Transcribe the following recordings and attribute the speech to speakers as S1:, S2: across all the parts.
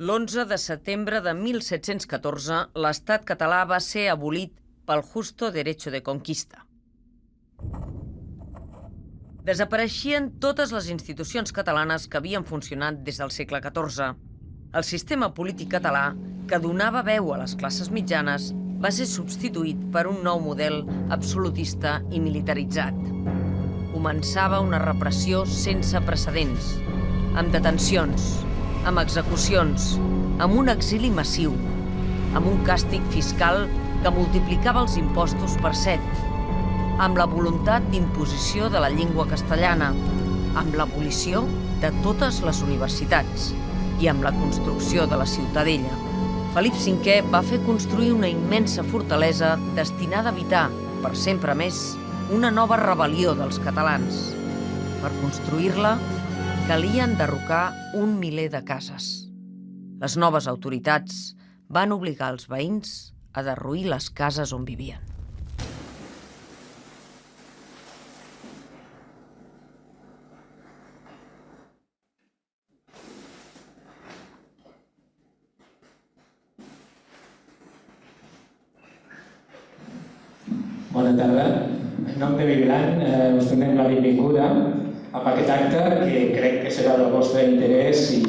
S1: L'11 de setembre de 1714, l'estat català va ser abolit pel Justo Derecho de Conquista. Desapareixien totes les institucions catalanes que havien funcionat des del segle XIV. El sistema polític català, que donava veu a les classes mitjanes, va ser substituït per un nou model absolutista i militaritzat. Començava una repressió sense precedents, amb detencions, amb execucions, amb un exili massiu, amb un càstig fiscal que multiplicava els impostos per 7, amb la voluntat d'imposició de la llengua castellana, amb l'abolició de totes les universitats i amb la construcció de la Ciutadella. Felip V va fer construir una immensa fortalesa destinada a evitar, per sempre més, una nova rebel·lió dels catalans. Per construir-la, calia enderrocar 1 miler de cases. Les noves autoritats van obligar els veïns a derruir les cases on vivien.
S2: Bona tarda. En nom de Vibrant us donem la benvinguda a aquest acte que crec que serà del vostre interès i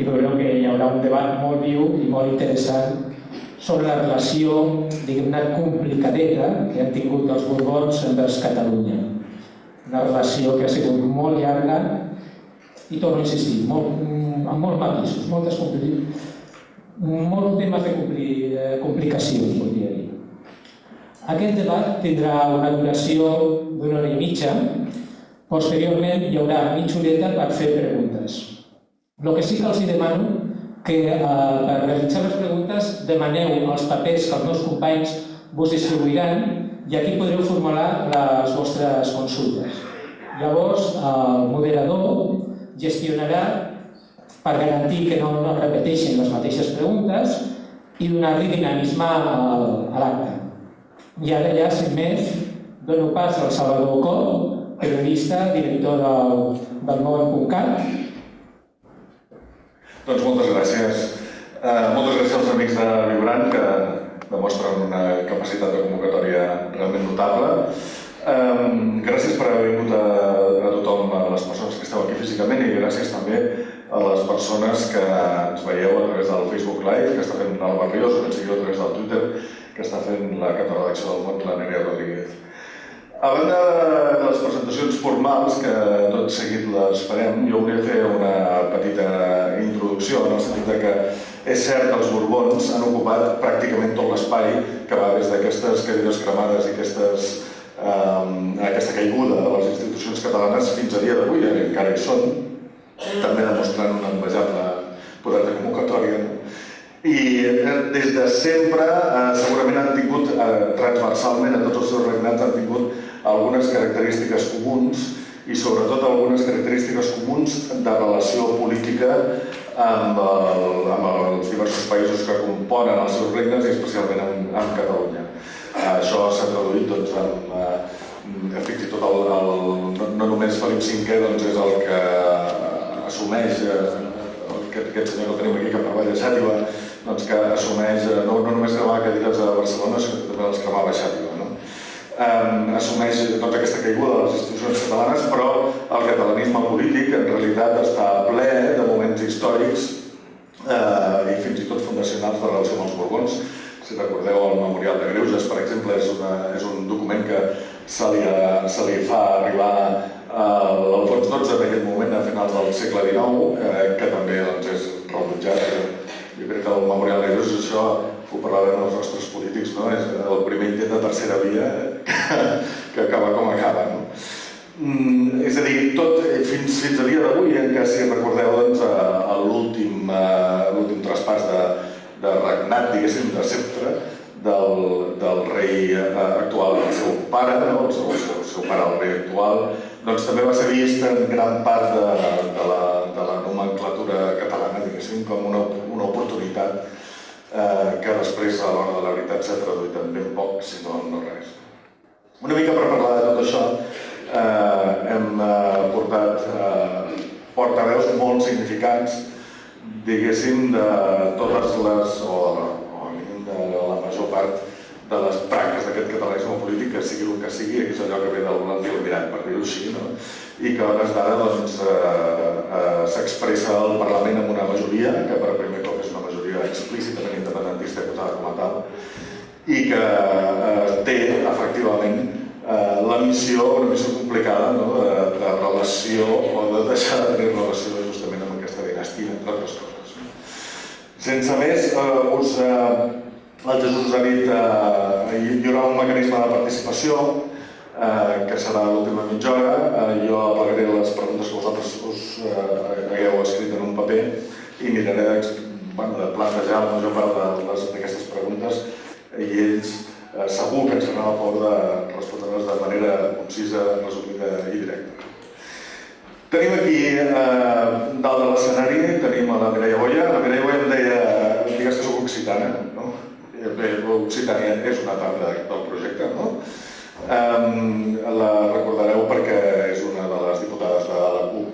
S2: veureu que hi haurà un debat molt viu i molt interessant sobre la relació, diguem-ne, complicadeta que han tingut els Borbons envers Catalunya. Una relació que ha sigut molt llarga i, torno a insistir, amb molts matisos, molts temes de complicacions, podria dir. Aquest debat tindrà una duració d'1 hora i mitja. Posteriorment hi haurà mitja horeta per fer preguntes. El que sí que els demano que per realitzar les preguntes demaneu els papers que els meus companys vos distribuiran i aquí podreu formular les vostres consultes. Llavors el moderador gestionarà per garantir que no repeteixin les mateixes preguntes i donar-li dinamisme a l'acte. I ara ja, sin més, dono pas al Salvador Coll, periodista, director del Món.cat.
S3: Doncs moltes gràcies. Moltes gràcies als amics de Vibrant, que demostren una capacitat de convocatòria realment notable. Gràcies per haver vingut a tothom, a les persones que esteu aquí físicament, i gràcies també a les persones que ens veieu a través del Facebook Live, que està fent l'Alba Ríos, o que ens seguiu a través del Twitter, que està fent la cap de redacció del Món, la Nerea Rodríguez. A banda de les presentacions formals, que tot seguit les farem, jo volia fer una petita introducció, en el sentit que és cert que els Borbons han ocupat pràcticament tot l'espai que va des d'aquestes cadires cremades i aquesta caiguda de les institucions catalanes fins a dia d'avui, encara hi són, també demostrant un envejable poder de convocatòria. I des de sempre segurament han tingut, transversalment a tots els seus regnats, han tingut algunes característiques comuns i sobretot algunes característiques comuns de relació política amb els diversos països que componen els seus regnes i especialment amb Catalunya. Això s'ha traduït fins i tot no només Felip V és el que assumeix, aquest senyor que tenim aquí que treballa a Xàtiva, que assumeix no només cremar cadires a Barcelona, sinó que també les cremava a Xàtiva. Assumeix aquesta caiguda de les institucions catalanes, però el catalanisme polític en realitat està ple de moments històrics i fins i tot fundacionals de relació amb els Borbons. Si recordeu, el Memorial de Greuges, per exemple, és un document que se li fa arribar a l'Alfons XII en aquell moment, a finals del segle XIX, que també és rebutjat. Jo crec que el Memorial de Greuges, això ho parlarem els nostres polítics, és el primer intent de tercera via que acaba com acaba. És a dir, tot fins a dia d'avui, en què si recordeu l'últim traspàs de regnat, diguéssim, de sceptre del rei actual, el seu pare, el seu pare, el rei actual, doncs també va ser vist en gran part de la nomenclatura catalana, diguéssim, com una oportunitat que després, a l'hora de la veritat, s'ha traduït en ben poc, si no res. Una mica per parlar de tot això, hem portat portaveus molt significants diguéssim, de totes les, o a mínim de la major part de les branques d'aquest catalanisme polític, que sigui el que sigui, que és allò que ve del l'antialmirall, per dir-ho així, no? I que a hores d'ara s'expressa al Parlament amb una majoria, que per primer cop és una majoria explícitament independentista i votada com a tal, i que té, efectivament, la missió, una missió complicada, de relació o de deixar de tenir relació justament amb aquesta dinastia, entre altres coses. Sense més, el Jesús us ha dit que hi haurà un mecanisme de participació que serà l'última mitja hora. Jo aplegaré les preguntes que vosaltres us hagueu escrit en un paper i miraré de plantejar la major part d'aquestes preguntes i ells segur que ens faran el favor de respondre-les de manera concisa, resumida i directa. Tenim aquí, dalt de l'escenari, tenim la Mireia Boya. La Mireia Boya em deia, digues que soc occitana, no? L'Occitània és una part del projecte, no? La recordareu perquè és una de les diputades de la CUP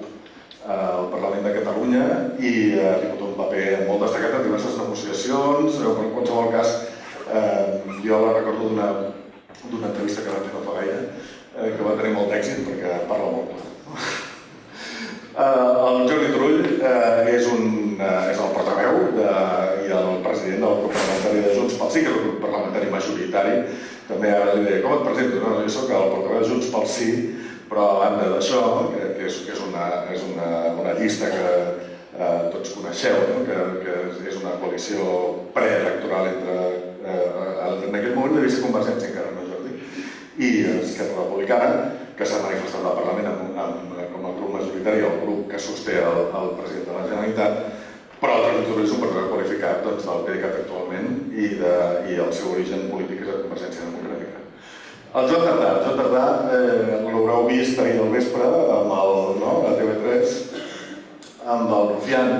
S3: al Parlament de Catalunya i ha tingut un paper molt destacat en diverses negociacions. En qualsevol cas, jo la recordo d'una entrevista que vam fer no fa gaire, que va tenir molt d'èxit perquè parla molt clar. El Jordi Turull és el portaveu i el president del grup parlamentari de Junts pel Sí, que és el grup parlamentari majoritari. També ara li deia, com et presento? No, jo soc el portaveu de Junts pel Sí, però a banda d'això, que és una llista que tots coneixeu, que és una coalició preelectoral en aquell moment devia ser Convergència encara, no Jordi, i Esquerra Republicana, que s'ha manifestat al Parlament com a grup majoritari, el grup que sosté el president de la Generalitat, però el Jordi Turull és un portaveu qualificat del PDeCAT actualment i el seu origen polític és la Convergència Democràtica. El Joan Tardà, l'haureu vist ahir al vespre a TV3 amb el Rufián.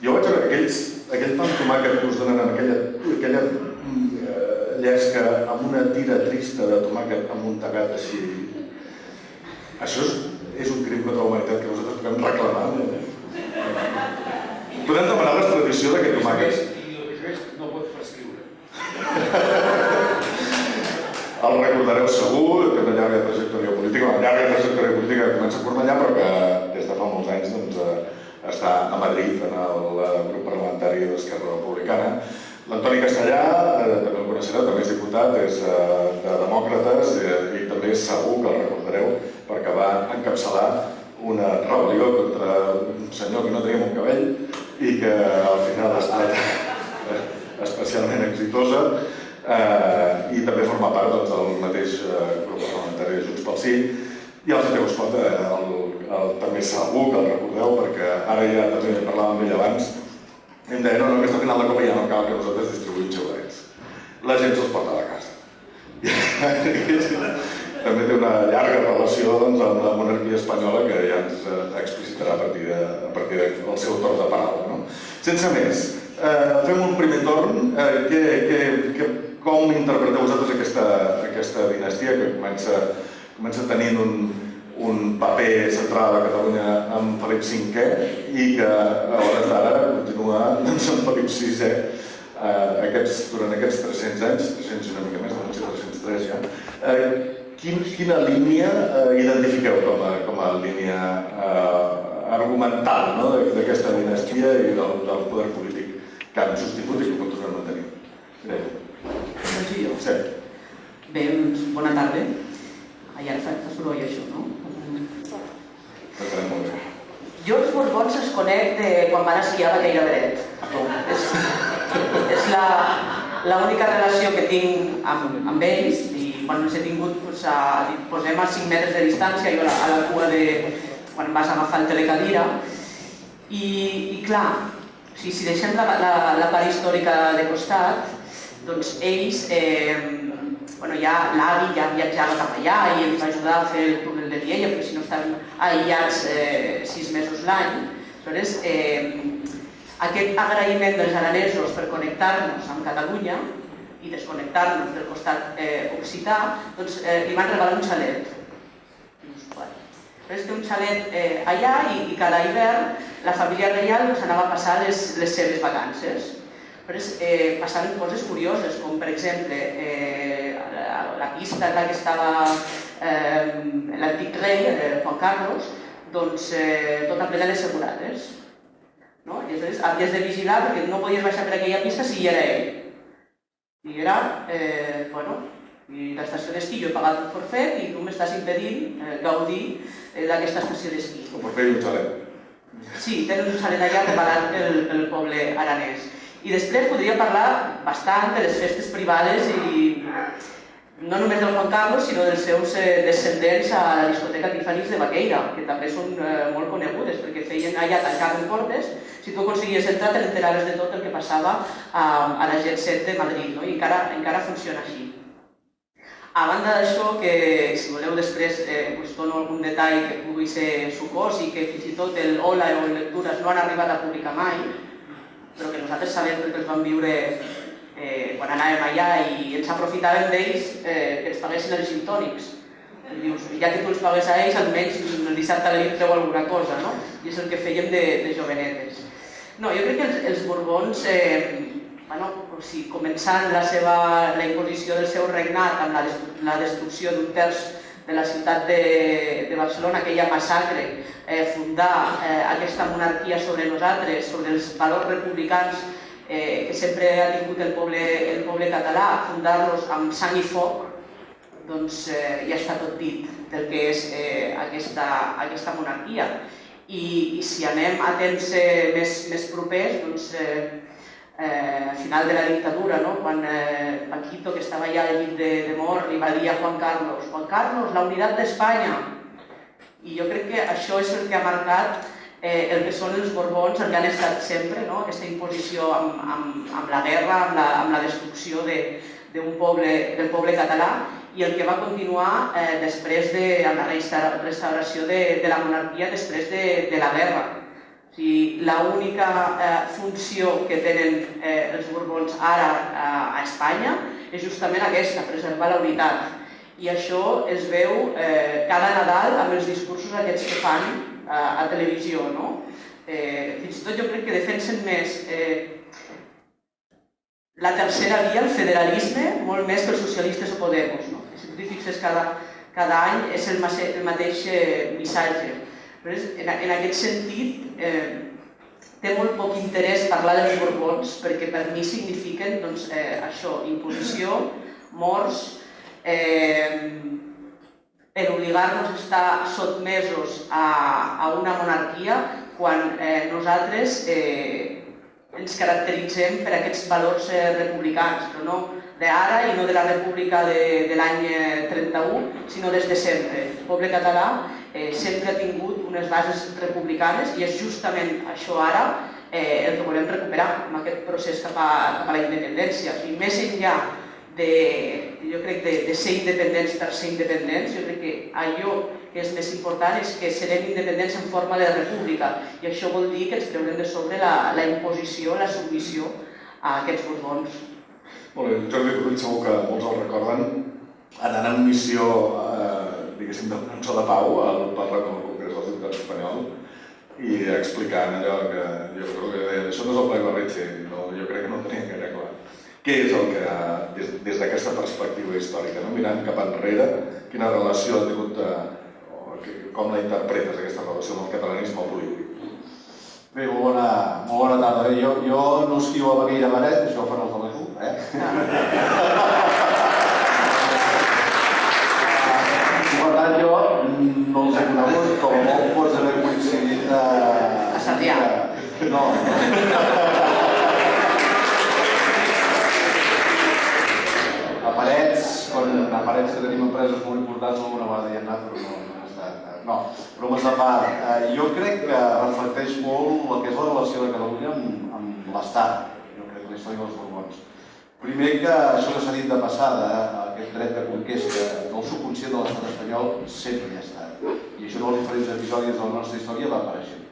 S3: Jo vaig veure aquell pa amb tomàquet que us donen en aquella llesca amb una tira trista de tomàquet amuntegat així. Això és un crim contra la humanitat que nosaltres podem reclamar. Podem demanar l'extradició d'aquest tomàquet.
S4: I el que és no pot prescriure.
S3: El recordareu segur, té una llarga trajectòria política, que comença a Cornellà, però que des de fa molts anys està a Madrid, en el grup parlamentari d'Esquerra Republicana. L'Antoni Castellà, també el coneixereu, també és diputat, és de Demòcrates i també segur que el recordareu perquè va encapçalar una rebel·lió contra un senyor que no tenia un cabell i que al final ha estat especialment exitosa i també forma part del mateix grup parlamentari de Junts pel Sí. I el Santiago Espot també segur que el recordeu perquè ara ja també parlàvem amb ell abans. Em deia, no, aquesta final de Copa ja no cal que nosaltres distribuïm xiulets. La gent se'ls porta a la casa. També té una llarga relació amb la monarquia espanyola que ja ens explicitarà a partir del seu torn de paraula. Sense més, fem un primer torn. Com interpreteu vosaltres aquesta dinastia que comença tenint un paper central a Catalunya amb Felip V i que a hores d'ara continua amb Felip VI durant aquests 300 anys, 300 i una mica més, no sé, 303 ja. Quina línia identifiqueu com a línia argumental d'aquesta dinastia i del poder polític que han sostingut i que continuen mantenint?
S5: Sí. Bé, bona tarda. Ja fa soroll això, no? Jo els Borbons els conec de quan van esquiar a Lleida Beret. És l'única relació que tinc amb ells i quan els he tingut posem a 5 metres de distància, jo a la cua quan vas agafar el telecadira i clar, si deixem la part històrica de costat, doncs ells l'avi ja viatjava cap allà i ens va ajudar a fer el túnel de Viella, perquè si no estaven aïllats 6 mesos l'any. Aleshores, aquest agraïment dels aranesos per connectar-nos amb Catalunya i desconnectar-nos del costat occità, doncs li van regalar un xalet. Té un xalet allà i cada hivern la família reial anava a passar les seves vacances. Passaven coses curioses, com per exemple la pista en la que estava l'antic rei, Juan Carlos, doncs tota plena de segurades. I aleshores havies de vigilar perquè no podies baixar per aquella pista si hi era ell. I era, i l'estació d'esquí, jo he pagat un forfet i tu m'estàs impedint gaudir d'aquesta estació d'esquí.
S3: O per fer un xalet.
S5: Sí, tenen un xalet allà preparat pel poble aranès. I després podria parlar bastant de les festes privades i no només del Juan Carlos, sinó dels seus descendents a la discoteca Tiffany's de Baqueira, que també són molt conegudes, perquè feien allà tancaven portes, si tu aconseguies entrar t'enteraves de tot el que passava a la Jet Set de Madrid, i encara funciona així. A banda d'això, que si voleu després us dono algun detall que pugui ser sucós i que fins i tot el Hola o el Lectures no han arribat a publicar mai, però que nosaltres sabem perquè els vam viure quan anàvem allà i ens aprofitàvem d'ells que ens paguessin els gin tònics. Dius, ja que tu els pagues a ells, almenys el dissabte a la nit treu alguna cosa, no? I és el que fèiem de jovenetes. No, jo crec que els Borbons, començant la imposició del seu regnat amb la destrucció d'un terç de la ciutat de Barcelona, aquella massacre, fundar aquesta monarquia sobre nosaltres, sobre els valors republicans que sempre ha tingut el poble català, fundar-los amb sang i foc, doncs ja està tot dit del que és aquesta monarquia. I si anem a temps més propers, doncs al final de la dictadura, quan Paquito, que estava allà al llit de mort, li va dir a Juan Carlos, la unitat d'Espanya. I jo crec que això és el que ha marcat el que són els Borbons, el que han estat sempre, aquesta imposició amb la guerra, amb la destrucció del poble català, i el que va continuar després amb la restauració de la monarquia després de la guerra. L'única funció que tenen els Borbons ara a Espanya és justament aquesta, preservar la unitat. I això es veu cada Nadal amb els discursos aquests que fan a televisió. Fins i tot jo crec que defensen més la tercera via, el federalisme, molt més que els socialistes o Podemos. Si tu t'hi fixes cada any és el mateix missatge. Però en aquest sentit té molt poc interès parlar dels Borbons perquè per mi signifiquen això, imposició, morts, obligar-nos a estar sotmesos a una monarquia quan nosaltres ens caracteritzem per aquests valors republicans, però no d'ara i no de la república de l'any 31, sinó des de sempre. El poble català sempre ha tingut unes bases republicanes i és justament això ara el que volem recuperar amb aquest procés cap a la independència. Més enllà jo crec de ser independents per ser independents, jo crec que allò que és més important és que serem independents en forma de república i això vol dir que ens treurem de sobre la imposició, la submissió a aquests Borbons.
S3: Molt bé, Jordi Turull segur que molts el recorden anant en missió, diguéssim, de cançó de pau al Parlament del Congrés dels Diputats espanyol i explicant allò que jo crec que això no és el ple Barretxe, jo crec que no ho tenia gaire clar. Què és el que, des d'aquesta perspectiva històrica, mirant cap enrere, quina relació ha tingut, com la interpretes, aquesta relació amb el catalanisme polític?
S6: Bé, molt bona tarda. Jo no esquio a Baqueira Beret, això ho fan els de la CUP, Per tant, jo no els he conegut, com molt pots haver coincidit
S5: a Sarrià.
S6: No. A Parets, que tenim empreses molt importants, alguna vegada hi ha anat, però no ha estat. No, bromes de part. Jo crec que reflecteix molt el que és la relació de Catalunya amb l'Estat, jo crec, la història dels Borbons. Primer que això que s'ha dit de passada, aquest dret de conquesta del subconscient de l'estat espanyol sempre hi ha estat. I això en els diferents episodis de la nostra història va apareixent.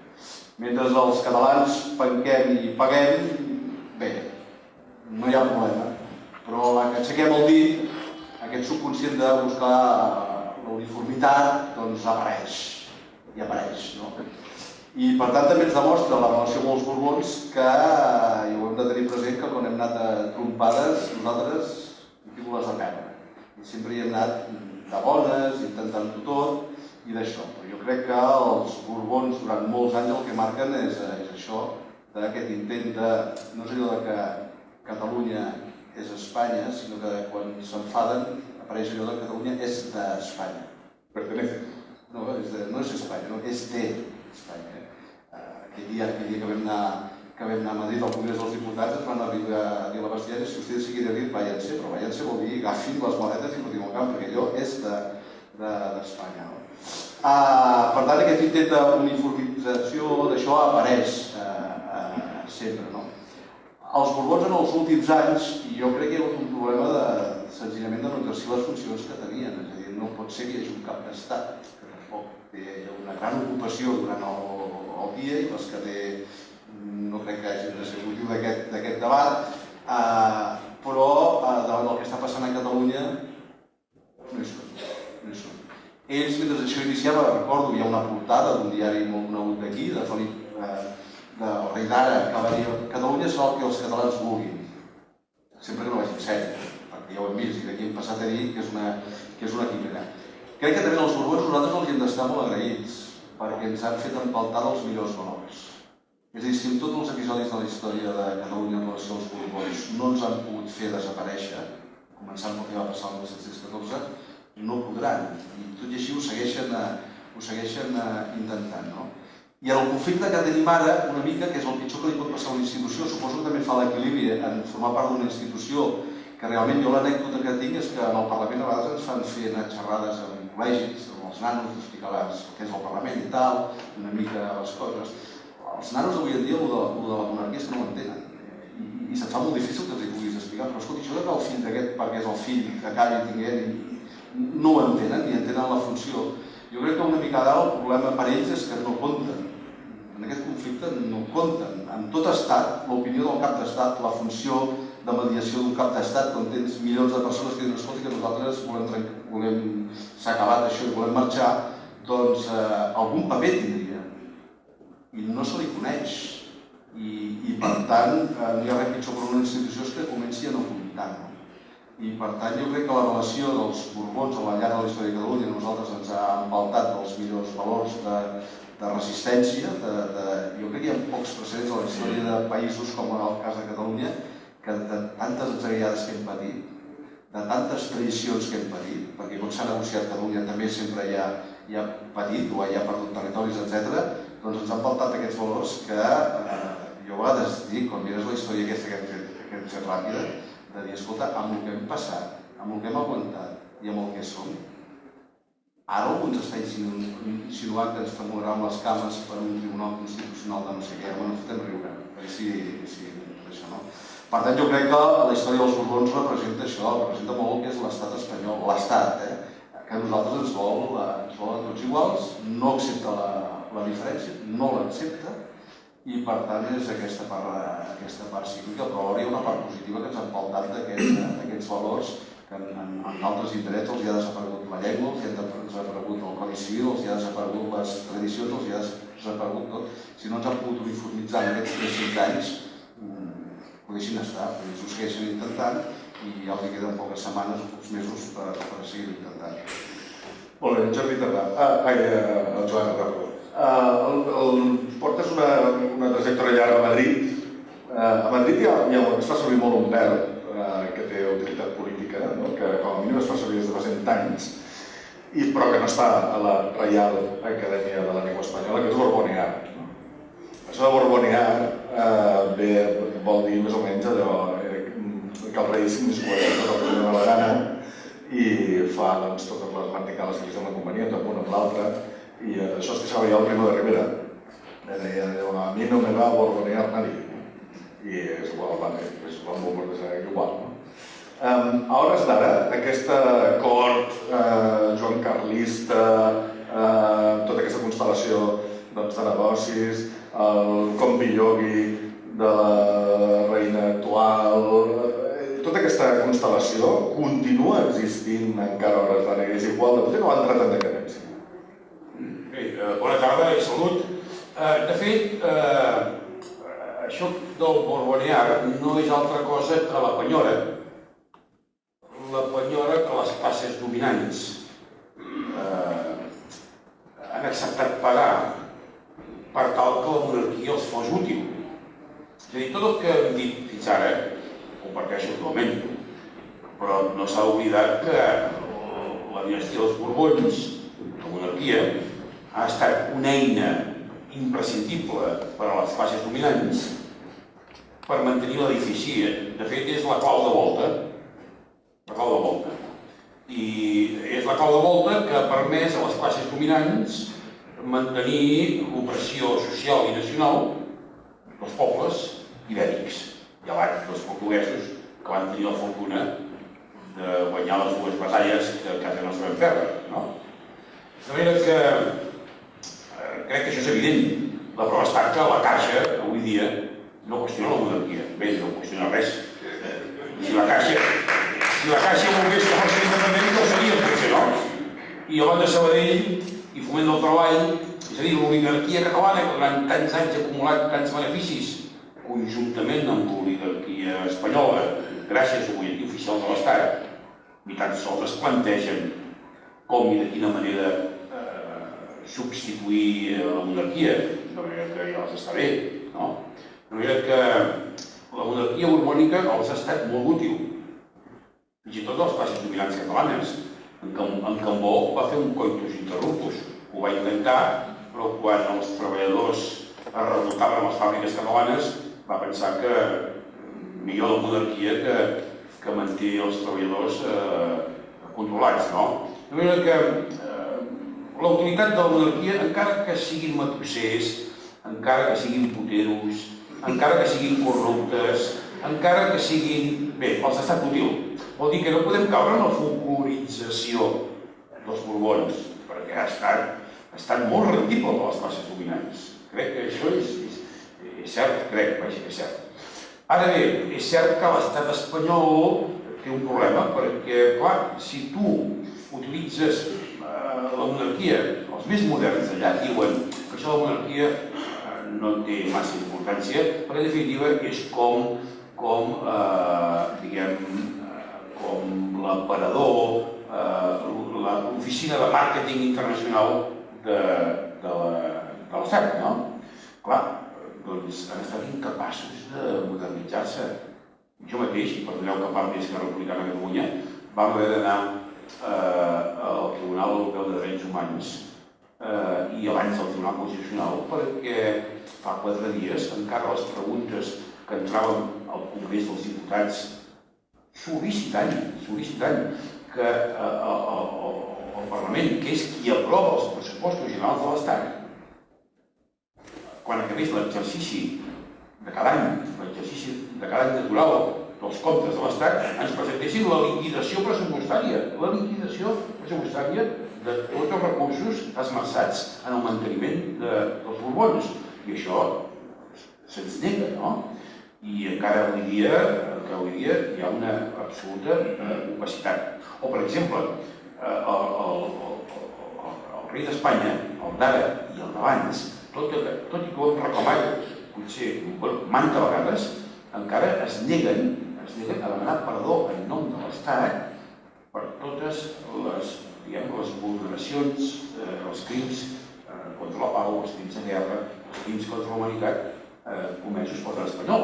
S6: Mentre els catalans penquem i paguem, bé, no hi ha problema. Però la que aixequem el dit, aquest subconscient de buscar la uniformitat, doncs apareix. i apareix. I per tant també ens demostra la relació amb els Borbons que, i ho hem de tenir present, que quan hem anat a trompades nosaltres hem tingut les de perdre. I sempre hi hem anat de bones, intentant-ho tot i d'això. Però jo crec que els Borbons durant molts anys el que marquen és això, d'aquest intent de, no és allò que Catalunya és Espanya, sinó que quan s'enfaden apareix allò que Catalunya és d'Espanya.
S3: Pertenece.
S6: No és Espanya, és de Espanya. Aquell dia que vam anar a Madrid al Congrés dels Diputats ens van arribar a dir a la Bastiana si ustedes se quieren ir, váyanse, però váyanse vol dir agafin les monedes i fotin al camp, perquè allò és d'Espanya. Per tant, aquest intent d'uniformització d'això apareix sempre. Els Borbons en els últims anys, jo crec que hi ha hagut un problema senzillament de no exercir les funcions que tenien, és a dir, no pot ser que hi hagi un cap d'estat, que tampoc té una gran ocupació durant el dia i les que té no crec que hagi de ser motiu d'aquest debat, però davant del que està passant a Catalunya no hi són. Ells, mentre això iniciava, recordo, hi ha una portada d'un diari molt conegut d'aquí, de Felip del rei d'Ara, que va dir Catalunya serà el que els catalans vulguin, sempre que no vagi en sèrio, perquè ja ho hem vist i d'aquí hem passat a dir que és una quimera. Crec que també els Borbons nosaltres els hem d'estar molt agraïts perquè ens han fet empaltar dels millors valors. És a dir, si en tots els episodis de la història de Catalunya en relació als Borbons no ens han pogut fer desaparèixer, començant pel que va passar el 1714, no podran. I tot i així ho segueixen intentant. I en el conflicte que tenim ara, una mica, que és el pitjor que li pot passar a una institució, suposo que també fa l'equilibri en formar part d'una institució que realment jo l'anècdota que tinc és que en el Parlament a vegades ens fan fer anar xerrades en col·legis, amb els nanos, d'explicar el que és el Parlament i tal, una mica les coses. Els nanos avui en dia, el de la monarquia és que no ho entenen. I se't fa molt difícil que els hi puguis explicar, però escolta, això que el fill d'aquest, perquè és el fill que acabi tinguent, no ho entenen, ni entenen la funció. Jo crec que una mica d'ara el problema per ells és que no compten. En aquest conflicte no compten. En tot estat, l'opinió del cap d'estat, la funció de mediació d'un cap d'estat, quan tens milions de persones que diuen escolta que nosaltres s'ha acabat això i volem marxar, doncs algun paper tindria. I no se li coneix. I per tant, no hi ha res pitjor per una institució que comenci a no comptar. I per tant, jo crec que la relació dels Borbons al llarg de la història de Catalunya a nosaltres ens ha empaltat dels millors valors de resistència. Jo crec que hi ha pocs precedents a la història de països com en el cas de Catalunya que de tantes atzagaiades que hem patit, de tantes tradicions que hem patit, perquè quan s'ha negociat Catalunya també sempre hi ha patit o hi ha perdut territoris, etc., doncs ens han faltat aquests valors que jo a vegades dic, quan mires la història aquesta que hem fet ràpida, de dir, escolta, amb el que hem passat, amb el que hem aguantat i amb el que som, ara algú ens està insinuant que ens tremolarà amb les cames per un tribunal constitucional de no sé què, no fotem riure, perquè sí, això no. Per tant, jo crec que la història dels Borbons representa això, representa molt el que és l'estat espanyol, l'estat, que a nosaltres ens vol a tots iguals, no accepta la diferència, no l'accepta, i per tant és aquesta part cíclica, però alhora hi ha una part positiva que ens ha empaltat d'aquests valors que en altres indrets els hi ha desaparegut la llengua, els hi ha desaparegut el codi civil, els hi ha desaparegut les tradicions, els hi ha desaparegut tot. Si no ens han pogut uniformitzar en aquests 300 anys, ho deixin estar, perquè ells ho segueixen intentant i ja els queden poques setmanes o pocs mesos per seguir intentant.
S3: Molt bé, en Jordi Tardà. El Joan Tardà. Portes una trajectòria llarga a Madrid. A Madrid es fa servir molt un verb que té utilitat política, que com a mínim es fa servir des de fa 100 anys, però que no està a la Reial Acadèmia de la Llengua Espanyola, que és borbonear. Això de borbonear vol dir més o menys allò que el rei s'immiscueix tot el que li dóna la gana i fa totes les verticales que li semblen convenients amb una amb l'altra, i això es queixava ja el Primo de Rivera. Deia, a mi no me va a borbonear nadie. I és igual, és igual. A hores d'ara, aquesta cort joancarlista, tota aquesta constel·lació de negocis, el compi-iogui de la reina actual, tota aquesta constel·lació continua existint encara a hores d'ara, és igual de potser no ha entrat en decadència.
S4: Bé, Bona tarda i salut. De fet, això del borbonià no és altra cosa que la penyora. La penyora que les classes dominants han acceptat pagar per tal que la monarquia els fos útil. És a dir, tot el que hem dit fins ara, comparteixo totalment, però no s'ha oblidat que la dinastia dels Borbons, la monarquia, ha estat una eina imprescindible per a les classes dominants per mantenir l'edifici. De fet, és la clau de volta. La clau de volta. I és la clau de volta que ha permès a les classes dominants mantenir l'opressió social i nacional dels pobles ibèrics, llevat dels portuguesos que van tenir la fortuna de guanyar les dues batalles que quasi no sabem perdre. De manera que crec que això és evident. La prova està que la Caixa, avui dia, no qüestiona la monarquia. Bé, no qüestiona res. Si la Caixa volgués que fos independent, no seria potser, no? I el Banc de Sabadell i Foment del Treball, és a dir, l'oligarquia catalana, que durant tants anys ha acumulat tants beneficis, conjuntament amb l'oligarquia espanyola, gràcies al butlletí oficial de l'Estat, ni tan sols es plantegen com i de quina manera substituir la monarquia, de manera que ja els està bé, no? De manera que la monarquia borbònica els ha estat molt útil, fins i tot les classes dominants catalanes. En Cambó va fer un coitus interruptus, ho va intentar, però quan els treballadors es revoltaven a les fàbriques catalanes va pensar que millor la monarquia que manté els treballadors controlats, no? De manera que l'autoritat de la monarquia, encara que siguin matossers, encara que siguin puteros, encara que siguin corruptes, encara que siguin... Bé, els ha estat útil. Vol dir que no podem caure en la folclorització dels Borbons, perquè ha estat molt rendible per les classes dominants. Crec que això és cert, crec que és cert. Ara bé, és cert que l'estat espanyol té un problema, perquè, clar, si tu utilitzes la monarquia, els més moderns d'allà diuen que això de la monarquia no té massa importància, perquè en definitiva és com l'aparador, l'oficina de màrqueting internacional de l'Estat, no? Clar, doncs han estat incapaços de modernitzar-se. Jo mateix, i perdoneu que parli d'Esquerra Republicana de Catalunya, vam haver d'anar al Tribunal Europeu de Drets Humans i abans del Tribunal Constitucional perquè fa 4 dies encara les preguntes que entràvem al Congrés dels Diputats sol·licitant que el Parlament, que és qui aprova els pressupostos generals de l'Estat, quan acabés l'exercici de cada any, natural dels comptes de l'Estat, ens presentessin la liquidació pressupostària de tots els recursos esmerçats en el manteniment dels Borbons. I això se'ns nega, no? I encara avui dia hi ha una absoluta opacitat. O, per exemple, el rei d'Espanya, el d'ara i el d'abans, tot i que ho hem reclamat potser manta vegades, encara es neguen a demanar perdó en nom de l'Estat per totes les vulneracions, els crims contra la pau, els crims de guerra, els crims contra la humanitat comesos per l'espanyol.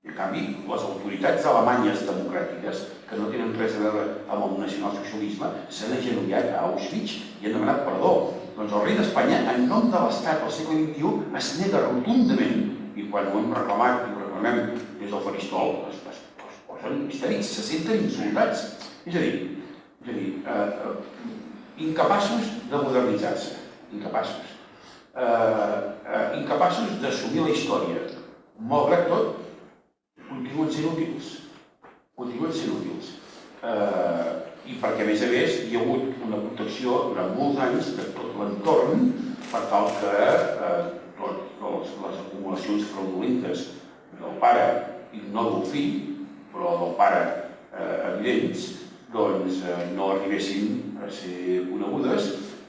S4: En canvi, les autoritats alemanyes democràtiques, que no tenen res a veure amb el nacionalsocialisme, s'han agenollat a Auschwitz i han demanat perdó. Doncs el rei d'Espanya, en nom de l'Estat al segle XXI, es nega rotundament, i quan ho hem reclamat i ho reclamem des del faristol, es posen histèrics, se senten insultats. És a dir, incapaços de modernitzar-se, incapaços d'assumir la història. Malgrat tot, continuen sent útils. I perquè, a més, hi ha hagut una protecció durant molts anys de tot l'entorn per tal que totes les acumulacions fraudulentes del pare, i no del fill, però del pare evidents, doncs no arribessin a ser conegudes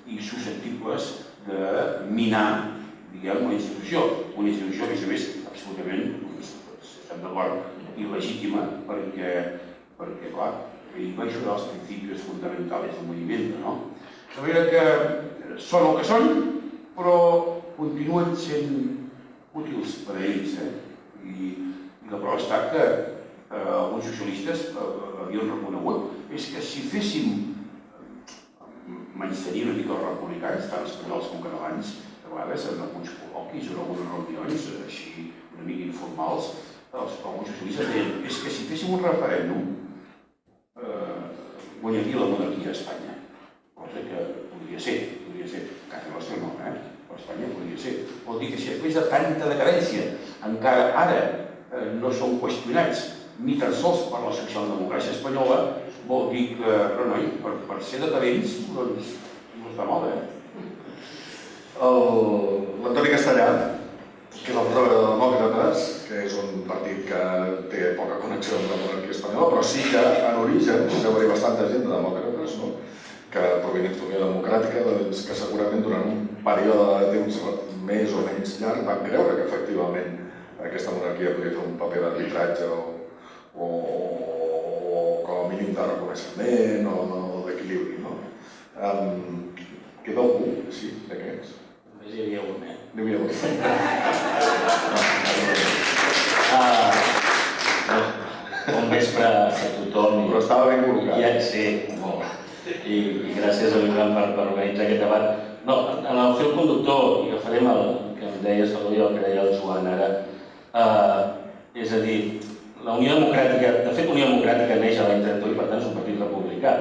S4: i susceptibles de minar, diguem, una institució, a més a més, absolutament, estem d'acord, il·legítima, perquè, clar, va ajudar els principis fonamentals del moviment, no? De manera que són el que són, però continuen sent útils per a ells, I la prova està que alguns socialistes havien reconegut és que si féssim menystenir una mica els republicans, tant espanyols com catalans, de vegades en alguns col·loquis o en algunes reunions així una mica informals, alguns socialistes deien és que si féssim un referèndum guanyaria la monarquia a Espanya, cosa que podria ser, a casa nostra no, però a Espanya podria ser. Vol dir que si després de tanta decadència encara ara no són qüestionats ni tan sols per la socialdemocràcia espanyola, vol dir que, renoi, per ser decadents, doncs, no està mal,
S3: L'Antoni Castellà, que és el portaveu de Demòcrates, que és un partit que té poca connexió amb la monarquia espanyola, però sí que en origen deu haver bastanta gent de Demòcrates, que provinents d'Unió Democràtica, que segurament durant un període de temps més o menys llarg van creure que efectivament aquesta monarquia podria fer un paper d'arbitratge o com a mínim de reconeixement o d'equilibri. Queda algú, sí, d'aquests?
S7: Només hi havia un,
S3: N'hi havia un.
S7: Bon vespre a tothom.
S3: Però estava ben col·locat.
S7: Ja, sí, molt. I gràcies a l'Ivan per organitzar aquest debat. No, en el fil conductor, i agafarem el que em deia Salvador i el que deia el Joan ara, és a dir, la Unió Democràtica, de fet, la Unió Democràtica neix a l'any 31 i per tant és un partit republicà.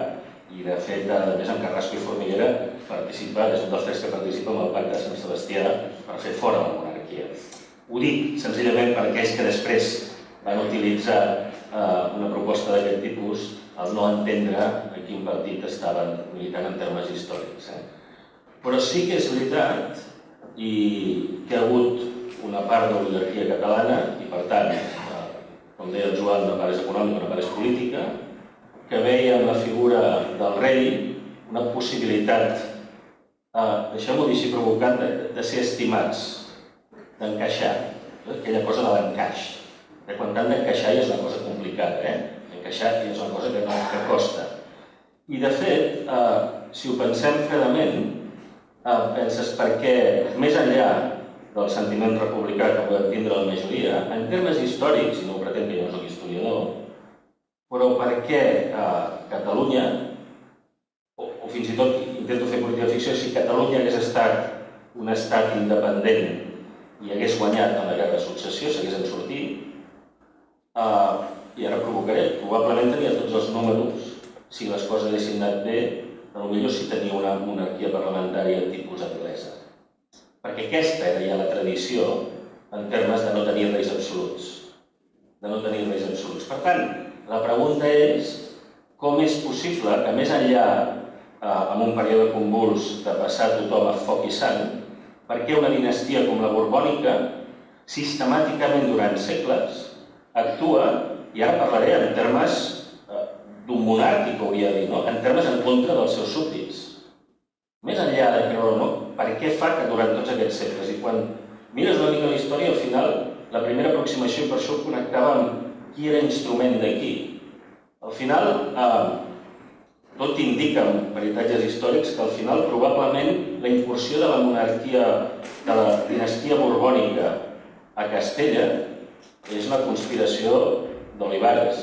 S7: I de fet, a més, en Carrasco i Formiguera participa, és un dels tres que participa en el pacte de Sant Sebastià per fer fora la monarquia. Ho dic senzillament per aquells que després van utilitzar una proposta d'aquest tipus al no entendre a quin partit estaven militant en termes històrics. Però sí que és veritat i que hi ha hagut una part de l'oligarquia catalana i, per tant, com deia el Joan, una part és econòmica, una part és política, que veia en la figura del rei una possibilitat, deixeu-m'ho dir així provocant, de ser estimats, d'encaixar, aquella cosa de l'encaix. Quan t'han d'encaixar ja és una cosa complicada, encaixar ja és una cosa que costa. I de fet, si ho pensem fredament, penses perquè, més enllà del sentiment republicà que podem tindre la majoria, en termes històrics, i no ho pretenc que jo no soc historiador, però perquè Catalunya, o fins i tot intento fer política de ficció, si Catalunya hagués estat un estat independent i hagués guanyat en la guerra de successió, s'hagués en sortit, i ara provocaré, probablement tenia tots els números, si les coses haguessin anat bé, potser si tenia una monarquia parlamentària tipus anglesa. Perquè aquesta era ja la tradició en termes de no tenir reis absoluts. Per tant, la pregunta és com és possible que més enllà, en un període convuls de passar tothom a foc i sang, per què una dinastia com la borbònica, sistemàticament durant segles, actua, i ara parlaré en termes d'un monàrquic, hauria de dir, en termes en contra dels seus súbdits. Més enllà de creure o no, per què fa que durant tots aquests segles, i quan mires una mica la història, al final, la primera aproximació, per això ho connectava amb qui era instrument de qui. Al final, tot indica, amb peritatges històrics, que al final, probablement, la incursió de la monarquia, de la dinastia borbònica a Castella, és una conspiració d'Olivares.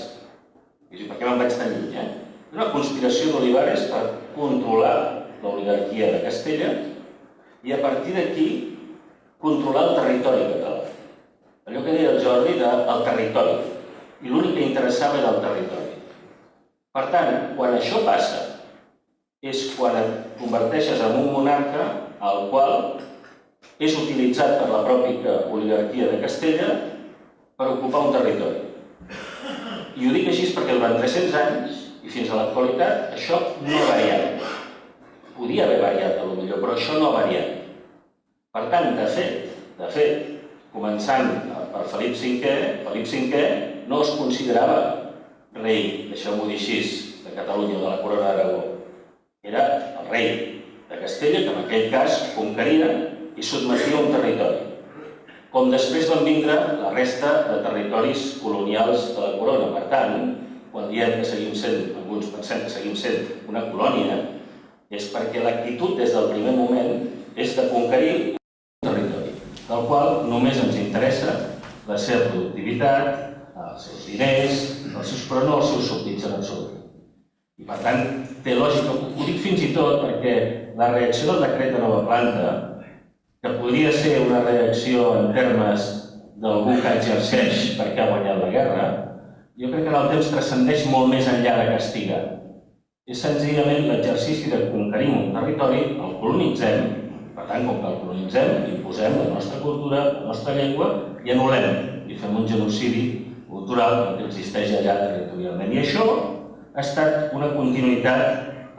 S7: I per què me'n vaig tan lluny? És una conspiració d'Olivares per controlar l'oligarquia de Castella i a partir d'aquí controlar el territori català. Allò que deia el Jordi del territori. I l'únic que interessava era el territori. Per tant, quan això passa, és quan et converteixes en un monarca al qual és utilitzat per la pròpia oligarquia de Castella per ocupar un territori. I ho dic així perquè durant 300 anys, i fins a l'actualitat, això no ha variat. Podia haver variat, potser, però això no ha variat. Per tant, de fet, començant per Felip V no es considerava rei, deixeu-m'ho dir així, de Catalunya o de la Corona d'Aragó. Era el rei. de Castella, que en aquell cas conqueria i sotmetia un territori. Com després van vindre la resta de territoris colonials de la corona. Per tant, quan diem que seguim sent, alguns pensem que seguim sent una colònia, és perquè l'actitud des del primer moment és de conquerir un territori, del qual només ens interessa la seva productivitat, els seus diners, però no els seus súbdits en absolut. I per tant, té lògica, ho dic fins i tot perquè la reacció del decret de nova planta, que podria ser una reacció en termes d'algú que exerceix perquè ha guanyat la guerra, jo crec que en el temps transcendeix molt més enllà de castigar. És senzillament l'exercici de conquerir un territori, el colonitzem, per tant, com que el colonitzem, imposem la nostra cultura, la nostra llengua i anul·lem i fem un genocidi cultural que existeix allà territorialment. I això ha estat una continuïtat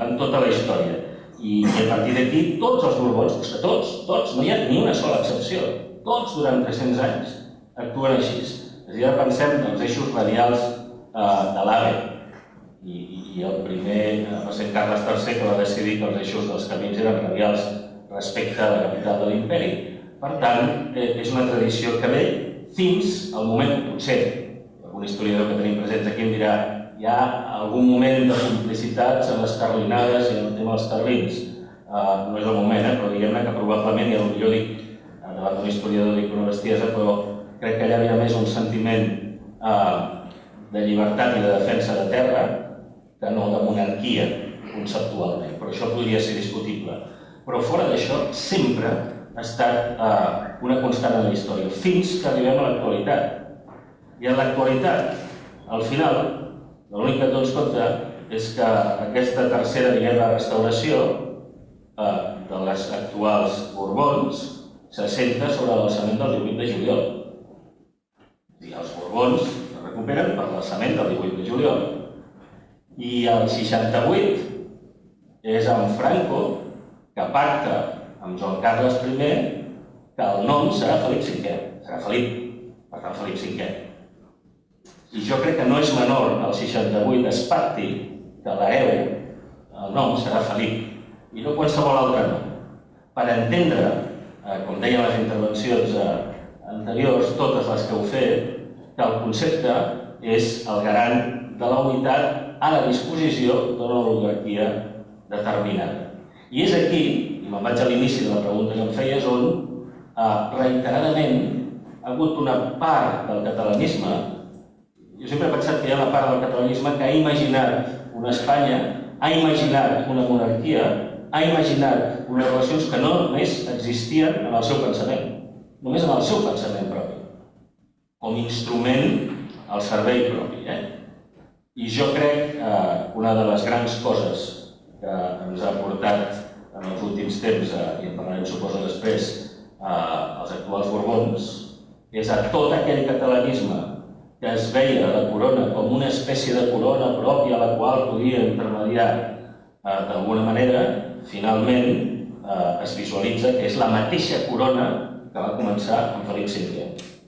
S7: en tota la història. I a partir d'aquí, tots els Borbons, tots, no hi ha ni una sola excepció, tots durant 300 anys actuen així. És a dir, ara pensem en els eixos radials de l'AVE, i el primer va ser Carles III que va decidir que els eixos dels camins eren radials respecte a la capital de l'imperi. Per tant, és una tradició que ve fins al moment que potser algun historiador que tenim presents aquí em dirà hi ha algun moment de complicitats en les carlinades i en el tema dels carlins. No és el moment, però diguem-ne que probablement, i potser dic, davant d'un historiador dic una bestiesa, però crec que allà hi ha més un sentiment de llibertat i de defensa de terra que no de monarquia conceptualment, però això podria ser discutible. Però fora d'això sempre ha estat una constant en la història, fins que arribem a l'actualitat. I en l'actualitat, al final, l'únic que tots compta és que aquesta tercera, restauració de les actuals Borbons s'assenta sobre l'alçament del 18 de juliol. I els Borbons es recuperen per l'alçament del 18 de juliol. I el 68 és en Franco que pacta amb Joan Carles I que el nom serà Felip V. Serà Felip, per tant Felip V. I jo crec que no és menor el 68 es pacti que l'hereu, el nom serà Felip, i no qualsevol altre nom. Per entendre, com deien les intervencions anteriors, totes les que heu fet, que el concepte és el garant de la unitat a la disposició d'una oligarquia determinada. I és aquí, i me'n vaig a l'inici de la pregunta que em feies, on reiteradament ha hagut una part del catalanisme. Jo sempre he pensat que hi ha una part del catalanisme que ha imaginat una Espanya, ha imaginat una monarquia, ha imaginat unes relacions que no només existien en el seu pensament, només en el seu pensament propi, com instrument al servei propi. I jo crec que una de les grans coses que ens ha portat en els últims temps, i en parlarem suposo després, als actuals Borbons, és a tot aquell catalanisme que es veia la corona com una espècie de corona pròpia a la qual podia intermediar d'alguna manera, finalment es visualitza que és la mateixa corona que va començar amb Felip V,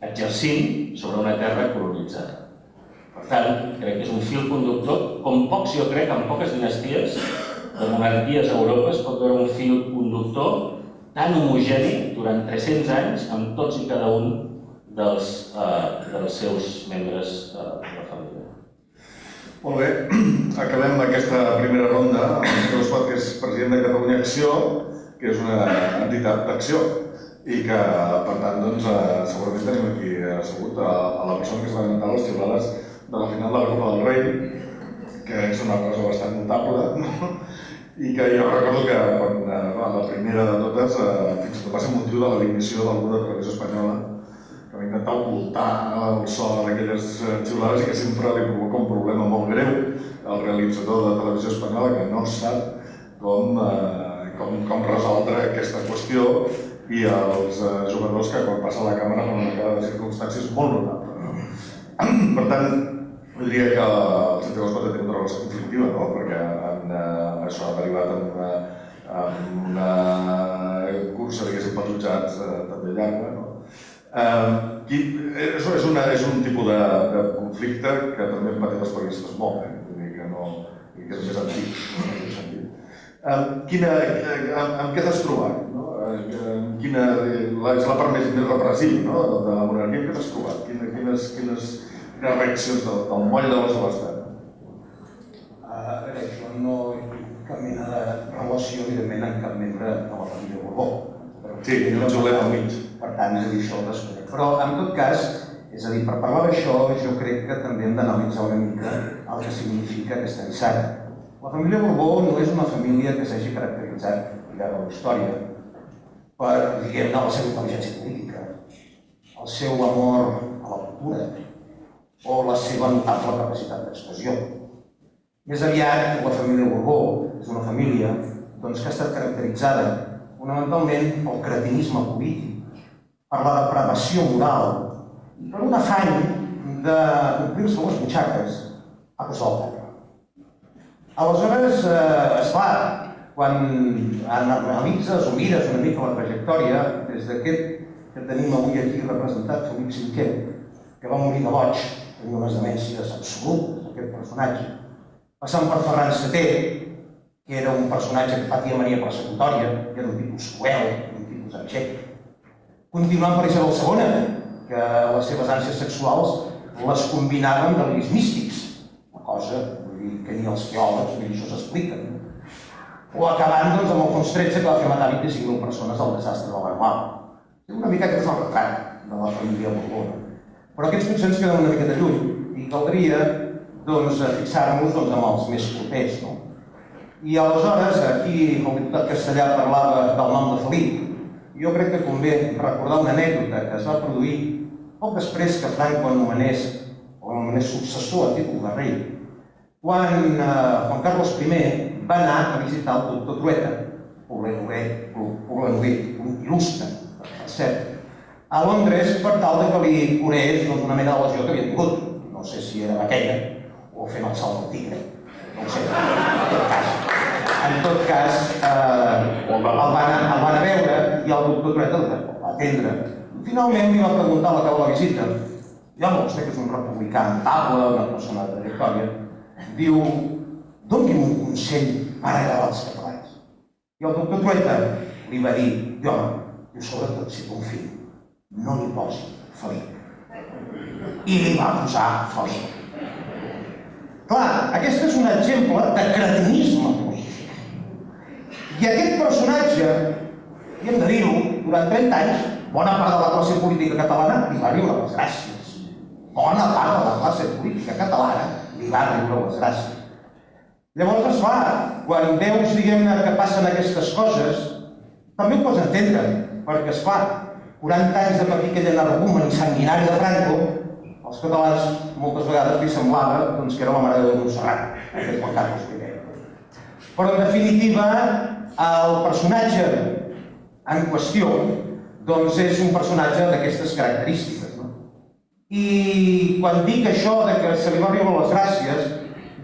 S7: exercint sobre una terra colonitzada. Per tant, crec que és un fil conductor, com pocs jo crec, en poques dinasties de monarquies a Europa es pot veure un fil conductor tan homogeni durant 300 anys amb tots i cada un dels seus membres de la família.
S3: Molt bé, acabem aquesta primera ronda amb el Miquel Espot, que és president de Catalunya Acció, que és una entitat d'acció i que, per tant, segurament tenim aquí assegut a la persona que es va inventar les xiulades de la final de la Copa del Rei, que és una cosa bastant notable, i que jo recordo que la primera de totes fins i tot va ser motiu de la dimissió d'alguna televisió espanyola que va intentar ocultar el so d'aquelles xiulades i que sempre li provoca un problema molt greu al realitzador de televisió espanyola, que no sap com resoldre aquesta qüestió, i els jugadors que quan passa la càmera fan una cara de circumstàncies molt notable. Per tant, jo diria que el Santiago Espot té una relació conflictiva, perquè això ha derivat en una cursa, diguéssim, pels jutjats també llarga. És un tipus de conflicte que també han patit els periodistes molt, vull dir que és més antic, en aquest sentit. amb què t'has trobat? Quina és la part més repressiva de la monarquia? Amb què t'has trobat? Quines reaccions del moll de l'os de l'Estat?
S8: Això no hi ha cap mena de relació, evidentment, amb cap membre de la família Borbó.
S3: Sí, no ens volem al mig.
S8: Per tant, és a dir, això ho desconec. Però, en tot cas, és a dir, per parlar d'això, jo crec que també hem d'analitzar una mica el que significa aquesta nissaga. La família Borbó no és una família que s'hagi caracteritzat al llarg de la història per, diguem-ne, la seva intel·ligència política, el seu amor a la cultura o la seva notable capacitat d'expressió. Més aviat, la família Borbó és una família que ha estat caracteritzada fonamentalment pel cretinisme polític, per la depravació moral i per un afany d'omplir-se les butxaques a costa del poble. Aleshores, esclar, quan analitzes o mires una mica la trajectòria, des d'aquest que tenim avui aquí representat, Felip V, que va morir de boig, tenia unes demències absolutes, aquest personatge, passant per Ferran VII, que era un personatge que patia mania persecutòria, que era un tipus cruel, un tipus abjecte. Continuant per Isabel II, que les seves ànsies sexuals les combinaven amb deliris místics, una cosa que ni els teòlegs ni això s'expliquen. O acabant amb Alfons XIII, que va fer matar 25.000 persones al desastre de l'Armada. Una mica aquest és el retrat de la família Borbó. Però aquests potser ens queden una mica de lluny i caldria fixar-nos amb els més propers. I aleshores, aquí el diputat castellà parlava del nom de Felip. Jo crec que convé recordar una anècdota que es va produir poc després que Franco nomenés successor a títol de rei, quan Juan Carlos I va anar a visitar el doctor Trueta, poblenover, un il·lustre, per cert, a Londres per tal que li curés una mena de lesió que havia tingut. No sé si era aquella o fent el salt del tigre, no ho sé, en tot cas el van a veure i el doctor Trueta el va atendre. Finalment li va preguntar a l'acabar la visita, ja vostè que és un republicà notable, una persona de trajectòria, diu, doni'm un consell per agradar els catalans. I el doctor Trueta li va dir, home, diu, sobretot si té un fill, no li posi Felip. I li va posar Felip. Clar, aquest és un exemple de cretinisme polític. I aquest personatge, i hem de dir-ho, durant 30 anys, bona part de la classe política catalana li va riure les gràcies. Bona part de la classe política catalana li va riure les gràcies. Llavors, esclar, quan veus, diguem-ne, que passen aquestes coses, també ho pots entendre, perquè, esclar, 40 anys de patir aquell energumen sanguinari de Franco, als catalans moltes vegades li semblava que era la Mare de Montserrat, aquest Juan Carlos I. Però, en definitiva, el personatge en qüestió és un personatge d'aquestes característiques. I quan dic això que se li va riure les gràcies,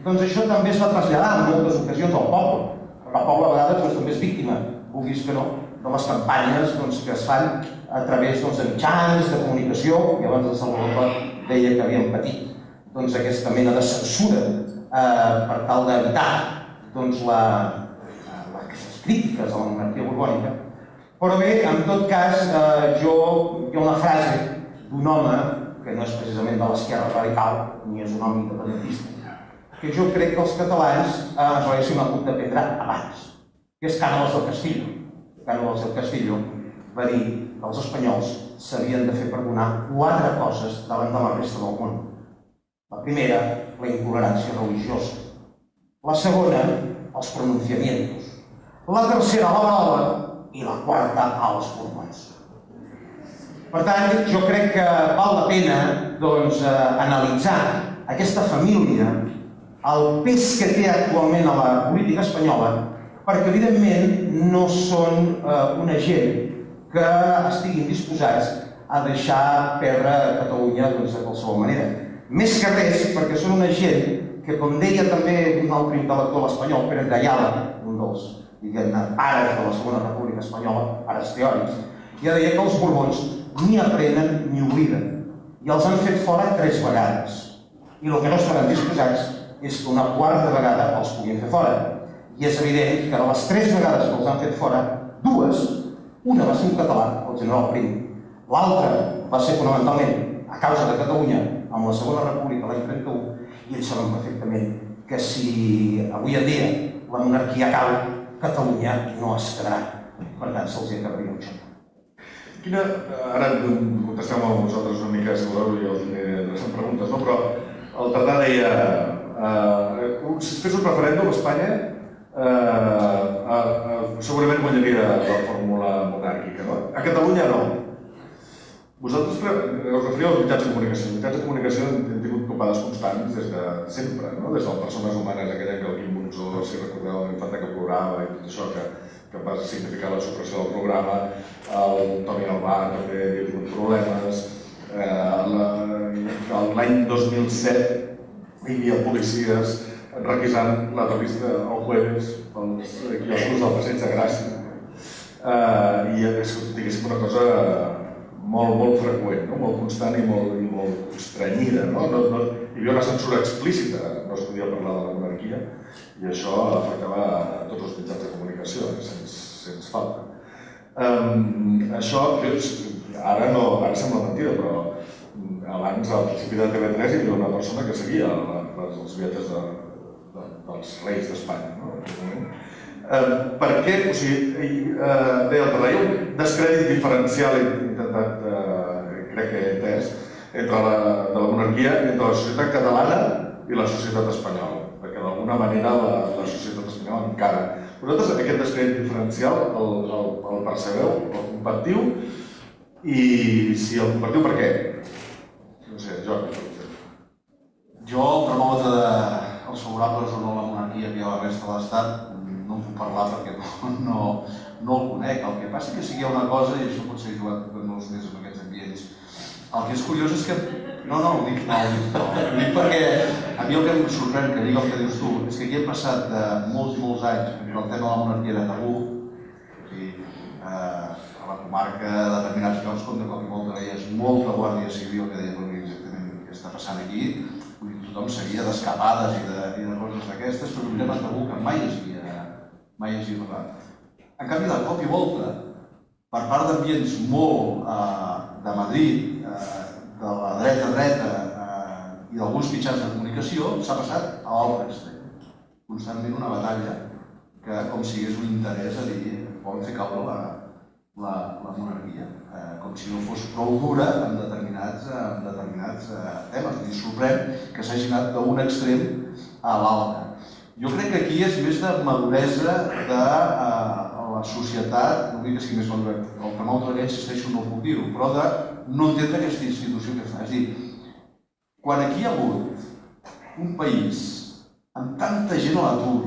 S8: doncs això també es va traslladar en moltes ocasions al poble. El poble a vegades també és víctima, vulguis que no, de les campanyes que es fan a través de mitjans, de comunicació, i abans el Salvador deia que havien patit aquesta mena de censura per tal d'evitar les crítiques a la monarquia borbònica. Però bé, en tot cas, hi ha una frase d'un home que no és precisament de l'esquerra radical, ni és un home independentista, que jo crec que els catalans ens haguéssim hagut d'aprendre abans, que és Cánovas del Castillo. Cánovas del Castillo va dir que els espanyols s'havien de fer perdonar 4 coses davant de la resta del món. La primera, la intolerància religiosa. La segona, els pronunciamientos. La tercera, la bala. I la quarta, als Borbons. Per tant, jo crec que val la pena analitzar aquesta família, el pes que té actualment a la política espanyola, perquè evidentment no són una gent que estiguin disposats a deixar perdre Catalunya de qualsevol manera. Més que res, perquè són una gent que, com deia també un altre intel·lectual espanyol, Pérez de Ayala, un dels pares de la Segona República Espanyola, pares teòrics, ja deia que els Borbons ni aprenen ni obliden, i els han fet fora 3 vegades. I el que no estaran disposats és que una 4a vegada els puguin fer fora. I I és evident que de les 3 vegades que els han fet fora, 2, una va ser un català, el general Prim, l'altra va ser fonamentalment a causa de Catalunya amb la Segona República l'any 31, i ells saben perfectament que si avui en dia la monarquia cau, Catalunya no es quedarà. Per tant, se'ls acabaria un xoc.
S3: Ara contesteu a vosaltres una mica, si voleu, jo us aniré adreçant preguntes, no? Però el Tardà deia, si es fes un referèndum a Espanya, segurament guanyaria la fórmula monàrquica, no? A Catalunya no. Vosaltres us referíeu als mitjans de comunicació. Els mitjans de comunicació han tingut copades constants des de sempre, no? Des del Persones Humanes, aquella que el Quim Monzó, si recordeu, l'infanta que plorava i tot això, que va significar la supressió del programa, el Toni Albà també havia tingut problemes, l'any 2007 hi havia policies requisant la revista El Jueves pels quioscos del Passeig de Gràcia, i és, diguéssim, una cosa molt freqüent, molt constant i molt estrenyida. Hi havia una censura explícita, no es podia parlar de la monarquia, i això afectava a tots els mitjans de comunicació, sens falta. Això, ara sembla mentida, però abans, al principi de TV3, hi havia una persona que seguia els viatges dels reis d'Espanya. Per què? O sigui, deia el Tardà, un descrèdit diferencial intentat, crec que he entès, entre la monarquia, entre la societat catalana i la societat espanyola, perquè d'alguna manera la societat espanyola encara. Vosaltres aquest descrèdit diferencial el percebeu, el compartiu, i si el compartiu, per què? No sé, Jordi, per exemple.
S6: Jo, per molt dels favorables o no a la monarquia que hi ha a la resta de l'Estat, no en puc parlar perquè no el conec. El que passa és que si hi ha una cosa, i això pot ser jugat molts més en aquests ambients, el que és curiós és que... No, ho dic perquè a mi el que em sorprèn, que dic el que dius tu, és que aquí hem passat de molts i molts anys en què el tema de la monarquia era tabú, a la comarca de determinats llocs, com de cop i volta veies molta guàrdia civil que deia exactament què està passant aquí, tothom seguia d'escapades i de coses d'aquestes, però un tema tabú que mai es havia parlat. En canvi, de cop i volta, per part d'ambients molt de Madrid, de la dreta i d'alguns mitjans de comunicació, s'ha passat a l'altre extrem. Constantment una batalla que, com si hagués un interès a dir volen fer caure la monarquia, com si no fos prou dura en determinats temes. I sorprèn que s'hagi anat d'un extrem a l'altre. Jo crec que aquí és més de maduresa de la societat, no vull que sigui més madura, el que m'altre dia insisteixo no puc dir-ho, però de no entendre aquesta institució que fa. És a dir, quan aquí hi ha hagut un país amb tanta gent a l'atur,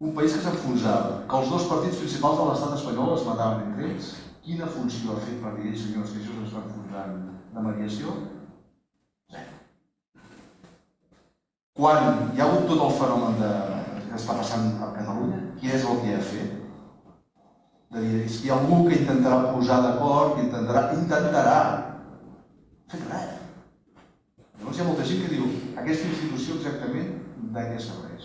S6: un país que s'enfonsava, que els dos partits principals de l'estat espanyol es mataven entre ells, quina funció ha fet per dir, senyors, que això s'està enfonsant de mediació? Zero. Quan hi ha hagut tot el fenomen que està passant a Catalunya, què és el que ha fet? De dir, és que hi ha algú que intentarà posar d'acord, que intentarà fer res. Llavors hi ha molta gent que diu, aquesta institució exactament de què serveix?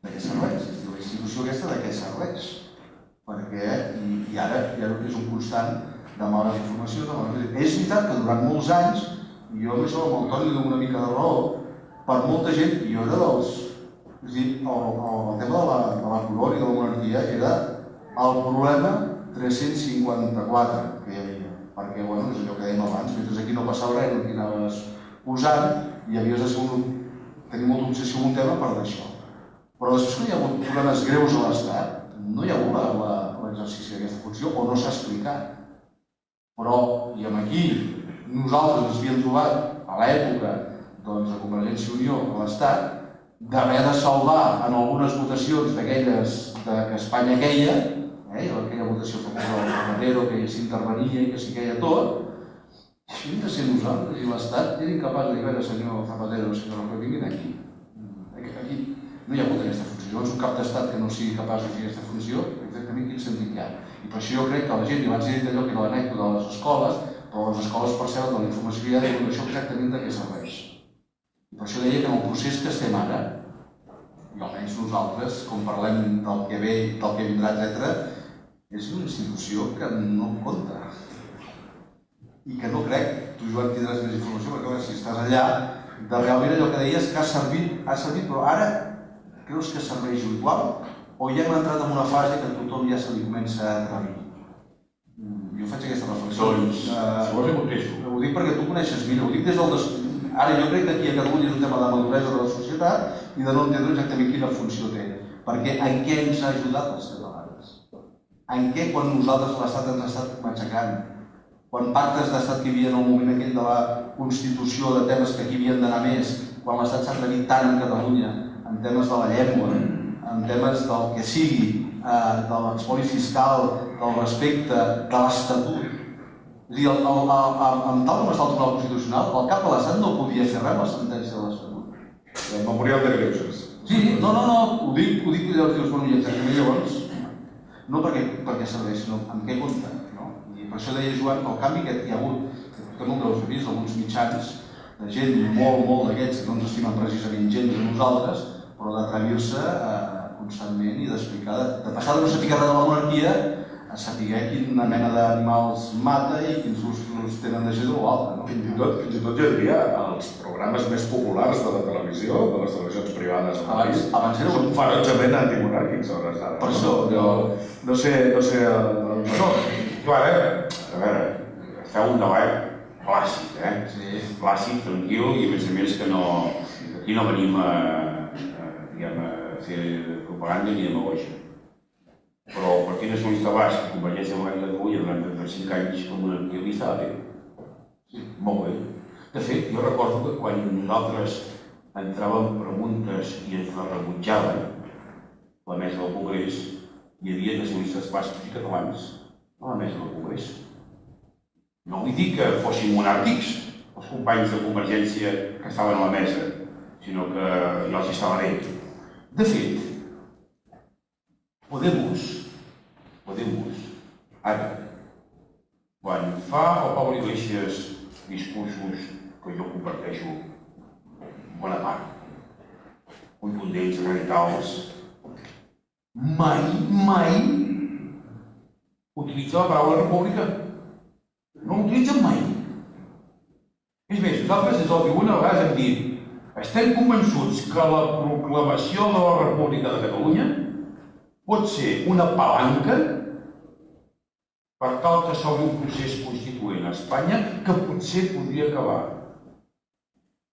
S6: De què serveix? És a dir, la institució aquesta de què serveix? Perquè, i ara és un constant de males informacions. És veritat que durant molts anys, i jo amb això amb el Toni dono una mica de raó, per molta gent, i jo era dels... És a dir, el tema de la color i de la monarquia era el problema 354 que hi havia. Perquè, bueno, és allò que dèiem abans, mentre aquí no passava res, aquí anaves posant i havies de tenir molta obsessió amb un tema per d'això. Però després que hi ha hagut problemes greus a l'Estat, no hi ha hagut l'exercici d'aquesta funció o no s'ha explicat. Però, i amb aquí, nosaltres ens havíem trobat a l'època de Convergència i Unió a l'Estat, d'haver de salvar en algunes votacions d'aquelles que Espanya queia, aquella votació famosa del Zapatero, que s'intervenia i que s'hi queia tot, això hem de ser nosaltres, i l'Estat era incapaç de dir, a veure, senyor Zapatero, senyor, que vinguin aquí. Aquí no hi ha hagut aquesta funció. Llavors, un cap d'estat que no sigui capaç de fer aquesta funció, exactament quin sentit hi ha. I per això jo crec que la gent, i abans he dit allò que era l'anècdota de les escoles, però les escoles perceben de la informació que hi ha diuen això exactament de què serveix. I per això deia que en el procés que estem ara, i almenys nosaltres, com parlem del que ve, del que vindrà, etc., és una institució que no compta. I que no crec, tu Joan tindràs més informació, perquè si estàs allà, de realment allò que deies que ha servit, però ara creus que serveix igual o ja hem entrat en una fase que a tothom ja se li comença a atrevir? Jo faig aquesta reflexió.
S4: Doncs, si vols, ho contesto.
S6: Ho dic perquè tu coneixes millor, ho dic des del... Ara jo crec que aquí a Catalunya és un tema de maduresa de la societat i de no entendre exactament quina funció té. Perquè en què ens ha ajudat els catalans? En què quan nosaltres l'Estat ens ha estat matxacant? Quan pactes d'estat que hi havia en el moment aquell de la Constitució, de temes que aquí havien d'anar més, quan l'Estat s'ha atrevit tant en Catalunya, en temes de la llengua, en temes del que sigui, de l'espoli fiscal, del respecte, de l'Estatut. És a dir, amb tal com està el Tribunal Constitucional, el cap de l'Estat no podia fer res amb la sentència de l'Estatut.
S3: El memorial de greuges.
S6: Sí, no, ho dic exactament llavors, no perquè serveix, sinó amb què compta. Per això deia Joan que el canvi que hi ha hagut, que no ho deus haver vist, alguns mitjans de gent molt d'aquests que no ens estimen precisament gens de nosaltres, però d'atrevir-se constantment i d'explicar, de passar de no saber res de la monarquia a saber quina mena d'animals mata i quins usos tenen de gent o altre.
S3: Fins i tot jo diria els programes més populars de la televisió, de les televisions privades
S6: abans
S3: són ferotgement antimonàrquics a hores d'ara.
S6: Per això,
S3: no sé...
S4: Jo ara, a veure, feu un debat clàssic,
S6: Sí.
S4: Clàssic, tranquil, i a més que aquí no venim a fer propaganda ni demagogia. Però el Partit Nacionalista Basc i Convergència Democràtica de Catalunya durant 35 anys com a monarquia li estava bé. Sí, molt bé. De fet, jo recordo que quan nosaltres entràvem preguntes i ens les rebutjaven la mesa del Congrés, hi havia nacionalistes bascos i catalans a la mesa del Congrés. No vull dir que fossin monàrquics els companys de Convergència que estaven a la mesa, sinó que jo els estava bé. De fet, Podemos, ara, quan fa el Pablo Iglesias discursos que jo comparteixo bona part, contundents, radicals, mai utilitza la paraula república. No l'utilitzen mai. És més, nosaltres des de la tribuna a vegades hem dit estem convençuts que la proclamació de la República de Catalunya pot ser una palanca per tal que s'obri un procés constituent a Espanya que potser podria acabar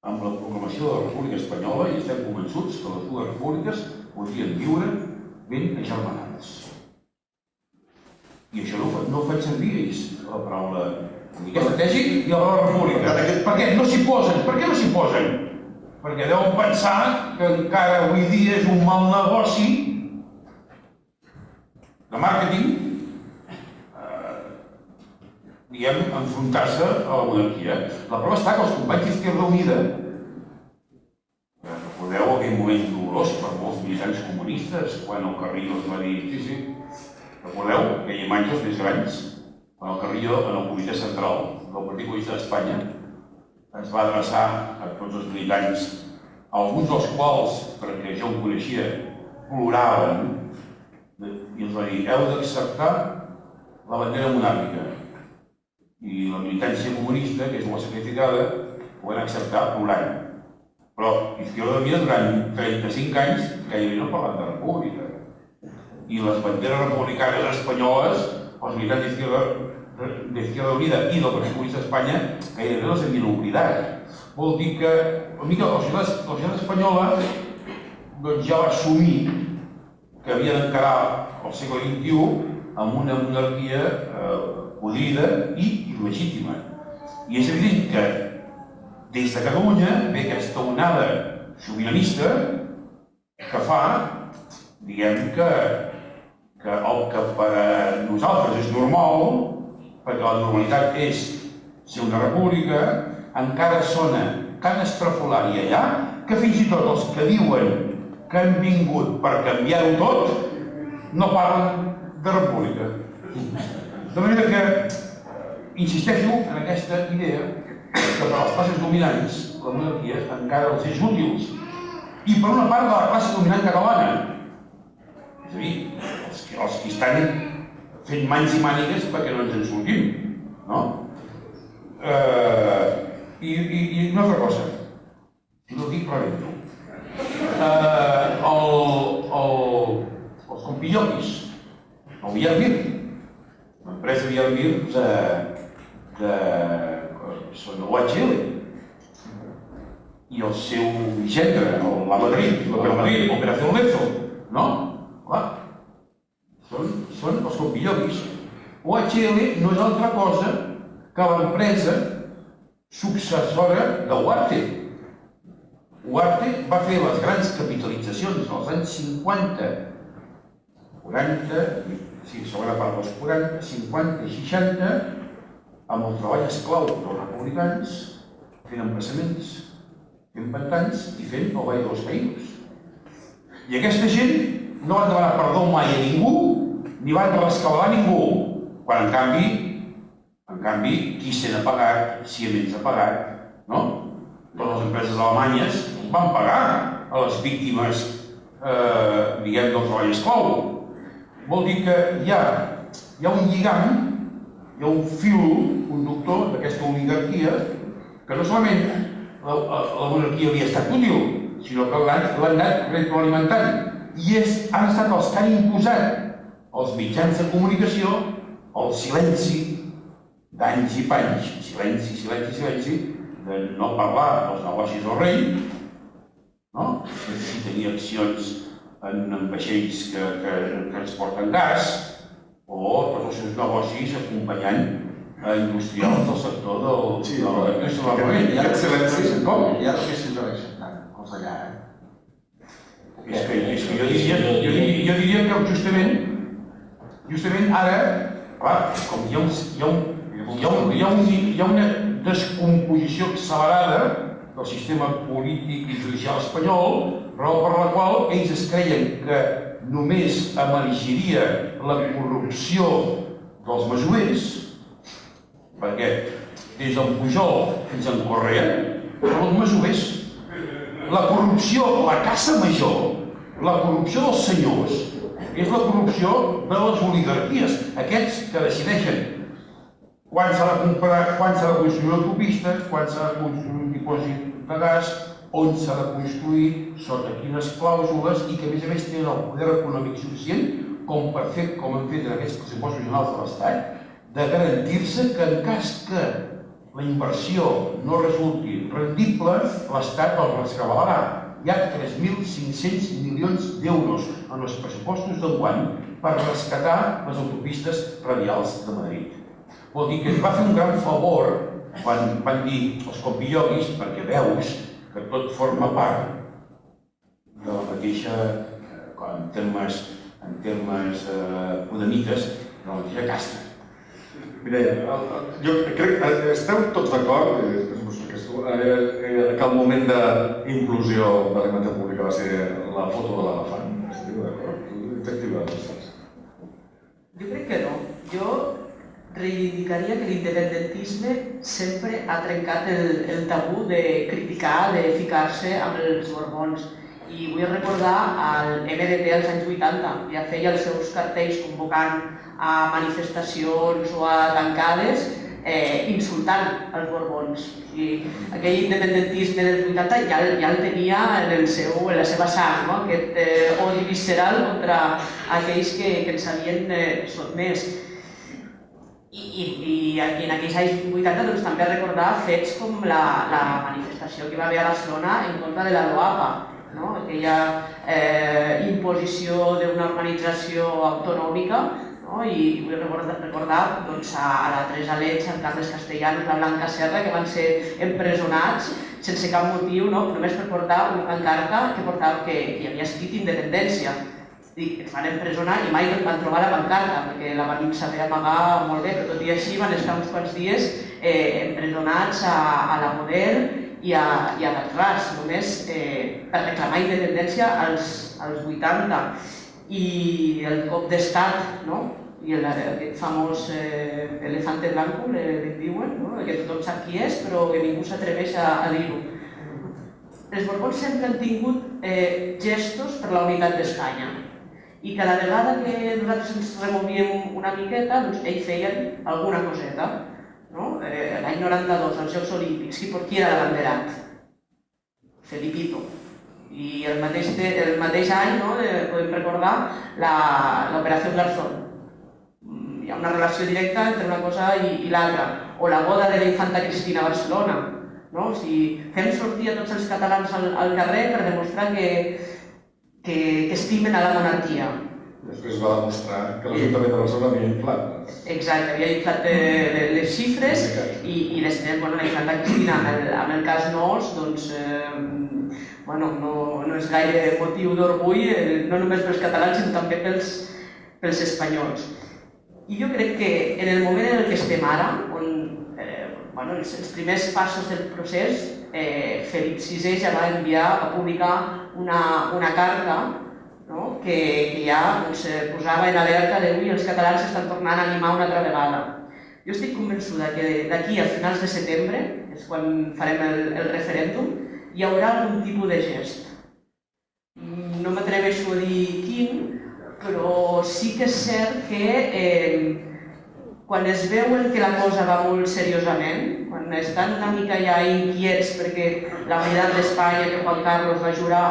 S4: amb la proclamació de la República Espanyola i estem convençuts que les dues repúbliques podrien viure ben agermanades. I això no ho faig servir ells, la paraula estratègic i la paraula república. Per què no s'hi posen? Per què no s'hi posen? Perquè deuen pensar que encara avui dia és un mal negoci de màrqueting, enfrontar-se a la monarquia. La prova està que els companys d'Izquierda Unida, recordeu aquell moment dolorós per molts militants comunistes, quan el Carrillo es va dir... Sí. Recordeu aquella imatge els més grans, quan el Carrillo, en el Comitè Central del Partit Comunista d'Espanya, es va adreçar a tots els militants, alguns dels quals, perquè jo ho coneixia, ploraven, i els va dir, heu d'acceptar la bandera monàrquica. I la militància comunista, que és molt sacrificada, ho van acceptar plorant. Però Izquierda Unida durant 35 anys gairebé no parlen de república. I les banderes republicanes espanyoles, els militants d'Izquierda Unida i del Partit Comunista d'Espanya, gairebé les havien oblidat. Vol dir que la societat espanyola ja va assumir que havia d'encarar el segle XXI amb una monarquia podrida i il·legítima. I és evident que des de Catalunya ve aquesta onada sobiranista que fa, diguem que el que per a nosaltres és normal, perquè la normalitat és ser una república, encara sona tan estrafolari allà que fins i tot els que diuen que han vingut per canviar-ho tot no parlen de república. De manera que insisteixo en aquesta idea que per a les classes dominants la monarquia encara els és útil i per una part de la classe dominant catalana. És a dir, els que estan fent mans i mànigues perquè no ens en sortim, no? I una altra cosa, si no dic rebento. Els compilloquis, el Villarmir, l'empresa Villarmir són l'OHL i el seu gendre, la Madrid, l'Operació Lezo, no? Clar, són els compilloquis. OHL no és altra cosa que l'empresa successora de Huarte. Huarte va fer les grans capitalitzacions dels anys 50, 40, sí, segona part dels 40, 50 i 60, amb el treball esclau dels republicans, fent emplaçaments, fent pantans i fent el Vall dels Caïdos. I aquesta gent no van demanar perdó mai a ningú, ni van rescabalar ningú, quan en canvi, qui se n'ha pagat, Siemens ha pagat, no? Totes les empreses alemanyes van pagar a les víctimes, diguem, del treball esclau. Vol dir que hi ha un lligam, hi ha un fil conductor d'aquesta oligarquia que no solament la monarquia havia estat útil, sinó que l'han anat retroalimentant. I han estat els que han imposat als mitjans de comunicació el silenci d'anys i panys, silenci, de no parlar dels negocis del rei, no? Si tenia accions en vaixells que transporten gas, o tots els seus negocis acompanyant industrials del sector de l'armament.
S8: I ara què se'ns va acceptant, els d'allà,
S4: És que jo diria que justament ara, clar, com hi ha una descomposició accelerada del sistema polític i judicial espanyol, raó per la qual ells es creien que només emergiria la corrupció dels masovers, perquè des d'en Pujol fins en Correa són els masovers. La corrupció, la caça major, la corrupció dels senyors, és la corrupció de les oligarquies, aquests que decideixen quan s'ha de comprar, quan s'ha de construir una autopista, quan s'ha de construir un dipòsit de gas, on s'ha de construir, sota quines clàusules, i que a més tenen el poder econòmic suficient com per fer, com han fet en aquests pressupostos generals de l'Estat, de garantir-se que en cas que la inversió no resulti rendible, l'Estat els rescabalarà. Hi ha 3.500 milions d'euros en els pressupostos d'enguany per rescatar les autopistes radials de Madrid. Vol dir que es va fer un gran favor quan van dir els compilloquis, perquè veus que tot forma part de la mateixa, en termes podemites, de la mateixa casta.
S3: Mireia, jo crec que esteu tots d'acord que el moment d'inclusió de la imatge pública va ser la foto de l'elefant. Esteu d'acord?
S5: Jo crec que no. Jo reivindicaria que l'independentisme sempre ha trencat el tabú de criticar, de ficar-se amb els Borbons. I vull recordar el MDT als anys 80, ja feia els seus cartells convocant a manifestacions o a tancades insultant els Borbons. Aquell independentisme dels 80 ja el tenia en la seva sang, aquest odi visceral contra aquells que ens havien sotmès. I en aquells anys 80 també recordar fets com la manifestació que hi va haver a Barcelona en contra de la LOAPA, aquella imposició d'una organització autonòmica, i vull recordar a la Teresa Leig, en Carles Castellanos, la Blanca Serra, que van ser empresonats sense cap motiu, només per portar una pancarta que hi havia escrit independència. Ens van empresonar i mai van trobar la pancarta, perquè la van saber amagar molt bé, però tot i així van estar uns quants dies empresonats a la Poder i a Dalràs, només per reclamar independència als 80. I el cop d'estat, i aquest famós elefante blanco, li diuen, que tothom sap qui és, però que ningú s'atreveix a dir-ho. els Borbons sempre han tingut gestos per la unitat d'Espanya. I cada vegada que nosaltres ens removíem una miqueta, doncs ells feien alguna coseta. L'any 92, als Jocs Olímpics, qui era l'abanderat? Felipito. I el mateix any podem recordar l'Operació Garzón. Hi ha una relació directa entre una cosa i l'altra. O la boda de la infanta Cristina a Barcelona. Fem sortir a tots els catalans al carrer per demostrar que estimen a la monarquia.
S3: Després va demostrar que l'Ajuntament de Barcelona havia inflat.
S5: Exacte, havia inflat les xifres i després la infanta Cristina, amb el cas Noos, doncs no és gaire motiu d'orgull, no només pels catalans, sinó també pels espanyols. I jo crec que en el moment en què estem ara, on els primers passos del procés, Felip VI ja va enviar a publicar una carta que ja posava en alerta de que els catalans s'estan tornant a animar una altra vegada. Jo estic convençuda que d'aquí a finals de setembre, és quan farem el referèndum, hi haurà algun tipus de gest. No m'atreveixo a dir quin, però sí que és cert que quan es veuen que la cosa va molt seriosament, quan estan una mica ja inquiets perquè la unitat d'Espanya que Juan Carlos va jurar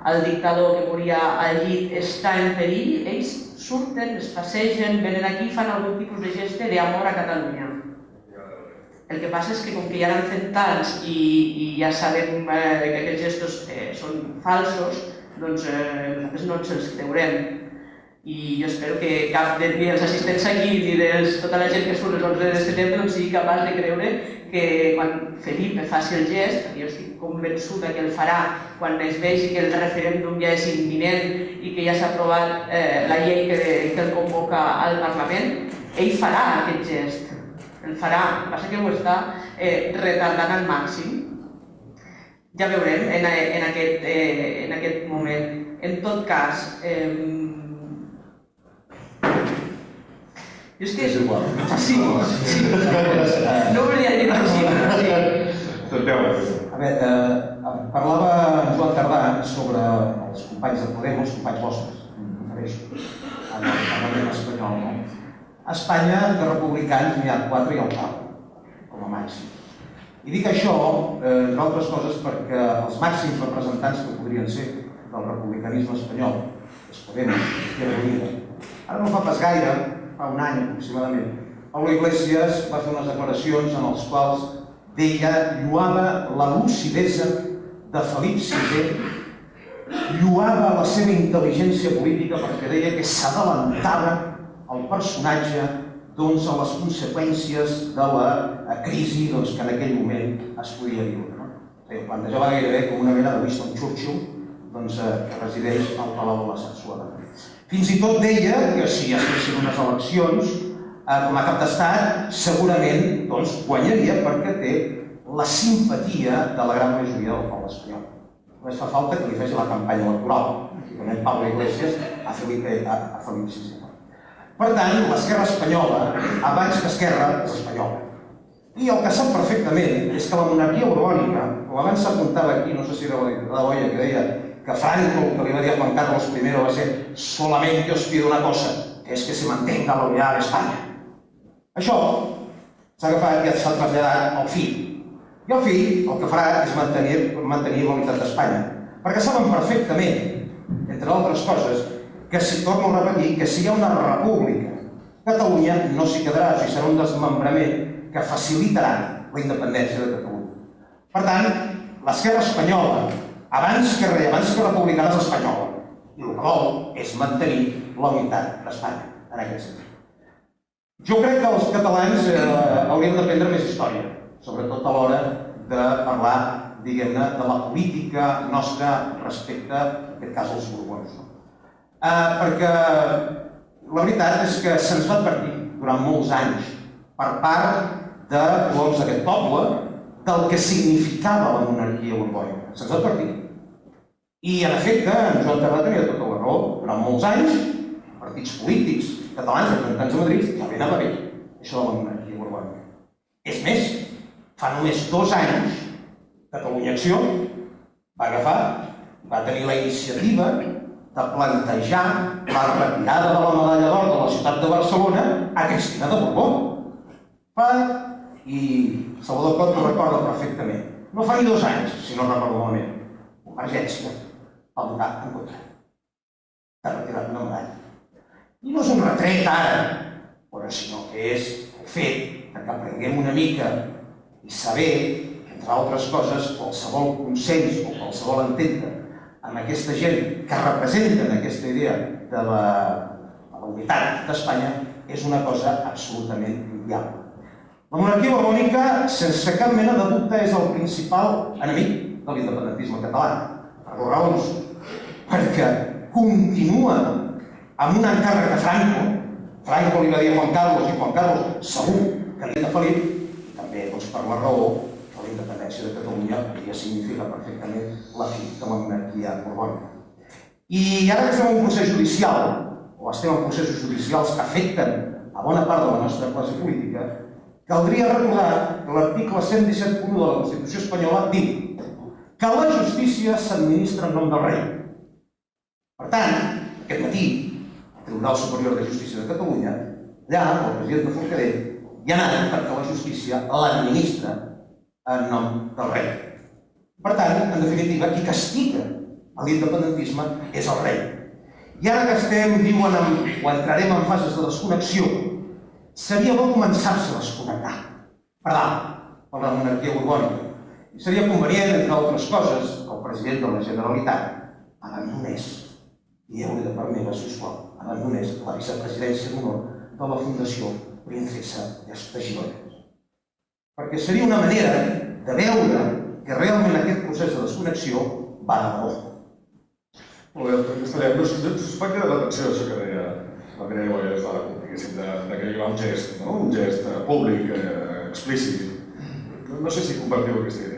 S5: al dictador que moria al llit està en perill, ells surten, es passegen, venen aquí i fan algun tipus de geste d'amor a Catalunya. El que passa és que com que ja n'han fet tants i ja sabem que aquests gestos són falsos, doncs nosaltres no ens els creurem. I jo espero que cap ni dels assistents aquí ni de tota la gent que surt el 11 de setembre sigui capaç de creure que quan Felip faci el gest, perquè jo estic convençuda que el farà quan es vegi que el referèndum ja és imminent i que ja s'ha aprovat la llei que el convoca al Parlament, ell farà aquest gest. El farà, el que passa que ho està retardant al màxim. Ja veurem en aquest moment. En tot cas, jo és que... Sí. No volia dir així, però sí.
S8: A veure, parlava en Joan Tardà sobre els companys de Podemos, companys vostres, en el Parlament espanyol. A Espanya, de republicans, n'hi ha 4 i el cap, com a màxim. I dic això, entre altres coses, perquè els màxims representants que podrien ser del republicanisme espanyol, els Podemos, ara no fa pas gaire, fa un any aproximadament, Pablo Iglesias va fer unes declaracions en les quals deia, lloava la lucidesa de Felip VI, lloava la seva intel·ligència política perquè deia que s'adelantava el personatge a les conseqüències de la crisi que en aquell moment es podia viure. Plantejava gairebé com una mena de Winston Churchill que resideix al Palau de la Sarsuela. Fins i tot deia que si es fessin unes eleccions com a cap d'estat, segurament guanyaria perquè té la simpatia de la gran majoria del poble espanyol. Només fa falta que li faci la campanya electoral, com Pablo Iglesias a Felip VI. Per tant, l'esquerra espanyola, abans que esquerra, és espanyola. I el que sap perfectament és que la monarquia borbònica, com abans s'apuntava aquí, no sé si era la diputada Boya que deia que Franco, que li va dir a Juan Carlos I, va ser solamente os pido una cosa, que és que se mantenga la unitat d'Espanya. Això s'ha agafat i s'ha traslladat al fill. I el fill el que farà és mantenir la unitat d'Espanya. Perquè saben perfectament, entre altres coses, que si torno a repetir, que si hi ha una república, Catalunya no s'hi quedarà, o sigui, serà un desmembrament que facilitarà la independència de Catalunya. Per tant, l'esquerra espanyola, abans que republicana, és espanyola. I el que vol és mantenir la unitat d'Espanya, en aquest sentit. Jo crec que els catalans haurien d'aprendre més història, sobretot a l'hora de parlar, diguem-ne, de la política nostra respecte, en aquest cas, als Borbons. Perquè la veritat és que se'ns va advertir durant molts anys per part de colons d'aquest poble del que significava la monarquia borbònica. Se'ns va advertir. I, en efecte, en Joan Tardà tenia tota la raó. Durant molts anys, partits polítics catalans, representants de Madrid, ja ben anava bé, això de la monarquia borbònica. És més, fa només 2 anys, Catalunya Acció va agafar, va tenir la iniciativa de plantejar la retirada de la medalla d'or de la ciutat de Barcelona a Cristina de Borbó. I Salvador Cot ho recorda perfectament. No fa ni 2 anys, si no recordo malament. Convergència va votar en contra. S'ha retirat una medalla. I no és un retret ara, però sinó que és el fet que aprenguem una mica i saber, entre altres coses, qualsevol consens o qualsevol entendre amb aquesta gent que representen aquesta idea de la unitat d'Espanya és una cosa absolutament inviable. La monarquia borbònica, sense cap mena de dubte, és el principal enemic de l'independentisme català, per 2 raons. Perquè continua amb un encàrrec de Franco. Franco li va dir a Juan Carlos, i Juan Carlos segur que li de Felip, i també per la raó que la independència de Catalunya podria significar perfectament la fi de la monarquia borbònica. I ara que estem en un procés judicial, o estem en processos judicials que afecten a bona part de la nostra classe política, caldria recordar que l'article 117.1 de la Constitució espanyola diu que la justícia s'administra en nom del rei. Per tant, aquest matí, el Tribunal Superior de Justícia de Catalunya, allà, el president de Forcadell, hi ha anat perquè la justícia l'administra en nom del rei. Per tant, en definitiva, qui castiga l'independentisme és el rei. I ara que diuen, o entrarem en fases de desconnexió, seria bo començar-se a desconnectar per dalt, per la monarquia borbònica. I seria convenient, entre altres coses, que el president de la Generalitat abandonés, dieu-li de part meva, sisplau, abandonés la vicepresidència d'honor de la Fundació Princesa de Girona. Perquè seria una manera de veure que realment aquest procés de desconnexió va de debò.
S3: Molt bé, Castellà, no suspecte de l'atenció d'això que deia la Mireia Boyeras de la CUP, diguéssim, que hi va un gest, un gest públic, explícit. No sé si compartiu aquesta idea.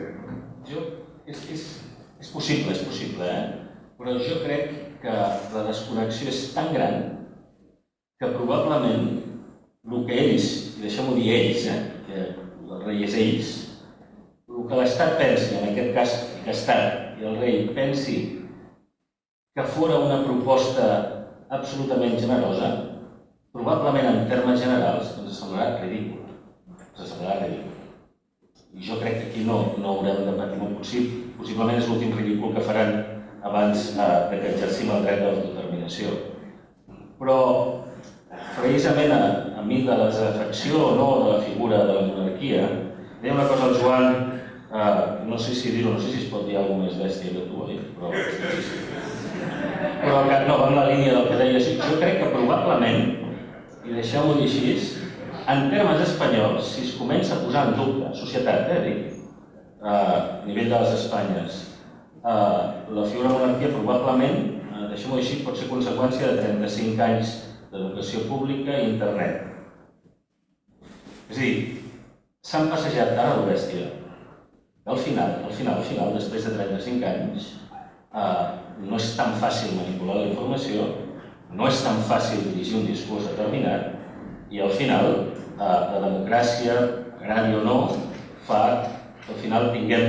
S7: És possible, però jo crec que la desconnexió és tan gran que probablement el que ells, i deixem-ho dir ells, que el rei és ells, el que l'Estat pensi, en aquest cas que l'Estat i el rei pensi que fora una proposta absolutament generosa, probablement en termes generals ens semblarà ridícul. I jo crec que aquí no haurem de patir molt possiblement és l'últim ridícul que faran abans que exercim el dret d'autodeterminació. Però precisament a mi de la desafecció o no de la figura de la monarquia, deia una cosa al Joan, no sé si dir-ho, no sé si es pot dir alguna més bèstia que tu, però no, va en la línia del que deies. Jo crec que probablement, i deixeu-m'ho dir així, en termes espanyols, si es comença a posar en dubte, societat, a nivell de les Espanyes, la figura de monarquia probablement, deixem-ho dir així, pot ser conseqüència de 35 anys d'educació pública i internet. És a dir, s'han passejat tant a la bèstia. Al final, després de 35 anys, no és tan fàcil manipular la informació, no és tan fàcil dirigir un discurs determinat i al final la democràcia, agradi o no, fa que al final tinguem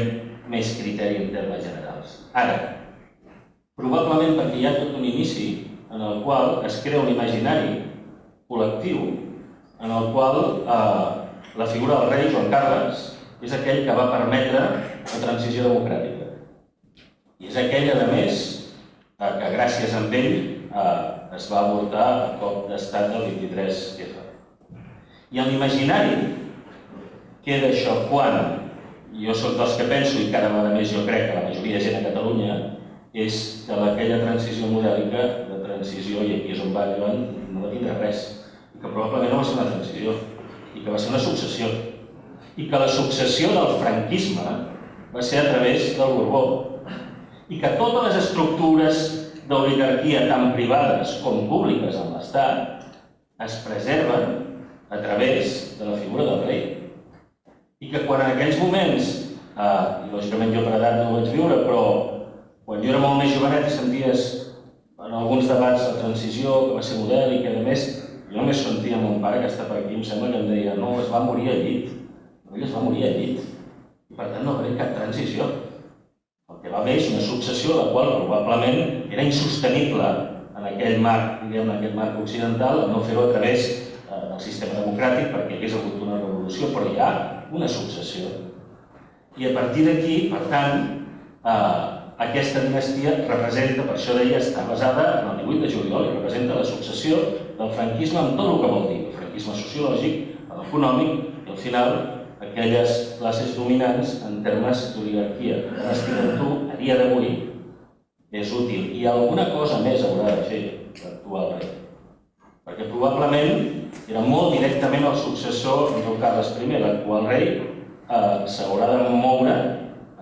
S7: més criteri en termes generals. Ara, probablement perquè hi ha tot un inici en el qual es crea un imaginari col·lectiu en el qual la figura del rei Joan Carles és aquell que va permetre la transició democràtica. I és aquell, a més, que gràcies a ell es va avortar el cop d'estat del 23F. I en l'imaginari queda això quan jo soc dels que penso, i cada vegada més jo crec que la majoria de gent a Catalunya, és que aquella transició modèlica, de transició, i aquí és on va Joan, no va tindre res. I que probablement no va ser una transició, i que va ser una successió. I que la successió del franquisme va ser a través del Borbó. I que totes les estructures d'oligarquia, tant privades com públiques en l'Estat, es preserven a través de la figura del rei. I que quan en aquells moments, i lògicament jo per edat no ho vaig viure, però quan jo era molt més jovenet i senties en alguns debats la transició, que va ser modèlica i a més, jo només sentia mon pare que està per aquí, em sembla que em deia no, es va morir al llit. No, ell es va morir al llit. I per tant no va haver cap transició. El que va haver una successió la qual probablement era insostenible en aquell marc, diguem, en aquest marc occidental, no fer-ho a través del sistema democràtic perquè hi hagués hagut una revolució, però hi ha una successió. I a partir d'aquí, per tant, aquesta dinastia representa, per això deia, està basada en el 18 de juliol i representa la successió del franquisme amb tot el que vol dir, el franquisme sociològic, l'econòmic i al final aquelles classes dominants en termes d'oligarquia. Estic amb tu, a dia d'avui, és útil. I alguna cosa més haurà de fer l'actual rei. Perquè probablement era molt directament el successor de Carles I. L'actual rei s'haurà de moure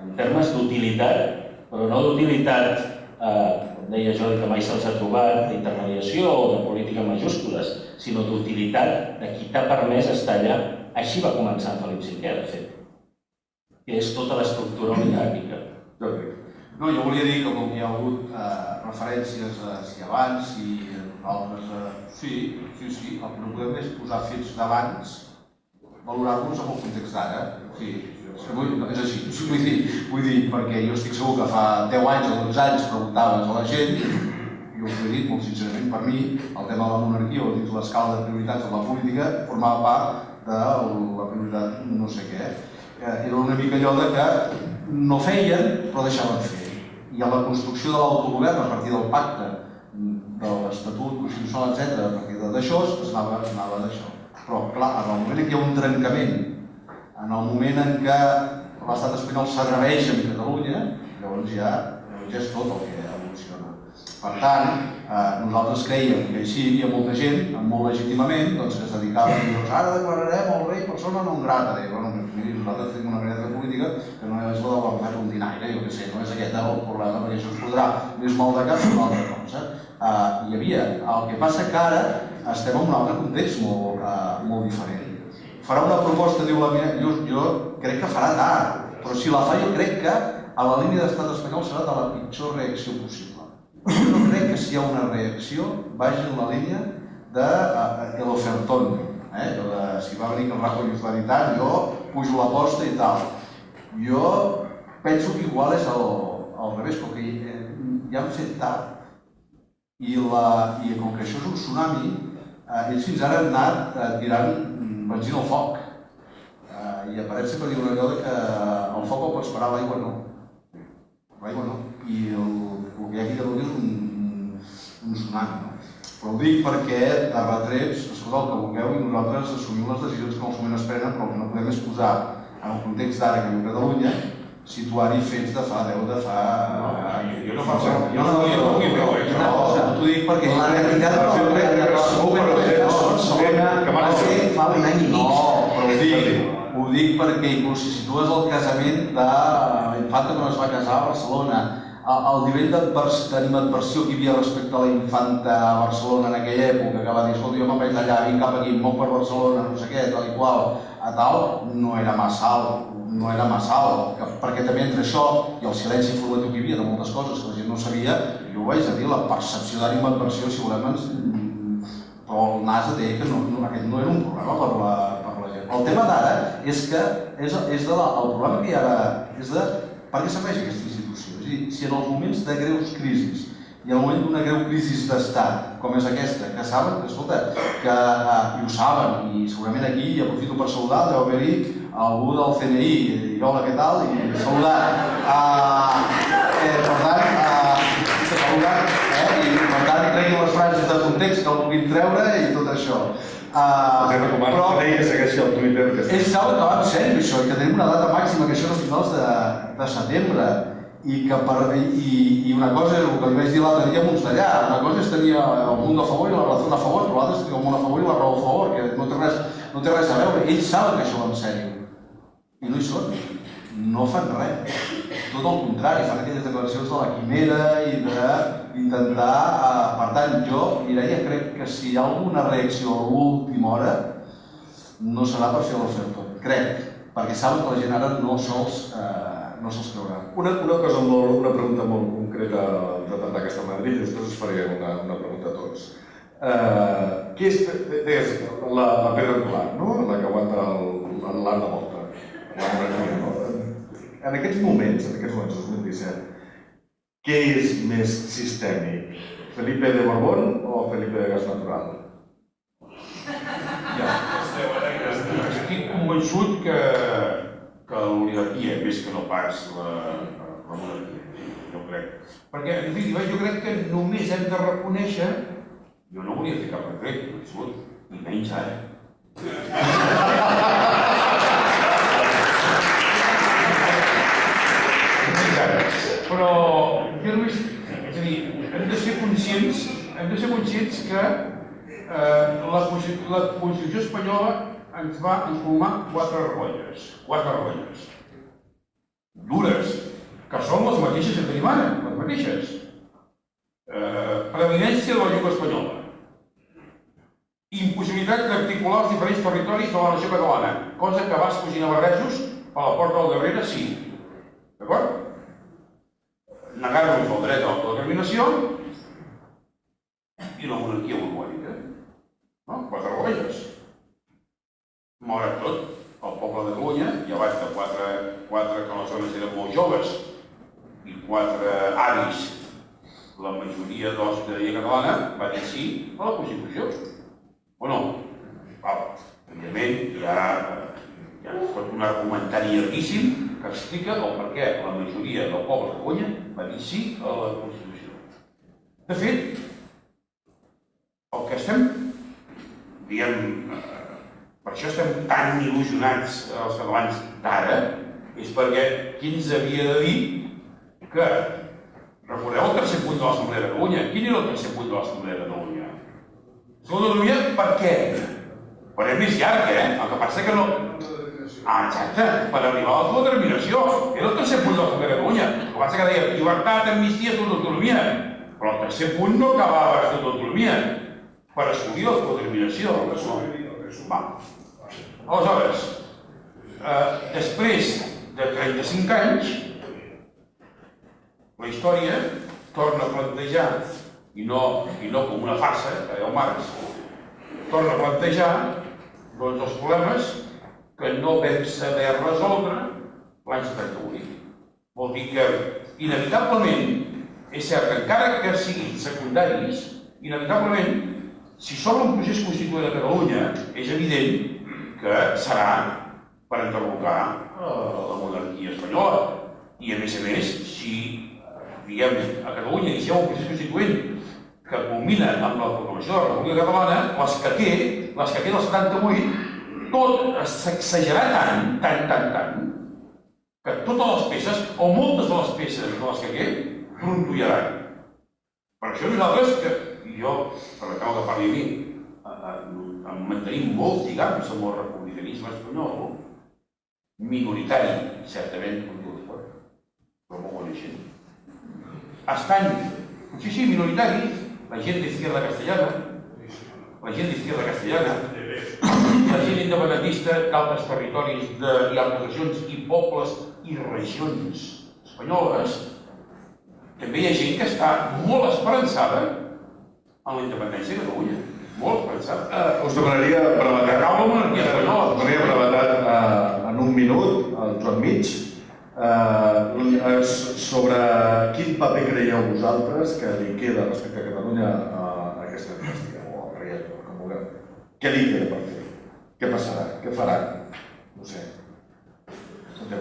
S7: en termes d'utilitat, però no d'utilitat, com deia jo, que mai se'ls ha trobat, d'intermediació o de política majúscules, sinó d'utilitat de qui t'ha permès estar allà. Així va començar Felip V, de fet, que és tota l'estructura oligàrquica.
S6: No, jo volia dir que com hi ha hagut referències si abans i nosaltres... Sí, el que no podem és posar fets d'abans, valorar-los amb el context d'ara. Sí, és així. Vull dir, perquè jo estic segur que fa 10 anys o 12 anys preguntaves a la gent, jo us ho he dit molt sincerament, per mi el tema de la monarquia o dins l'escala de prioritats de la política formava part de la prioritat no sé què. Era una mica allò de que no feien però deixaven fer. I a la construcció de l'autogovern a partir del pacte, de l'Estatut Constitucional, etc., a partir d'això es anava d'això. Però clar, en el moment en què hi ha un trencament, en el moment en què l'estat espanyol s'atreveix en Catalunya, llavors ja és tot el que evoluciona. Per tant, nosaltres creiem que així hi havia molta gent, molt legítimament, que es dedicava a dir ara declararem el rei persona non grata. Miri, nosaltres tenim una manera de política que no és la de l'enfer rondinaire, jo què sé, no és aquest el problema, perquè això es podrà més mal de cap que una altra cosa. Hi havia. El que passa que ara estem en un altre context molt diferent. Farà una proposta, diu la meva, jo crec que farà tard, però si la fa jo crec que a la línia d'estat espanyol serà de la pitjor reacció possible. Jo no crec que si hi ha una reacció vagi en la línia de l'ofertón, si va venir el Rajoy i us va dir tant, jo pujo l'aposta i tal. Jo penso que igual és al revés, perquè ja han fet tard i com que això és un tsunami, ells fins ara han anat tirant benzina al foc. I apareix sempre diuen allò que el foc el pots parar, l'aigua no. L'aigua no. I el que hi ha aquí a Catalunya és un tsunami. Però ho dic perquè de retrets, escolta, el que vulgueu i nosaltres assumim les decisions que en el moment es prenen, però el que no podem és posar en el context d'ara que viu Catalunya, situar-hi fets de fa 10, de fa...
S4: Jo no penso... Jo no vull veure això.
S6: T'ho dic perquè...
S8: La realitat no fa un any i mig.
S6: No, però ho dic perquè inclús si situes el casament de l'infanta quan es va casar a Barcelona, el nivell d'animadversió que hi havia respecte a la infanta a Barcelona en aquella època, que va dir, escolta, jo me'n vaig d'allà, vinc cap aquí, em moc per Barcelona, no sé què, tal i qual, a tal, no era massa alt, perquè també entre això i el silenci informatiu que hi havia de moltes coses que la gent no sabia, jo ho vaig a dir, la percepció d'animadversió, si volem, però el nas deia que aquest no era un problema per la gent. El tema d'ara és que el problema que hi ha ara és de per què serveix aquesta institució. És a dir, si en els moments de greus crisis i en el moment d'una greu crisi d'estat, com és aquesta, que saben, escolta, i ho saben, i segurament aquí, i aprofito per saludar, deu haver-hi algú del CNI, i hola, què tal, i saludar. Per tant, treguin les frases de context que el vulguin treure i tot això.
S3: Us recomano que deia segueixi el Twitter.
S6: Ells saben que va en sèrio això, que tenim una data màxima, que això és a finals de setembre, i una cosa és el que li vaig dir l'altre dia a uns d'allà, una cosa és tenir el mundo a favor i la raó a favor, però l'altre és tenir el món a favor i la raó a favor, que no té res a veure. Ells saben que això va en sèrio, i no hi són, no fan res. Tot el contrari, fan aquelles declaracions de la quimera i d'intentar... Per tant, jo, Mireia, crec que si hi ha alguna reacció a l'última hora, no serà per fer l'oferta. Crec, perquè saben que la gent ara no se'ls creurà.
S3: Una pregunta molt concreta tratant d'aquesta manera, i després us faré una pregunta a tots. Què és la pedra angular, la que aguanta l'art de volta? En aquests moments, 2017, què és més sistèmic? Felipe de Borbón o Felipe de Gas Natural?
S4: Estic convençut que l'oligarquia, més que no pas la monarquia, jo crec. Perquè, en definitiva, jo crec que només hem de reconèixer, jo no volia fer cap retret, ni menys ara. Però jo només, és a dir, hem de ser conscients que la Constitució espanyola ens va encolmar 4 rotlles. Dures, que són les mateixes que tenim ara, les mateixes. Preeminència de la llengua espanyola. Impossibilitat d'articular els diferents territoris de la nació catalana, cosa que bascos i navarresos a la porta del darrere sí. D'acord? Negar-nos el dret a l'autodeterminació i la monarquia borbònica. 4 rotlles. Malgrat tot, el poble de Catalunya, llevat de 4 que aleshores eren molt joves i 4 avis, la majoria de la ciutadania catalana va dir sí a la Constitució. O no? Evidentment, hi ha tot un argumentari llarguíssim que explica el per què la majoria del poble de Catalunya va dir sí a la Constitució. De fet, el que estem, per això estem tan il·lusionats els catalans d'ara, és perquè qui ens havia de dir que, recordeu el tercer punt de l'Assemblea de Catalunya? Quin era el tercer punt de l'Assemblea de Catalunya? L'autonomia per què? Però és més llarg, El que passa que no... Exacte, per arribar a l'autodeterminació. Era el tercer punt de l'Assemblea de Catalunya. El que passa que deia llibertat, amnistia, autonomia. Però el tercer punt no acabava amb l'autonomia. Per assolir l'autodeterminació. Aleshores, després de 35 anys, la història torna a plantejar, i no com una farsa, que deia Marx, torna a plantejar els problemes que no vam saber resoldre l'any 78. Vol dir que, inevitablement, és cert que encara que siguin secundaris, inevitablement, si s'obre un procés constituent a Catalunya, és evident que serà per enderrocar la monarquia espanyola. I, a més, si diguem, a Catalunya inicieu un procés constituent que culmina amb la proclamació de la República Catalana, les que té del 78, tot es sacsejarà tant, que totes les peces, o moltes de les peces de les que queden, trontollaran. Per això nosaltres, que jo, permeteu que parli a mi, em mantenim molts lligams amb el republicanisme espanyol, minoritari, certament, però molt coneixent. Estan, sí, minoritari, la gent d'izquierda castellana, la gent independentista d'altres territoris i altres regions i pobles i regions espanyoles, també hi ha gent que està molt esperançada en la independència de Catalunya. Molt esperançada.
S3: Us demanaria brevetat en un minut, al Joan Mig, sobre quin paper creieu vosaltres que li queda respecte a Catalunya a aquesta amnistia, o al rei, com vulgueu. Què li queda per fer? Què passarà? Què faran? No sé.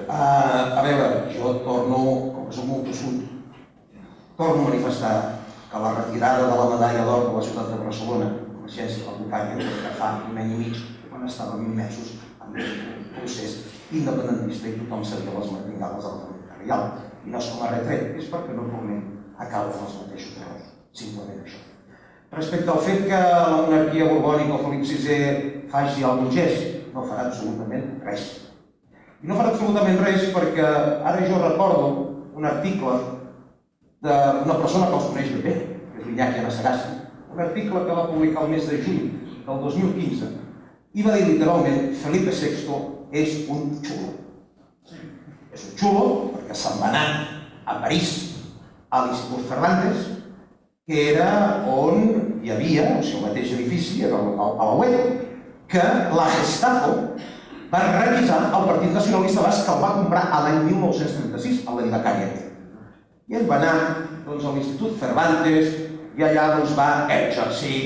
S8: A veure, jo torno, com que soc molt tossut, torno a manifestar que la retirada de la medalla d'or de la ciutat de Barcelona, com a ciència facultària, que fa un any i mig, quan estàvem immersos en un procés independentista i tothom sabia les matingades de la família reial. I no és com a retret, és perquè no tornem a caure en els mateixos errors. Simplement això. Respecte al fet que la monarquia borbònica o Felip VI faci algun gest, no farà absolutament res. I no farà absolutament res perquè ara jo recordo un article d'una persona que els coneix bé, que és l'Iñaki Anasagasti, un article que va publicar el mes de juny del 2015 i va dir literalment Felipe VI és un xulo. És un xulo perquè se'n va anar a París, a l'Institut Cervantes, que era on hi havia, o sigui, el mateix edifici, era el Palauet, que la Gestapo va requisar el Partit Nacionalista Basc, que el va comprar a l'any 1936, a la Didacària. I ell va anar a l'Institut Cervantes i allà va exercir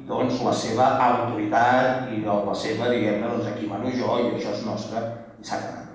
S8: la seva autoritat i la seva, diguem-ne, aquí mano jo i això és nostre, i s'ha quedat.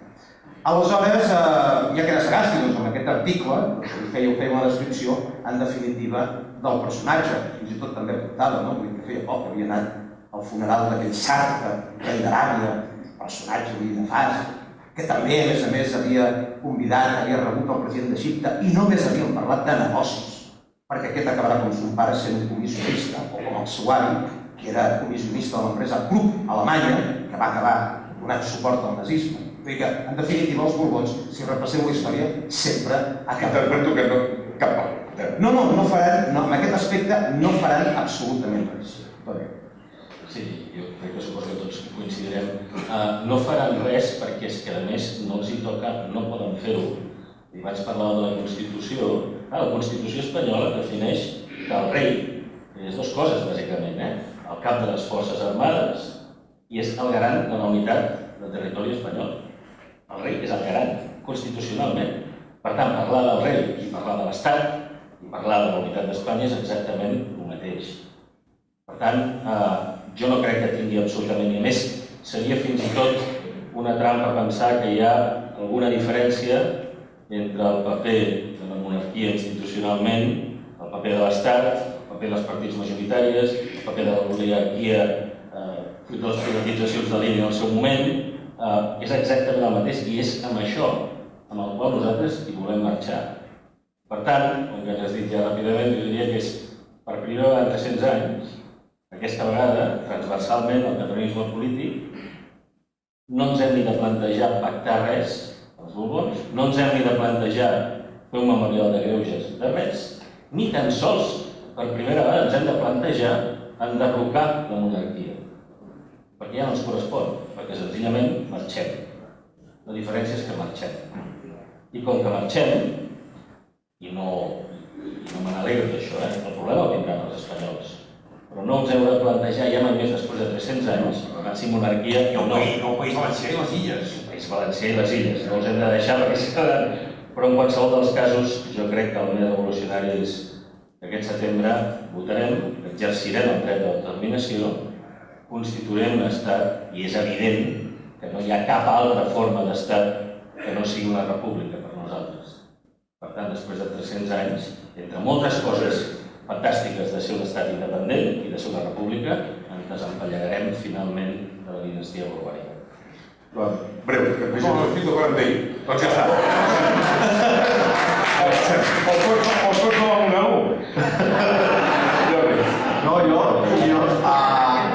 S8: Aleshores, ja queda sagàstic, en aquest article, que ho feia una descripció, en definitiva, del personatge, fins i tot també apuntada, vull dir que feia poc que havia anat al funeral d'aquell Sartre, rei d'Aràbia, personatge nefast, que també, a més, havia convidat, havia rebut el president d'Egipte i només havien parlat de negocis, perquè aquest acabarà com son pare sent un comissionista, o com el seu avi, que era comissionista de l'empresa Krupp Alemanya, que va acabar donant suport al nazisme. Vull dir que, en definitiva, els Borbons, si repasseu la història, sempre acaben.
S3: Interpreto que no, cap mal.
S8: No faran, en aquest aspecte, no faran absolutament res.
S7: Sí, jo crec que suposo que tots coincidirem. No faran res perquè és que, a més, no els hi toca, no poden fer-ho. I vaig parlar de la Constitució. La Constitució espanyola defineix que el rei és dues coses, bàsicament, el cap de les Forces Armades i és el garant de la unitat del territori espanyol. El rei és el garant, constitucionalment. Per tant, parlar del rei i parlar de l'Estat i parlar de la unitat d'Espanya és exactament el mateix. Per tant, jo no crec que tingui absolutament ni més. Seria fins i tot una trampa pensar que hi ha alguna diferència entre el paper de la monarquia institucionalment, el paper de l'Estat, el paper dels partits majoritaris, el paper de l'oligarquia fruit de les privatitzacions de l'Illa en el seu moment, és exactament el mateix i és amb això amb el qual nosaltres hi volem marxar. Per tant, com que ja has dit ja ràpidament, jo diria que és per primera vegada en 300 anys, aquesta vegada, transversalment, el catalanisme polític, no ens hem ni de plantejar pactar res, els Borbons, no ens hem ni de plantejar fer un memorial de greuges de res, ni tan sols, per primera vegada, ens hem de plantejar enderrocar la monarquia. Perquè ja no ens correspon, perquè senzillament marxem. La diferència és que marxem. I com que marxem, i no me n'alegro d'això, el problema el tindran els espanyols, però no ens hem de plantejar ja mai més després de 300 anys, si monarquia o no.
S4: El País Valencià i les Illes.
S7: El País Valencià i les Illes, no els hem de deixar perquè s'hi quedaran. Però en qualsevol dels casos, jo crec que el més revolucionari és que aquest setembre votarem, exercirem el dret d'autodeterminació, constituirem un estat i és evident que no hi ha cap altra forma d'estat que no sigui una república per nosaltres. Per tant, després de 300 anys, entre moltes coses fantàstiques de ser un estat independent i de ser una república, ens desempallegarem finalment de la dinastia borbònica.
S3: Breu, que
S4: No, estic d'acord amb ell. Doncs ja està. Els tots no vam una u.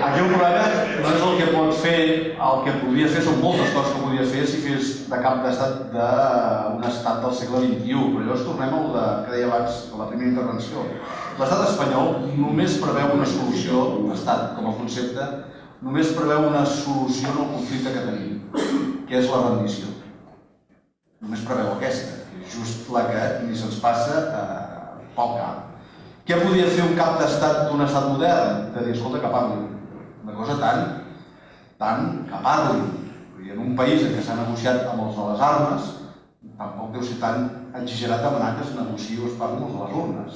S6: Aquí el problema no és el que pots fer, el que podries fer són moltes coses que podries fer si fes de cap d'estat d'un estat del segle XXI, però llavors tornem al que deia abans a la primera intervenció. L'estat espanyol només preveu una solució, l'estat com a concepte, només preveu una solució en el conflicte que tenim, que és la rendició. Només preveu aquesta, que és just la que ni se'ns passa pel cap. Què podia fer un cap d'estat d'un estat modern? De dir, escolta, que parli. Una cosa tant que parli. En un país en què s'ha negociat amb els de les armes, tampoc deu ser tan exagerat demanar que es negociï o es parli amb els de les urnes.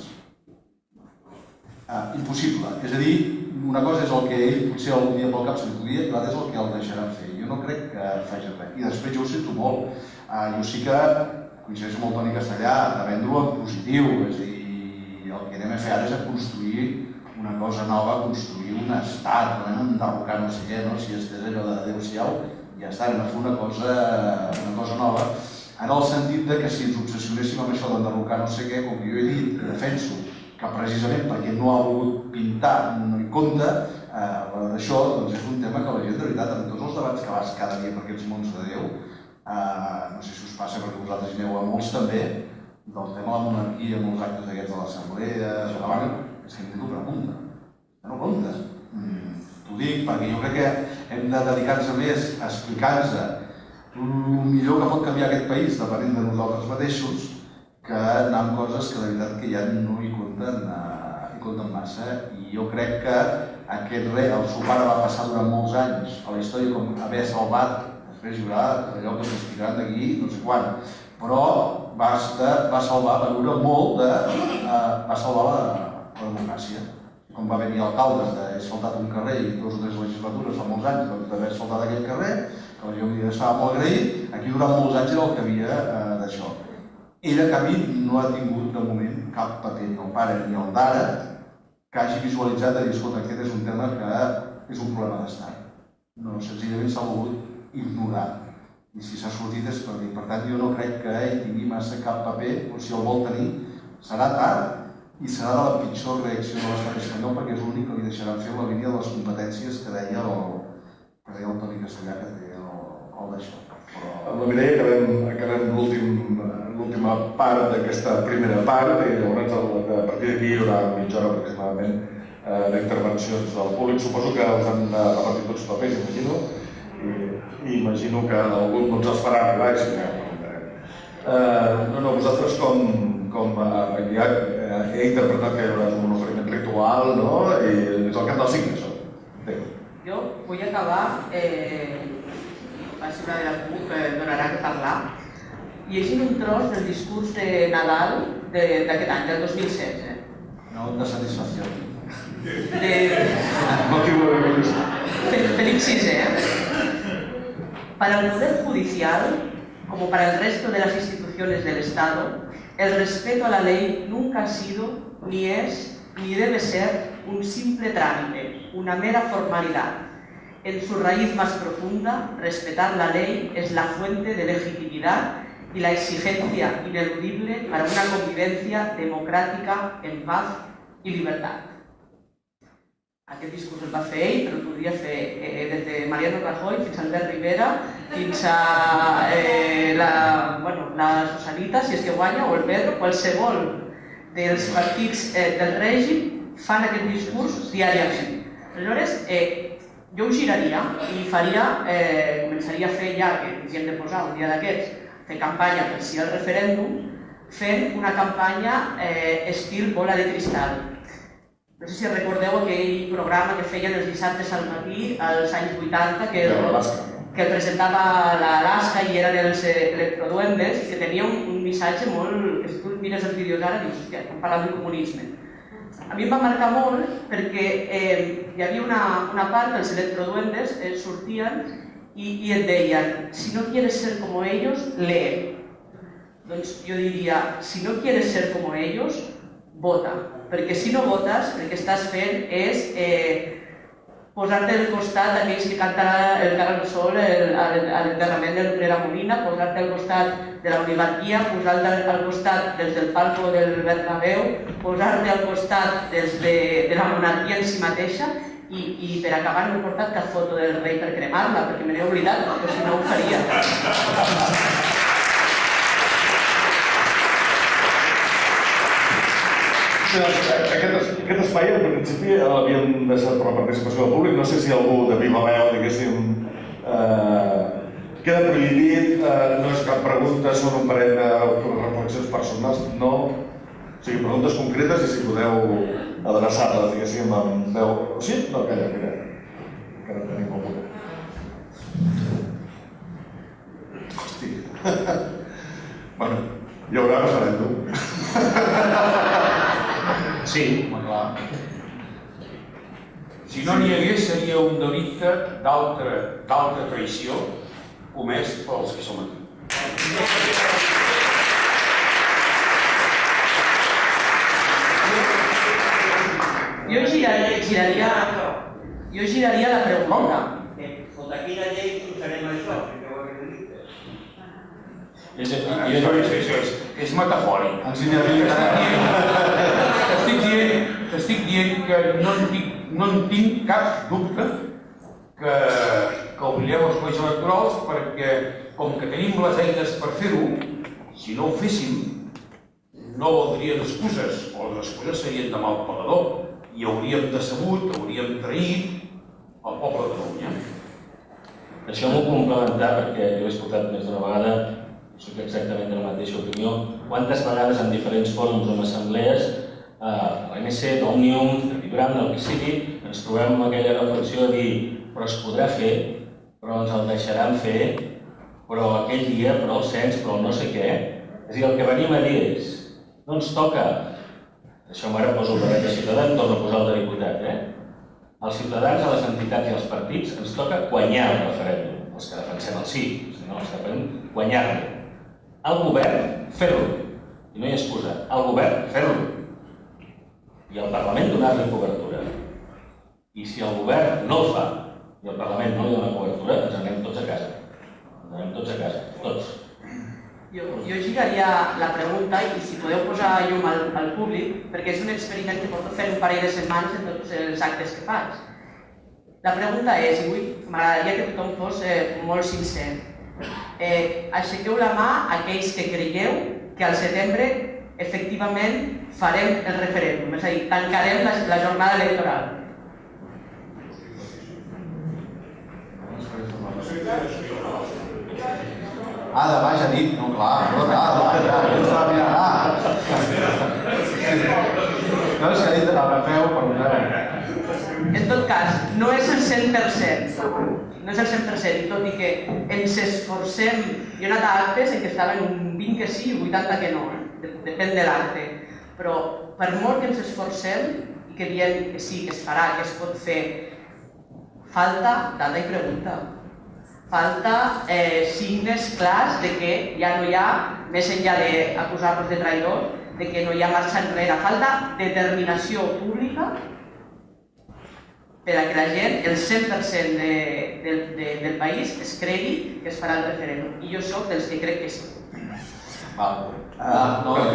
S6: Impossible. És a dir, una cosa és el que ell potser algun dia pel cap se li podia i l'altra és el que el deixaran fer. Jo no crec que faci res. I després jo ho sento molt. Jo sí que coincideixo amb el Toni Castellà de vendre-ho en positiu. És a dir, el que anem a fer ara és a construir una cosa nova, construir un estat, no anem a enderrocar no sé què, si és allò de adéu-siau, ja està, anem a fer una cosa nova, en el sentit que si ens obsessionéssim amb això d'enderrocar no sé què, com jo he dit, que defenso que precisament perquè no ha volgut pintar, no hi compta, d'això és un tema que la gent, de veritat, en tots els debats que vas cada dia per aquests mons de Déu, no sé si us passa perquè vosaltres hi aneu a molts també, del tema de la monarquia, molts actes d'aquests de l'assemblea, és que ningú pregunta, no compta. T'ho dic perquè jo crec que hem de dedicar-nos més a explicar-nos el millor que pot canviar aquest país depenent de nosaltres mateixos que anar amb coses que de veritat que ja no hi compten massa. I jo crec que aquest rei, el seu pare va passar durant molts anys a la història com haver salvat, després hi haurà allò que s'explicaran d'aquí no sé quan, però va viure molt va salvar la democràcia. Com va venir alcaldes d'haver asfaltat un carrer i 2 o 3 legislatures fa molts anys d'haver asfaltat aquell carrer, que la gent estava molt agraït, aquí durant molts anys era el que havia d'això. Ell, a canvi, no ha tingut de moment cap paper, ni el pare ni el d'ara, que hagi visualitzat de dir, escolta, aquest és un tema que és un problema d'estat. No, senzillament s'ha volgut ignorar. I si s'ha sortit és per dir. Per tant, jo no crec que ell tingui massa cap paper, o si el vol tenir, serà tard i serà de la pitjor reacció de l'estat espanyol perquè és l'únic que li deixaran fer la línia de les competències que deia el Toni Castellà, que té el d'això.
S3: Amb la Mireia acabem l'última part d'aquesta primera part i llavors a partir d'aquí hi haurà mitja hora aproximadament d'intervencions del públic. Suposo que us han repartit tots els papers, imagino, i imagino que algun no ens els farà arribar i si no, vosaltres com he interpretat que hi haurà un oferiment ritual, no? I és el cap del cigne, això.
S5: Jo vull acabar, va ser una de les que donarà que parlar, llegint un tros del discurs de Nadal d'aquest any, del 2016.
S6: No, de satisfacció.
S5: Félix VI, Para el Poder Judicial, como para el resto de las instituciones del Estado, el respeto a la ley nunca ha sido, ni es, ni debe ser un simple trámite, una mera formalidad. En su raíz más profunda, respetar la ley es la fuente de legitimidad y la exigencia ineludible para una convivencia democràtica en paz i llibertat. Aquest discurs el va fer ell, però el podria fer des de Mariano Rajoy fins a Albert Rivera, fins a la Susanita, si és que guanya, o el Pedro, qualsevol dels partits del règim fan aquest discurs diàriament. Aleshores, jo ho giraria i començaria a fer, ja que ens hi hem de posar un dia d'aquests, fer campanya per sí al referèndum, fent una campanya estil bola de cristal. No sé si recordeu aquell programa que feien els dissabtes al matí als anys 80, que presentava l'Alaska i eren els electroduendes, que tenia un missatge molt... que si tu mires els vídeos ara dius, hòstia, estan parlant del comunisme. A mi em va marcar molt perquè hi havia una part que els electroduendes sortien i et deien, si no quieres ser como ellos, lee. Doncs jo diria, si no quieres ser como ellos, vota. Perquè si no votes, el que estàs fent és posar-te al costat d'aquells que canten el Cara al Sol a l'enterrament de Pere Molina, posar-te al costat de la oligarquia, posar-te al costat dels del Palco del Bernabéu, posar-te al costat de la monarquia en si mateixa i per acabar no he portat cap foto del rei per cremar-la, perquè me n'he oblidat, perquè si no ho faria.
S3: Aquest espai, al principi, l'havíem deixat per la participació del públic. No sé si algú de viva veu, diguéssim, queda prohibit, no és cap pregunta, són un parell de reflexions personals, no. O sigui, preguntes concretes i si podeu adreçar-les, diguéssim, amb veu... Sí? No, calla, mira. Encara tenim alguna. Hòstia. Bueno, hi haurà referèndum.
S4: Sí, clar. Si no n'hi hagués, seria un delicte d'altra traïció comès pels que som aquí.
S5: Jo giraria la pregunta.
S9: Sota quina llei posarem això?
S4: És metafòric. T'estic dient que no en tinc cap dubte que obrirem els col·legis electorals perquè, com que tenim les eines per fer-ho, si no ho féssim, no valdrien excuses, o les excuses serien de mal pagador, i hauríem decebut, hauríem traït el poble de Catalunya.
S7: Deixeu-m'ho complementar perquè jo he escoltat més d'una vegada, soc exactament de la mateixa opinió. Quantes vegades en diferents fòrums o en assemblees, a l'ANC, d'Òmnium, de Vibrant, del que sigui, ens trobem amb aquella reflexió de dir però es podrà fer, però ens el deixaran fer, però aquell dia, però el cens, però el no sé què. És a dir, el que venim a dir és, no ens toca, això ara poso el barret de ciutadans, torno a posar el de diputat, als ciutadans, a les entitats i als partits ens toca guanyar el referèndum, els que defensem el sí, sinó els que defensem guanyar-lo. Al govern, fer-lo, i no hi ha excusa, al govern, fer-lo, i al Parlament donar-li cobertura. I si el govern no el fa i el Parlament no li dona cobertura, ens anem tots a casa. Ens anem tots a casa, tots.
S5: Jo giraria la pregunta i si podeu posar llum al públic, perquè és un experiment que porto fent un parell de setmanes en tots els actes que faig. La pregunta és, i m'agradaria que tothom fos molt sincer, aixequeu la mà aquells que creieu que al setembre efectivament farem el referèndum, és a dir, tancarem la jornada electoral.
S6: Demà ja dit, no, clar, no estava mirant, no, és que ha dit agafeu per un peu.
S5: En tot cas, no és el 100%, no és el 100%, i tot i que ens esforcem, jo he anat a actes en què estaven un 20 que sí i 80 que no, depèn de l'acte, però per molt que ens esforcem i que diem que sí, que es farà, que es pot fer, falta data i pregunta. Falta signes clars de que ja no hi ha, més enllà d'acusar-nos de traïdor, de que no hi ha marxa enrere. Falta determinació pública per a que la gent, el 100% del país, es cregui que es farà el referèndum. I jo soc dels que crec que sí.
S6: No, jo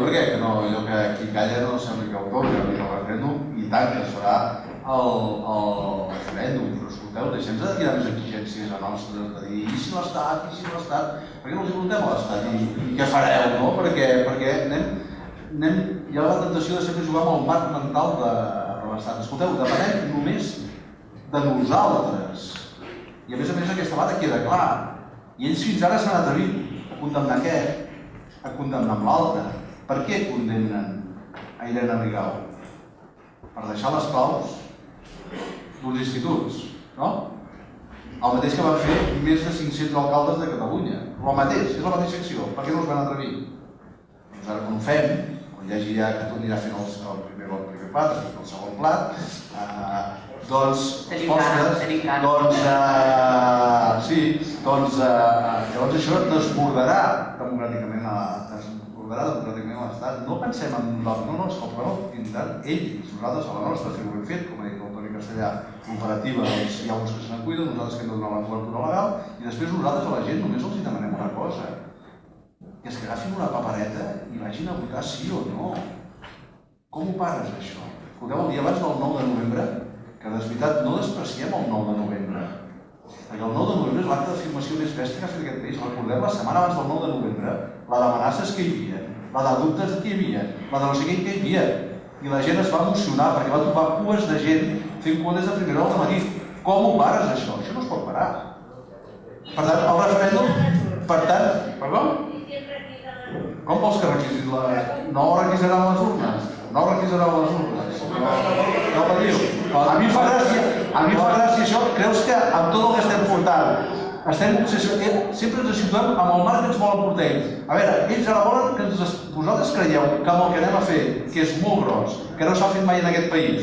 S6: crec que no, allò que qui calla no sembla que ho toca, el referèndum, i tant que es farà el referèndum, però escolteu, deixem-nos de tirar més exigències a nostres, de dir, i si l'Estat, per què no els preguntem a l'Estat i què fareu, no? Perquè hi ha la tentació de sempre jugar amb el marc mental de l'Estat. Escolteu, depenem només de nosaltres. I a més aquesta vegada queda clar. I ells fins ara s'han atrevit a condemnar aquest, a condemnar amb l'altre. Per què condemnen a Irene Rigau? Per deixar les claus d'uns instituts, no? El mateix que van fer més de 500 alcaldes de Catalunya. El mateix, és la mateixa acció. Per què no us van atrevir? Doncs ara quan ho fem, quan hi hagi ja que tot anirà fent el primer plat, el segon plat, doncs, llavors això desbordarà democràticament l'Estat. No pensem en nosaltres, no, el problema tindran ells, nosaltres a la nostra, si ho hem fet, com ha dit el Toni Castellà, l'operativa, hi ha uns que se n'encuiden, nosaltres que hem de donar la cobertura legal, i després nosaltres a la gent només els demanem una cosa, que és que agafin una papereta i vagin a votar sí o no. Com ho pares, això? Escolteu, el dia abans del 9 de novembre, que de veritat no despreciem el 9 de novembre, perquè el 9 de novembre és l'acte d'afirmació més bèstia que ha fet aquest país. Recordem la setmana abans del 9 de novembre, la d'amenaces que hi havia, la de dubtes que hi havia, la de no sé què que hi havia. I la gent es va emocionar perquè va trobar cues de gent fent cua des de primera hora del matí. Com ho pares, això? Això no es pot parar. Per tant, el referèndum... Per tant... Perdó? Com vols que requisin les... No requisaran les urnes? No requisaran les urnes? No patiu. A mi fa gràcia això. Creus que amb tot el que estem portant sempre ens situem amb el marc que ens volen portar ells. A veure, ells ara volen que vosaltres creieu que amb el que anem a fer, que és molt gros, que no s'ha fet mai en aquest país,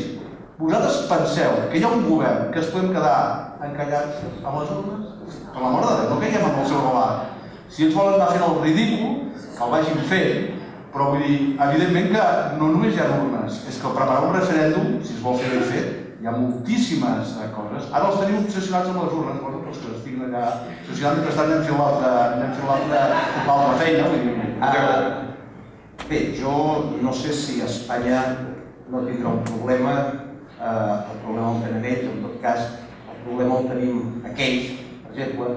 S6: vosaltres penseu que hi ha un govern que es podem quedar encallats amb les urnes? Per la mort de Déu, no caiguem amb el seu relat. Si ells volen anar fent el ridícul, que el vagin fent, però vull dir, evidentment que no només hi ha urnes, és que preparar un referèndum, si es vol fer ben fet, hi ha moltíssimes coses. Ara els tenim obsessionats amb les urnes, però tots que estiguin allà obsessionats, mentrestant anem fent l'altra feina.
S8: Bé, jo no sé si Espanya no tindrà un problema, el problema el tenen ells, en tot cas, el problema el tenim aquells, per exemple,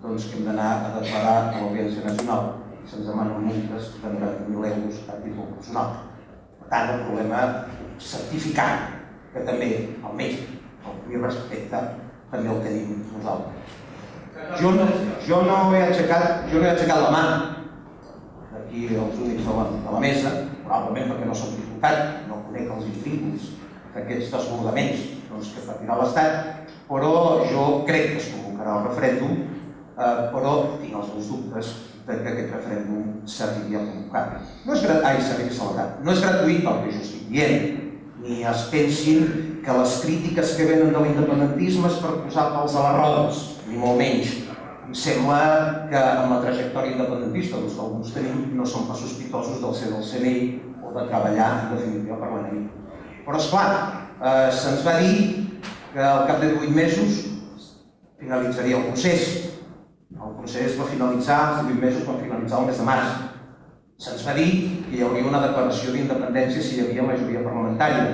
S8: que hem d'anar a declarar a l'Audiència Nacional. Se'ns demanen multes de 90.000 euros a títol personal. Per tant, el problema certificat, que també, almenys, el primer respecte, també el tenim nosaltres. Jo no he aixecat la mà aquí els únics de la mesa, probablement perquè no som diputat, no conec els instintos d'aquests desbordaments que fa tirar l'Estat, però jo crec que es convocarà el referèndum però tinc els meus dubtes que aquest referèndum s'arribi a convocar. S'arribi a celebrar. No és gratuït el que jo estic dient, ni es pensin que les crítiques que venen de l'independentisme és per posar pals a les rodes, ni molt menys. Em sembla que amb la trajectòria independentista que alguns tenim no són pas sospitosos del ser del CNI o de treballar en definitiva per l'enemic. Però esclar, se'ns va dir que al cap de 8 mesos finalitzaria el procés. El procés va finalitzar, els 8 mesos van finalitzar el mes de març. Se'ns va dir que hi hauria una declaració d'independència si hi havia majoria parlamentària.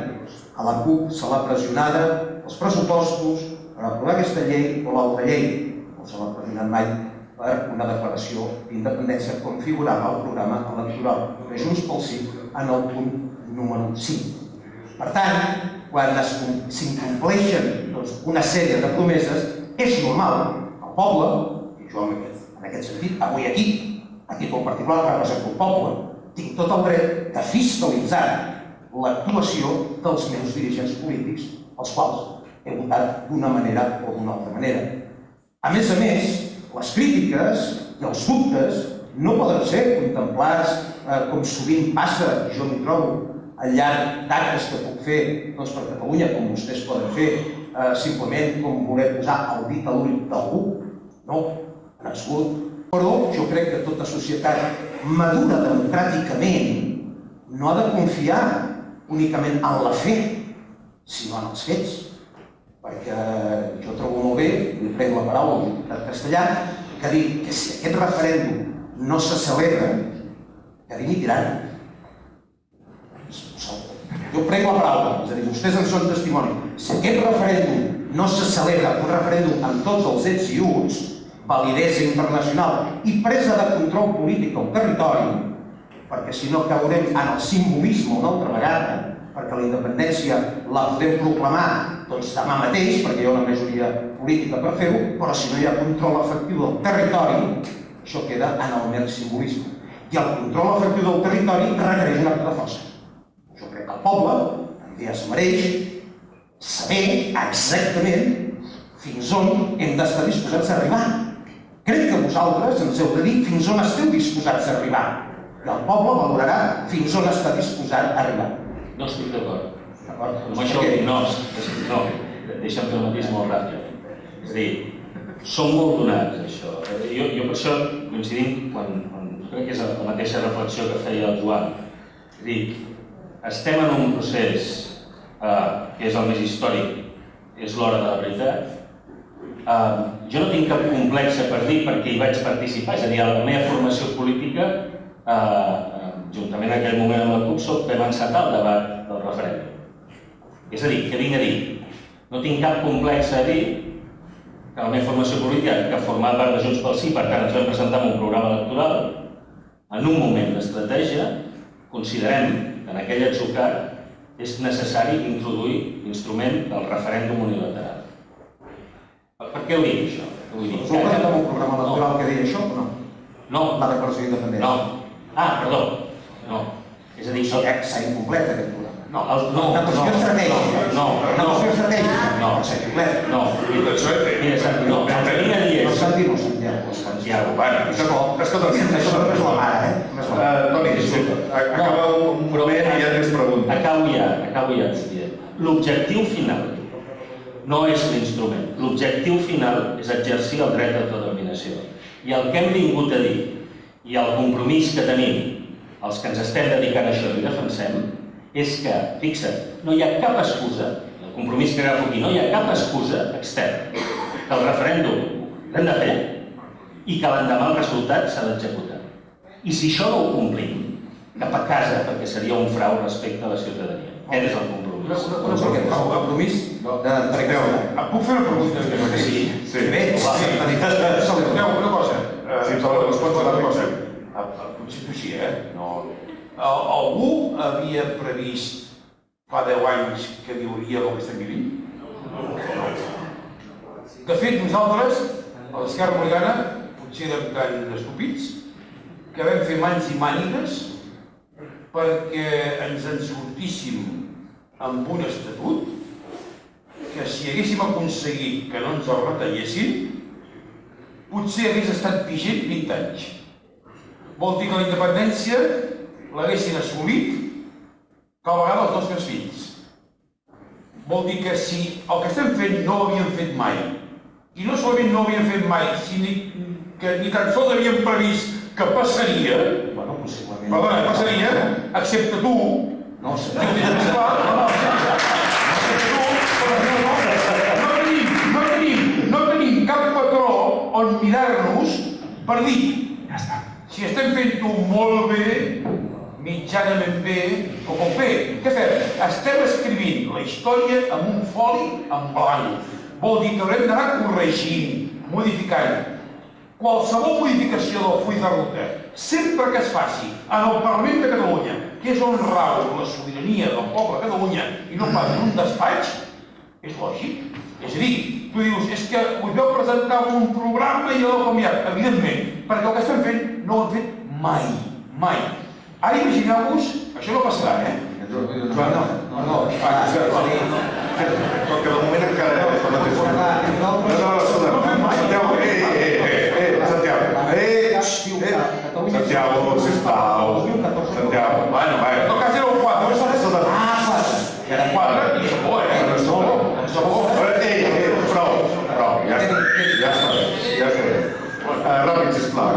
S8: A la CUP se l'ha pressionada els pressupostos per aprovar aquesta llei o l'altra llei. No se l'ha pressionat mai per una declaració d'independència com figurava al programa electoral de Junts pel Sí en el punt número 5. Per tant, quan s'incompleixen una sèrie de promeses, és normal el poble, i jo en aquest sentit, avui aquí, a títol particular, represento el poble, tinc tot el dret de fiscalitzar l'actuació dels meus dirigents polítics, els quals he votat d'una manera o d'una altra manera. A més, les crítiques i els dubtes no poden ser contemplats com sovint passa, i jo m'hi trobo, al llarg d'actes que puc fer per Catalunya, com vostès poden fer, simplement com voler posar el dit a l'ull d'algú. No, en absolut. Però jo crec que tota societat madura democràticament no ha de confiar únicament en la fe, sinó en els fets. Perquè jo trobo molt bé, li prenc la paraula al diputat castellà, que diu que si aquest referèndum no se celebra, que dimitiran. Jo prenc la paraula, és a dir, vostès en són testimoni. Si aquest referèndum no se celebra, un referèndum amb tots els ets i uts, validesa internacional i presa de control polític al territori, perquè si no caurem en el simbolisme una altra vegada, perquè la independència la podem proclamar demà mateix, perquè hi ha una majoria política per fer-ho, però si no hi ha control efectiu del territori, això queda en el mer simbolisme. I el control efectiu del territori requereix un acte de força. Jo crec que el poble també es mereix saber exactament fins on hem d'estar disposats a arribar. Crec que vosaltres ens heu de dir fins on esteu disposats a arribar. I el poble valorarà fins on està disposat a arribar.
S7: No estic d'acord. Amb això no. Deixa'm fer el mateix molt ràpid. És a dir, som molt donats, això. Jo per això coincidim quan crec que és la mateixa reflexió que feia el Joan. És a dir, estem en un procés que és el més històric, és l'hora de la veritat. Jo no tinc cap complex per dir perquè hi vaig participar, és a dir, a la meva formació política, juntament en aquell moment amb la CUP, vam encetar el debat del referèndum. És a dir, què vinc a dir? No tinc cap complex a dir que la meva formació política, que formava part de Junts pel Sí, per tant ens vam presentar amb un programa electoral, en un moment d'estratègia, considerem que en aquell atzucac és necessari introduir l'instrument del referèndum unilateral. Per què ho dic, això?
S8: Us heu presentat amb un programa electoral que deia això o no?
S7: No.
S8: La declaració d'independència?
S7: No. Perdó. No. És a dir,
S8: s'ha incomplet aquest programa.
S7: No.
S8: Una qüestió estratègica. Una qüestió estratègica.
S7: No.
S8: S'ha incomplet.
S7: No. Mira, Santi, no.
S8: No, Santi, no,
S7: Santiago.
S3: Escolta,
S8: això no és la mare,
S3: Toni, acaba un moment i ja tens pregunta.
S7: Acabo ja. L'objectiu final no és l'instrument. L'objectiu final és exercir el dret d'autodeterminació. I el que hem vingut a dir i el compromís que tenim els que ens estem dedicant a això i defensem és que, fixa't, no hi ha cap excusa, el compromís que agafo aquí, no hi ha cap excusa externa, que el referèndum l'hem de fer i que l'endemà el resultat s'ha d'executar. I si això no ho complim, cap a casa, perquè seria un frau respecte a la ciutadania. Aquest és el compromís.
S8: El compromís
S4: Puc fer una pregunta?
S3: Sí.
S8: Bé,
S4: una cosa.
S3: Si em respons a la cosa.
S4: Potser així, Algú havia previst fa 10 anys que viuria el que estem vivint? De fet, nosaltres, a l'Esquerra Republicana, potser érem tan estúpids que vam fer mans i mànigues perquè ens en sortíssim amb un estatut que si haguéssim aconseguit que no ens el retallessin, potser hagués estat vigent 20 anys. Vol dir que la independència l'haguessin assolit cada vegada els nostres fills. Vol dir que si el que estem fent no ho havíem fet mai, i no solament no ho havíem fet mai, sinó que ni tan sols havíem previst que passaria, passaria, excepte tu, no tenim cap patró on mirar-nos per dir, ja està, si estem fent-ho molt bé, mitjanament bé, o com bé, què fem? Estem escrivint la història amb un foli en blanc. Vol dir que haurem d'anar corregint, modificant. Qualsevol modificació del full de ruta, sempre que es faci en el Parlament de Catalunya, que és on rau la sobirania del poble de Catalunya i no pas en un despatx, és lògic. És a dir, tu dius, és que us vau presentar un programa i l'heu canviat. Evidentment, perquè el que estem fent no ho hem fet mai, mai. Ara imagineu-vos, això no passarà,
S3: No, que de moment encara Santiago, sisplau. Santiago, bueno, va.
S4: En tot cas era un 4. Era 4 i és bo,
S3: Prou, ja està. Ràpid, sisplau,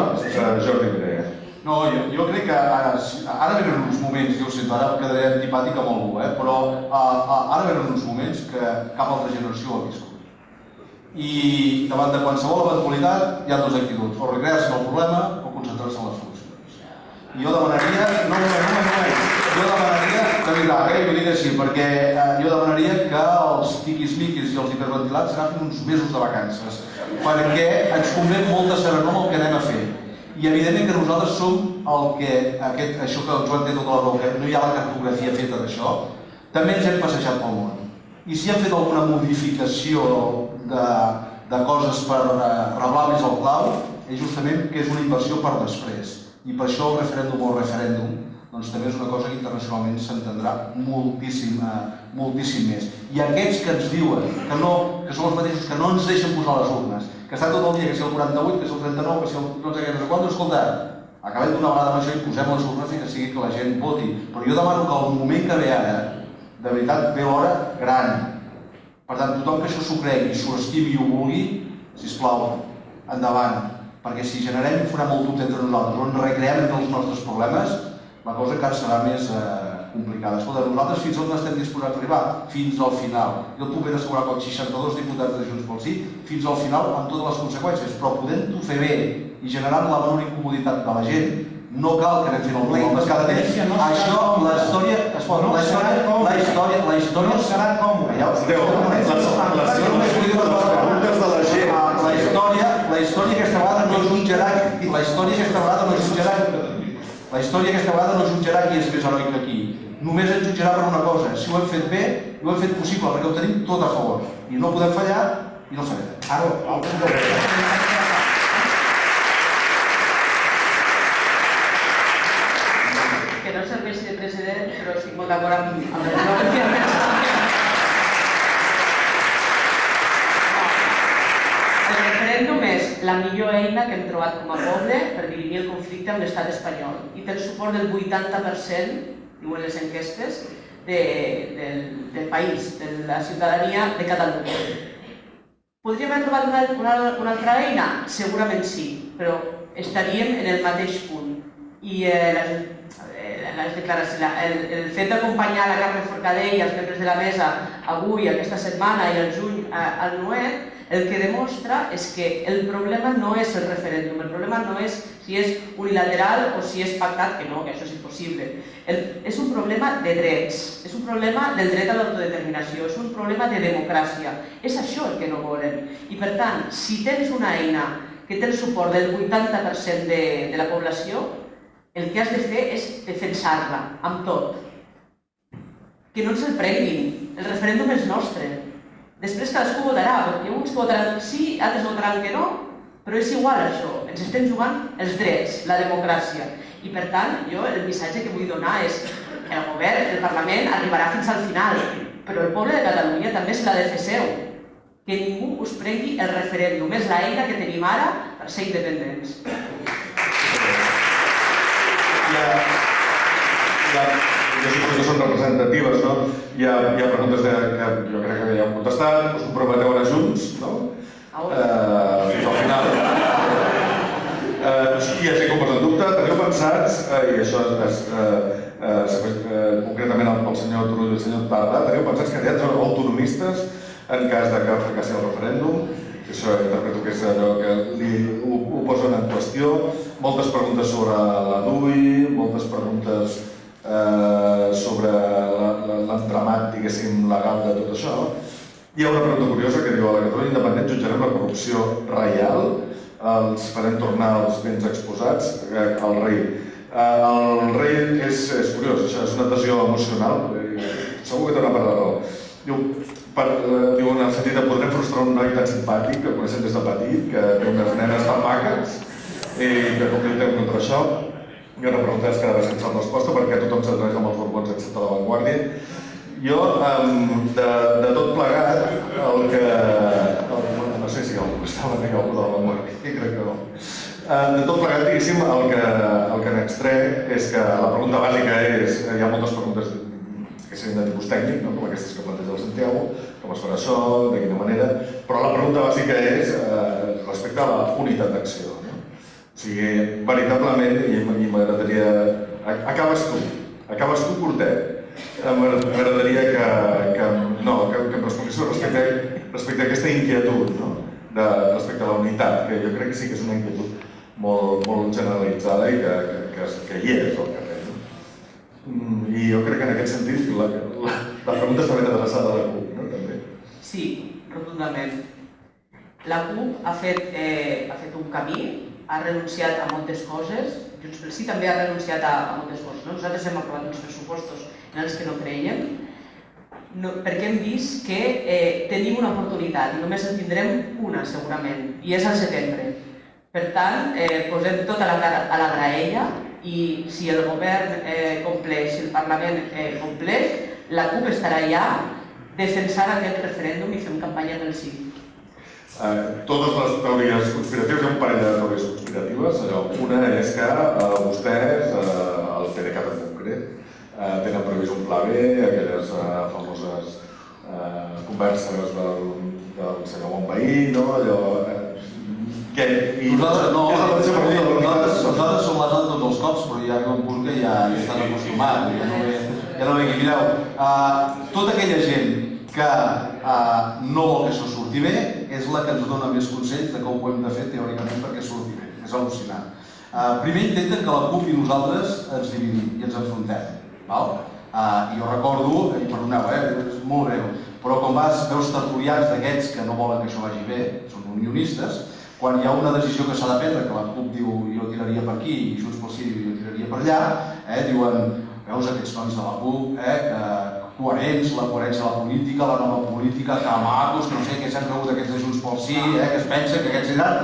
S3: Jordi Mireia.
S6: No, jo crec que ara venen uns moments, jo ho sento, ara quedaré antipàtic amb algú, però ara venen uns moments que cap altra generació ho ha viscut. I davant de qualsevol eventualitat hi ha dues actituds, o recrear-se en el problema o concentrar-se en les solucions. I jo demanaria, de veritat, ho dic així, perquè jo demanaria que els tiquis-miquis i els hiperventilats agafin uns mesos de vacances, perquè ens convé molta serenor amb el que anem a fer. I evidentment que nosaltres som el que, això que Joan té tota la raó, que no hi ha la cartografia feta d'això, també ens hem passejat pel món. I si hem fet alguna modificació de coses per reblar més el clau, és justament que és una inversió per després. I per això el referèndum o el referèndum doncs també és una cosa que internacionalment s'entendrà moltíssim més. I aquests que ens diuen que són els mateixos que no ens deixen posar les urnes, que estan tot el dia, que si el 48, que si el 39, que si el no sé què, no sé quant, escolta, acabem d'una vegada amb això i posem les urnes i que sigui que la gent voti. Però jo demano que el moment que ve ara, de veritat, ve l'hora gran. Per tant, tothom que això s'ho cregui, s'ho estimi i ho vulgui, sisplau, endavant. Perquè si generem i farem el dubte entre nosaltres o ens recreem entre els nostres problemes, la cosa encara serà més complicada. Escolta, nosaltres fins on estem disposats a arribar? Fins al final. Jo et puc ben assegurar que els 62 diputats de Junts pel Sí, fins al final amb totes les conseqüències, però podent-ho fer bé i generant la menor incomoditat de la gent, no cal que anem fent el plec cada temps. Això, la història no serà com.
S3: Les preguntes de la gent.
S6: La història aquesta vegada no jutjarà. La història aquesta vegada no jutjarà qui és més heroi que aquí. Només ens jutjarà per una cosa, si ho hem fet bé i ho hem fet possible, perquè ho tenim tot a favor. I no podem fallar i no farem.
S5: Que no serveixi de precedent, però estic molt d'acord amb el que El referèndum és la millor eina que hem trobat com a poble per dirimir el conflicte amb l'estat espanyol i té el suport del 80%, diuen les enquestes, del país, de la ciutadania de Catalunya. Podríem haver trobat una altra eina? Segurament sí, però estaríem en el mateix punt. I el fet d'acompanyar la Carme Forcadell i els membres de la mesa avui, aquesta setmana i el juny al Nuet, el que demostra és que el problema no és el referèndum, el problema no és si és unilateral o si és pactat, que no, que això és impossible. És un problema de drets, és un problema del dret a l'autodeterminació, és un problema de democràcia. És això el que no volen. I per tant, si tens una eina que té el suport del 80% de la població, el que has de fer és defensar-la, amb tot. Que no ens el prenguin, el referèndum és nostre. Després cadascú votarà, perquè hi ha uns que votaran sí, altres votaran que no, però és igual això, ens estem jugant els drets, la democràcia. I per tant, jo el missatge que vull donar és que el govern, el Parlament, arribarà fins al final, però el poble de Catalunya també se l'ha de fer seu. Que ningú us prengui el referèndum, és l'eina que tenim ara ser independents.
S3: Jo suposo que són representatives, no? Hi ha preguntes que jo crec que ja heu contestat, us comprometeu a anar junts, no? Fins al final. Hi ha gent que ho posa en dubte, teniu pensats, i això concretament pel senyor Turull i el senyor Tarda, teniu pensats candidats autonomistes en cas de que fracassi el referèndum? Això interpreto que és allò que ho posen en qüestió. Moltes preguntes sobre la DUI, moltes preguntes sobre l'entramat, diguéssim, legal de tot això. Hi ha una pregunta curiosa que diu: a la Catalunya independent jutjarem la corrupció reial, els farem tornar els béns exposats al rei. El rei és curiós, això és una adhesió emocional, segur que té una part de raó. Diu, en el sentit de podrem frustrar un noi tan simpàtic, que coneixem des de petit, que té unes nenes tan maques, i que com lluitem contra això. I una pregunta és quedava sense resposta perquè tothom s'adreça amb els borbons excepte la Vanguardia. Jo, de tot plegat, no sé si algú estava en algú de la Vanguardia, crec que no. De tot plegat, diguéssim, el que n'extrec és que la pregunta bàsica és, hi ha moltes preguntes que serien de tipus tècnic, com aquestes que planteja el Santiago, com es farà això, de quina manera, però la pregunta bàsica és respecte a la unitat d'acció. O sigui, veritablement, i m'agradaria... Acabes tu curtet. M'agradaria que em responguis respecte a aquesta inquietud, respecte a la unitat, que jo crec que sí que és una inquietud molt generalitzada i que hi és al carrer. I jo crec que en aquest sentit la pregunta està ben adreçada a la CUP, no? També.
S5: Sí, rotundament. La CUP ha fet un camí, ha renunciat a moltes coses, Junts pel Sí també ha renunciat a moltes coses. Nosaltres hem aprovat uns pressupostos en els que no creiem, perquè hem vist que tenim una oportunitat i només en tindrem una segurament, i és al setembre. Per tant, posem tota la cara a la graella i si el govern compleix, si el Parlament compleix, la CUP estarà ja defensant aquest referèndum i fem campanya del sí.
S3: Totes les teories conspiratives, hi ha un parell de teories conspiratives. Una és que vostès, el PDeCAT en concret, tenen previst un pla B, aquelles famoses converses del senyor Bonveí, no?
S6: Nosaltres som les de tots els cops, però hi ha un punt que ja estan acostumats, ja no ve aquí. Mireu, tota aquella gent que no vol que això surti bé és la que ens dona més consells de com ho hem de fer teòricament perquè surti bé. És al·lucinant. Primer intenten que la CUP i nosaltres ens dividim i ens enfrontem. Jo recordo, i perdoneu, és molt greu, però quan veus tertulians d'aquests que no volen que això vagi bé, són unionistes, quan hi ha una decisió que s'ha de prendre, que la CUP diu jo tiraria per aquí i Junts pel Sí diu jo tiraria per allà, diuen, veus aquests nois de la CUP, coherents, la coherència de la política, la nova política, que macos, que no sé què s'han cregut aquests de Junts pel Sí, que es pensa que aquests diran.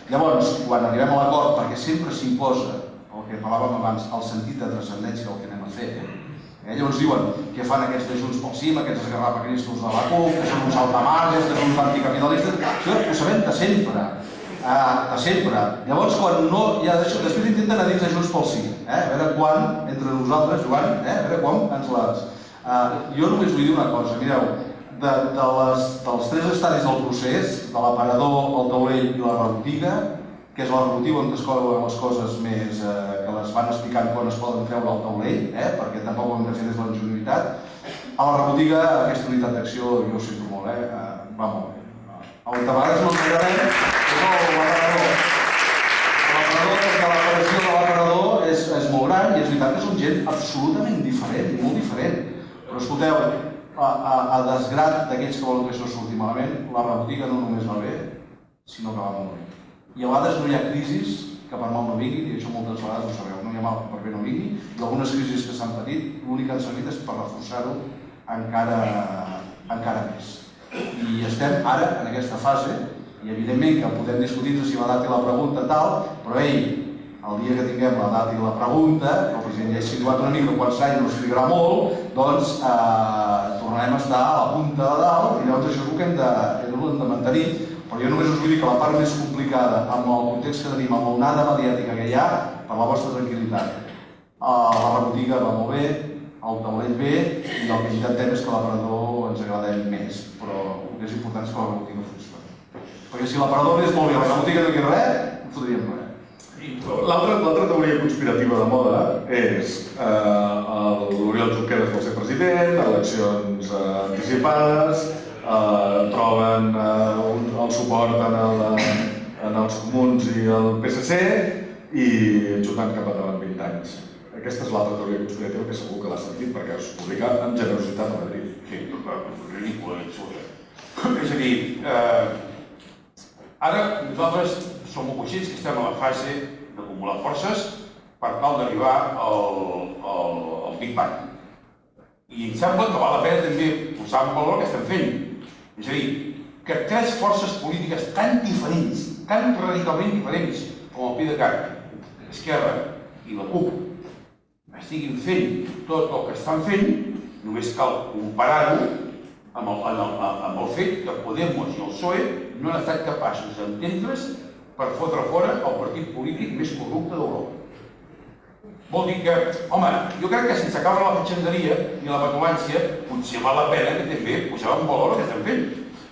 S6: Llavors, quan arribem a l'acord, perquè sempre s'imposa, el que parlàvem abans, el sentit de transcendència del que anem a fer, llavors diuen què fan aquests de Junts pel Sí, aquests esgarrapacristos de la CUP, que són uns altamarges, que són uns anticapitalistes, això ho sabem de sempre. Llavors, quan no hi ha d'això, després intenten a dins de Junts pel Sí, a veure quan, entre nosaltres, Joan, a veure quan ens les... Jo només vull dir una cosa, mireu, dels tres estadis del procés, de l'aparador, el taulell i la rebotiga, que és la rebotiga on es couen les coses més que les van explicant quan es poden treure al taulell, perquè tampoc ho hem de fer des de l'enjunitat. A la rebotiga, aquesta unitat d'acció, jo ho sento molt, va molt bé. A vegades no ens agradem, és l'aparador. L'aparició de l'aparador és molt gran i és veritat que són gent absolutament diferent, molt diferent. Però escolteu, a desgrat d'aquells que volen que això surti malament, la rebotiga no només va bé, sinó que va molt bé. I a vegades no hi ha crisis que per mal no vinguin, i això moltes vegades ho sabeu, no hi ha mal que per bé no vingui, i algunes crisis que s'han patit, l'únic que han servit és per reforçar-ho encara més. I estem ara en aquesta fase, i evidentment que podem discutir si la data i la pregunta tal, però el dia que tinguem la data i la pregunta, que el president ja ha situat una mica quan serà i no es trigarà molt, doncs tornarem a estar a la punta de dalt i llavors segur que hem de mantenir, però jo només us vull dir que la part més complicada amb el context que tenim, amb l'onada mediàtica que hi ha, per la vostra tranquil·litat. La rebotiga va molt bé, el taulell bé, i el que intentem és que l'aparador ens agradem més, però el que és important és que la rebotiga funcioni. Perquè si l'aparador és molt bé, la rebotiga no hi ha res, no fotríem res.
S3: L'altra teoria conspirativa de moda és l'Oriol Junqueras vol ser president, eleccions anticipades, troben el suport en els comuns i el PSC i jugant cap endavant 20 anys. Aquesta és l'altra teoria conspirativa que segur que l'ha sentit perquè es publica amb generositat a Madrid.
S4: Sí, ridícula, absurda. És a dir, ara nosaltres som conscients que estem a la fase d'acumular forces per tal d'arribar al Big Bang. I em sembla que val la pena també posar en valor el que estem fent. És a dir, que tres forces polítiques tan diferents, tan radicalment diferents com el PDeCAT, Esquerra i la CUP, estiguin fent tot el que estan fent, només cal comparar-ho amb el fet que Podemos i el PSOE no han estat capaços d'entendre's per fotre fora el partit polític més corrupte d'Europa. Vol dir que, home, jo crec que sense caure la fatxenderia ni la petulància, potser val la pena que també posem en valor el que estem fent.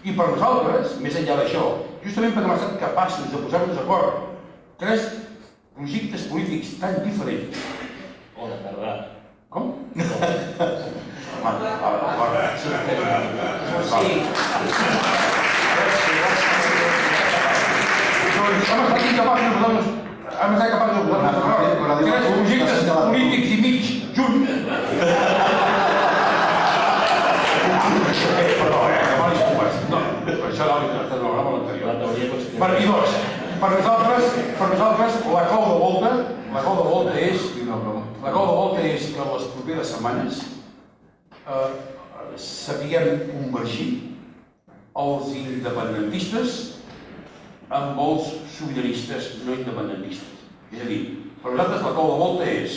S4: I per nosaltres, més enllà d'això, justament perquè hem estat capaços de posar-nos d'acord tres projectes polítics tan diferents.
S7: Bona tarda.
S4: Com? Hem estat capaços de posar-nos tres projectes polítics i mig junts. Perdó, demano disculpes. No, per això no l'he molt anterior. Per nosaltres, la clau de volta és que les properes setmanes sapiguem convergir els independentistes amb els sobiranistes no independentistes. És a dir, per nosaltres la clau de volta és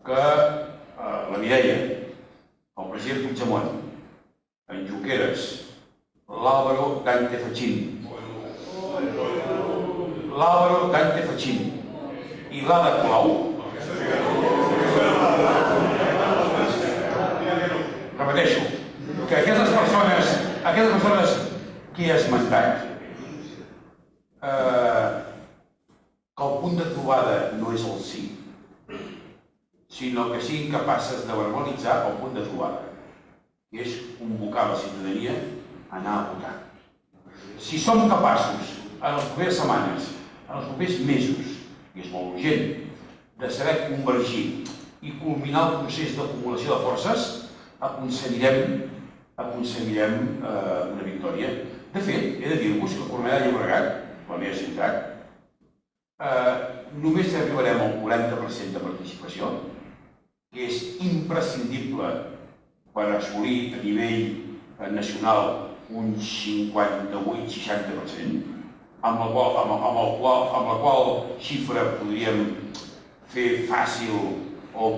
S4: que la Mireia, el president Puigdemont, en Junqueras, l'Álvaro Dante Fachin i l'Ada Colau repeteixo, que aquestes persones que he esmentat que el punt de trobada no és el sí, sinó que siguin capaces de verbalitzar el punt de trobada, que és convocar la ciutadania a anar a votar. Si som capaços, en les properes setmanes, en els propers mesos, i és molt urgent, de saber convergir i culminar el procés d'acumulació de forces, aconseguirem una victòria. De fet, he de dir-vos que a Cornellà de Llobregat, la meva ciutat, només arribarem al 40% de participació, que és imprescindible per assolir a nivell nacional un 58-60%, amb la qual xifra podríem fer fàcil el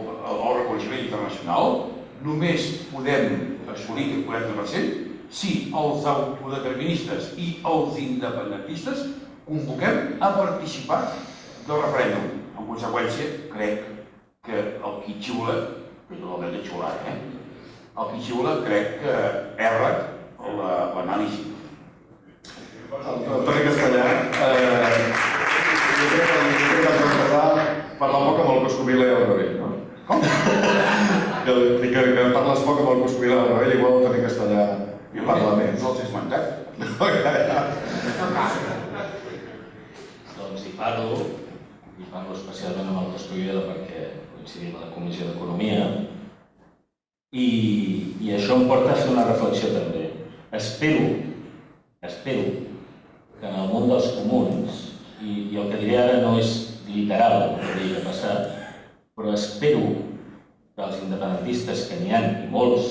S4: reconeixement internacional. Només podem assolir aquest 40% si els autodeterministes i els independentistes convoquem a participar del referèndum. En conseqüència, crec que el qui xiula, que no el dret de xiular, el qui xiula crec que erra l'anàlisi.
S3: Antoni Castellà, jo crec que has d'empezar parlant poc amb el Coscovila i el Ravell, no?
S4: Com?
S3: Que parles poc amb el Coscovila i el Ravell, igual Antoni Castellà hi parla més.
S4: No els he esmentat.
S7: Doncs hi parlo especialment amb el Coscovila perquè coincidim a la Comissió d'Economia i això em porta a fer una reflexió també. Espero que en el món dels comuns, i el que diré ara no és literal el que hauria passat, però espero que els independentistes, que n'hi ha i molts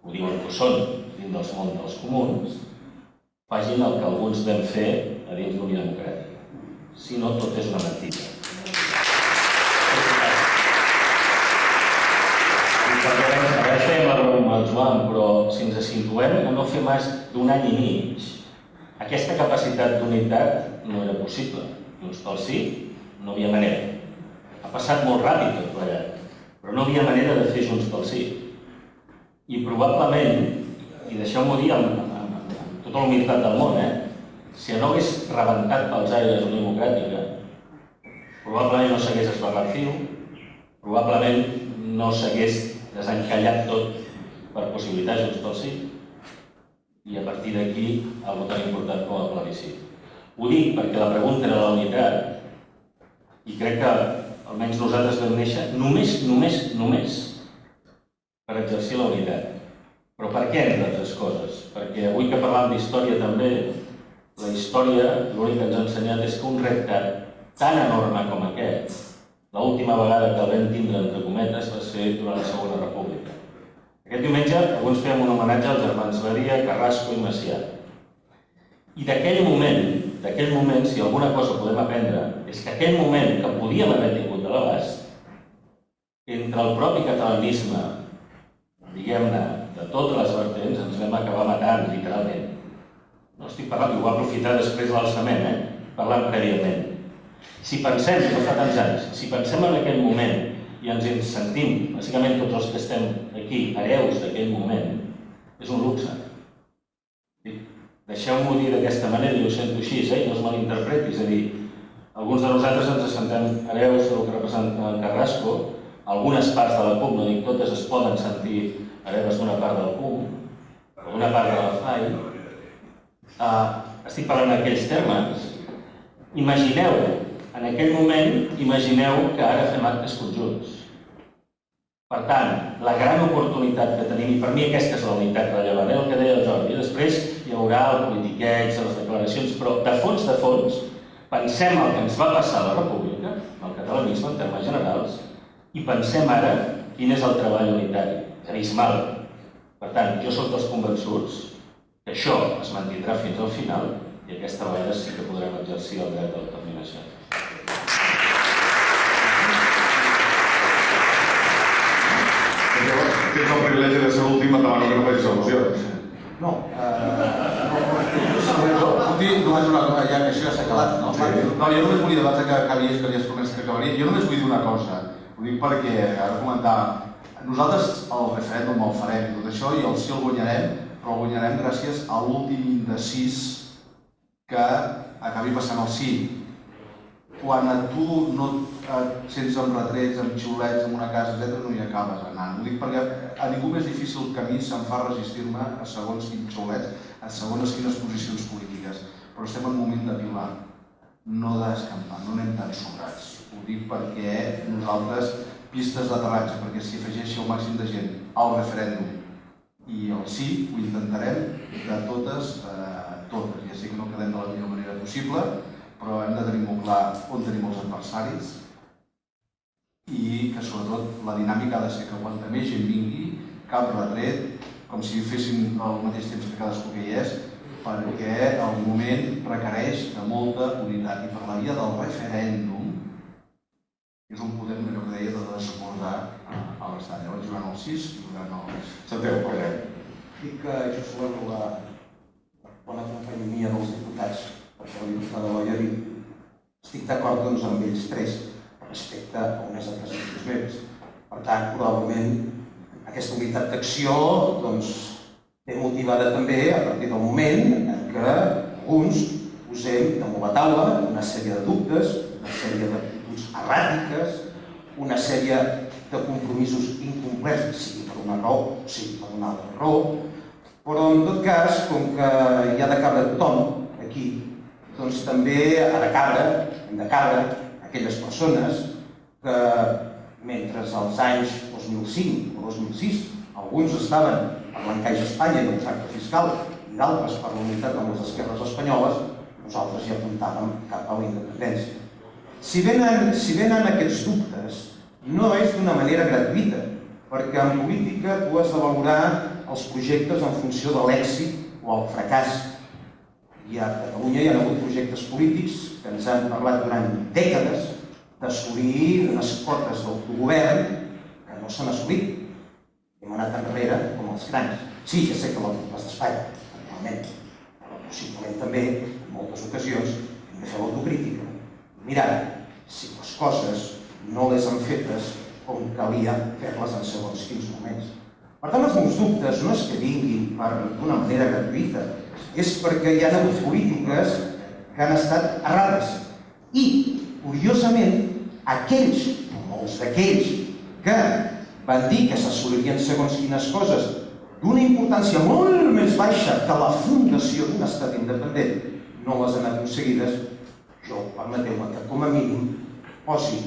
S7: ho diuen que ho són dins del món dels comuns, facin el que alguns vam fer a dins d'Unió Democràtica. Si no, tot és una mentida. I perquè segueixem amb el Joan, però si ens situem a no fer més d'un any i mig, aquesta capacitat d'unitat no era possible. Junts pel Sí, no havia manera. Ha passat molt ràpid tot plegat, però no havia manera de fer Junts pel Sí. I probablement, i deixeu-m'ho dir amb tota la humilitat del món, si no hagués rebentat pels aires Unió Democràtica, probablement no s'hagués esbarrat fil, probablement no s'hagués desencallat tot per possibilitar Junts pel Sí, i a partir d'aquí algo tan important com el plebiscit. Ho dic perquè la pregunta era la unitat, i crec que almenys nosaltres vam néixer només per exercir la unitat. Però per què, entre altres coses? Perquè avui que parlàvem d'història també, la història l'únic que ens ha ensenyat és que un repte tan enorme com aquest, l'última vegada que el vam tindre, entre cometes, va ser durant la Segona República. Aquest diumenge alguns fèiem un homenatge als germans Badia, Carrasco i Macià. I d'aquell moment, si alguna cosa podem aprendre, és que aquell moment que podíem haver tingut de l'abast, entre el propi catalanisme, diguem-ne, de totes les vertents, ens vam acabar matant, literalment. No estic parlant, i ho va aprofitar després l'alçament, parlant prèviament. Si pensem, no fa tants anys, si pensem en aquell moment i ens en sentim, bàsicament tots els que estem aquí, hereus d'aquell moment, és un luxe. Deixeu-m'ho dir d'aquesta manera, i ho sento així, no es malinterpreti, és a dir, alguns de nosaltres ens sentem hereus del que representa el Carrasco, algunes parts de la CUP, no dic totes, es poden sentir hereves d'una part del CUP, o d'una part de la FAI. Estic parlant d'aquells termes. Imagineu, en aquell moment, imagineu que ara fem actes conjunts. Per tant, la gran oportunitat que tenim, i per mi aquesta és la unitat rellevant, el que deia el Jordi, després hi haurà el politiqueig, les declaracions, però de fons, pensem el que ens va passar a la República, el catalanisme en termes generals, i pensem ara quin és el treball unitari. És abismal. Per tant, jo soc dels convençuts que això es mantindrà fins al final i aquesta vegada sí que podrem exercir el dret de l'autodeterminació.
S3: Tens el privilegi de ser l'últim, et demano que no facis al·lusions.
S8: No, només una cosa, ja que això ja s'ha acabat, no? No, jo només volia, abans que acabies, que havies promès que acabaria, jo només vull dir una cosa. Ho dic perquè, ara comentava, nosaltres el referèndum el farem i tot això, i el sí el guanyarem, però el guanyarem gràcies a l'últim indecís que acabi passant el sí. Quan a tu no et sents amb retrets, amb xiulets, en una casa, etc., no hi acabes anant. Ho dic perquè a ningú més difícil que a mi se'm fa resistir-me a segons quins xiulets, a segons quines posicions polítiques. Però estem en un moment de pilar, no d'escampar, no anem tan sobrats. Ho dic perquè nosaltres, pistes d'aterratge, perquè s'hi afegeixi el màxim de gent al referèndum i el sí, ho intentarem de totes. Ja sé que no quedem de la millor manera possible, però hem de tenir molt clar on tenim els adversaris i que sobretot la dinàmica ha de ser que quanta més gent vingui, cap retret, com si féssim al mateix temps que cadascú que hi és, perquè el moment requereix de molta unitat. I per la via del referèndum és un poder, allò que deia, de desbordar a l'estat. Llavors jugant al 6 i jugant al...
S3: Santiago, parlem.
S8: Dic que jo celebro la bona companyia dels diputats, perquè la diputada Loia ha dit estic d'acord amb ells tres respecte a unes apreciacions meves. Per tant, probablement, aquesta unitat d'acció ve motivada també a partir del moment en què alguns posem damunt la taula una sèrie de dubtes, una sèrie d'actituds erràtiques, una sèrie de compromisos incomplets, sigui per una raó o sigui per una altra raó, però en tot cas, com que hi ha de cabre tothom aquí, doncs també hem de cabre aquelles persones que mentre als anys 2005 o 2006 alguns estaven per l'encaix a Espanya i el tracte fiscal i d'altres per la unitat amb les esquerres espanyoles, nosaltres ja apuntàvem cap a la independència. Si venen aquests dubtes, no és d'una manera gratuïta, perquè en política tu has de valorar els projectes en funció de l'èxit o el fracàs. I a Catalunya hi ha hagut projectes polítics que ens han parlat durant dècades d'assolir unes cotes d'autogovern que no s'han assolit. Hem hem anat enrere com els crancs. Sí, ja sé que les d'Espanya, normalment, però possiblement també, en moltes ocasions, hem de fer l'autocrítica. Mirar si les coses no les han fetes com calia fer-les en segons quins moments. Per tant, els meus dubtes no és que vinguin d'una manera gratuïta, és perquè hi ha hagut polítiques que han estat errades. I, curiosament, aquells, molts d'aquells, que van dir que s'assolirien segons quines coses d'una importància molt més baixa que la fundació d'un estat independent, no les han aconseguides, jo, permeteu-me que com a mínim posi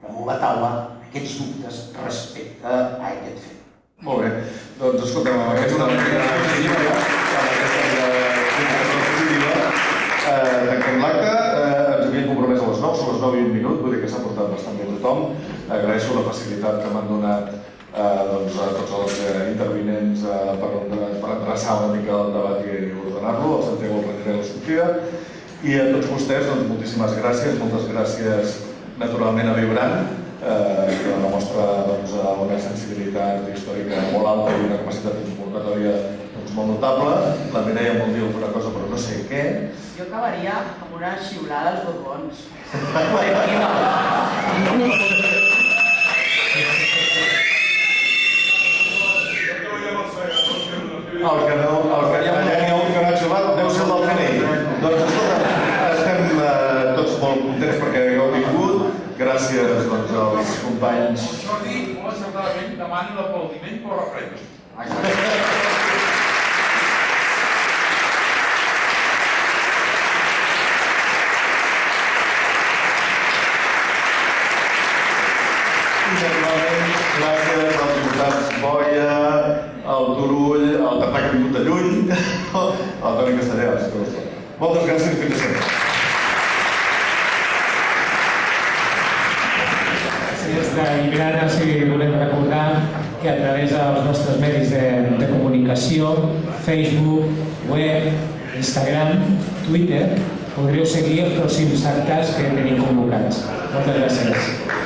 S8: damunt la taula aquests dubtes respecte a aquest fet.
S3: Molt bé, doncs escoltem, amb aquesta positiva, tanquem l'acte, ens havíem compromès a les 9, són les 9 i un minut, vull dir que s'ha portat bastant bé tothom. Agraeixo la facilitat que m'han donat a tots els intervinents per endreçar una mica el debat i ordenar-lo, el Santiago el retiré la sortida. I a tots vostès, moltíssimes gràcies, moltes gràcies naturalment a Vibrant, que demostra una sensibilitat històrica molt alta i una capacitat convocatòria molt notable. La Mireia vol dir alguna cosa, però no sé què.
S5: Jo acabaria amb una xiulada als Borbons.
S3: El que no ha xiulat deu ser el del CNI. Doncs escolta, estem tots molt contents perquè heu vingut. Gràcies als companys.
S4: Jordi, molt encertadament, demani l'aplaudiment per referèndum.
S3: Gràcies als diputats Boia, al Turull, al Tartà que ha vingut de lluny, al Toni Castellà. Moltes gràcies i fins sempre.
S2: Des de Vibrant els volem recordar que a través dels nostres medis de comunicació, Facebook, web, Instagram, Twitter, podreu seguir els pròxims actes que tenim convocats. Moltes gràcies.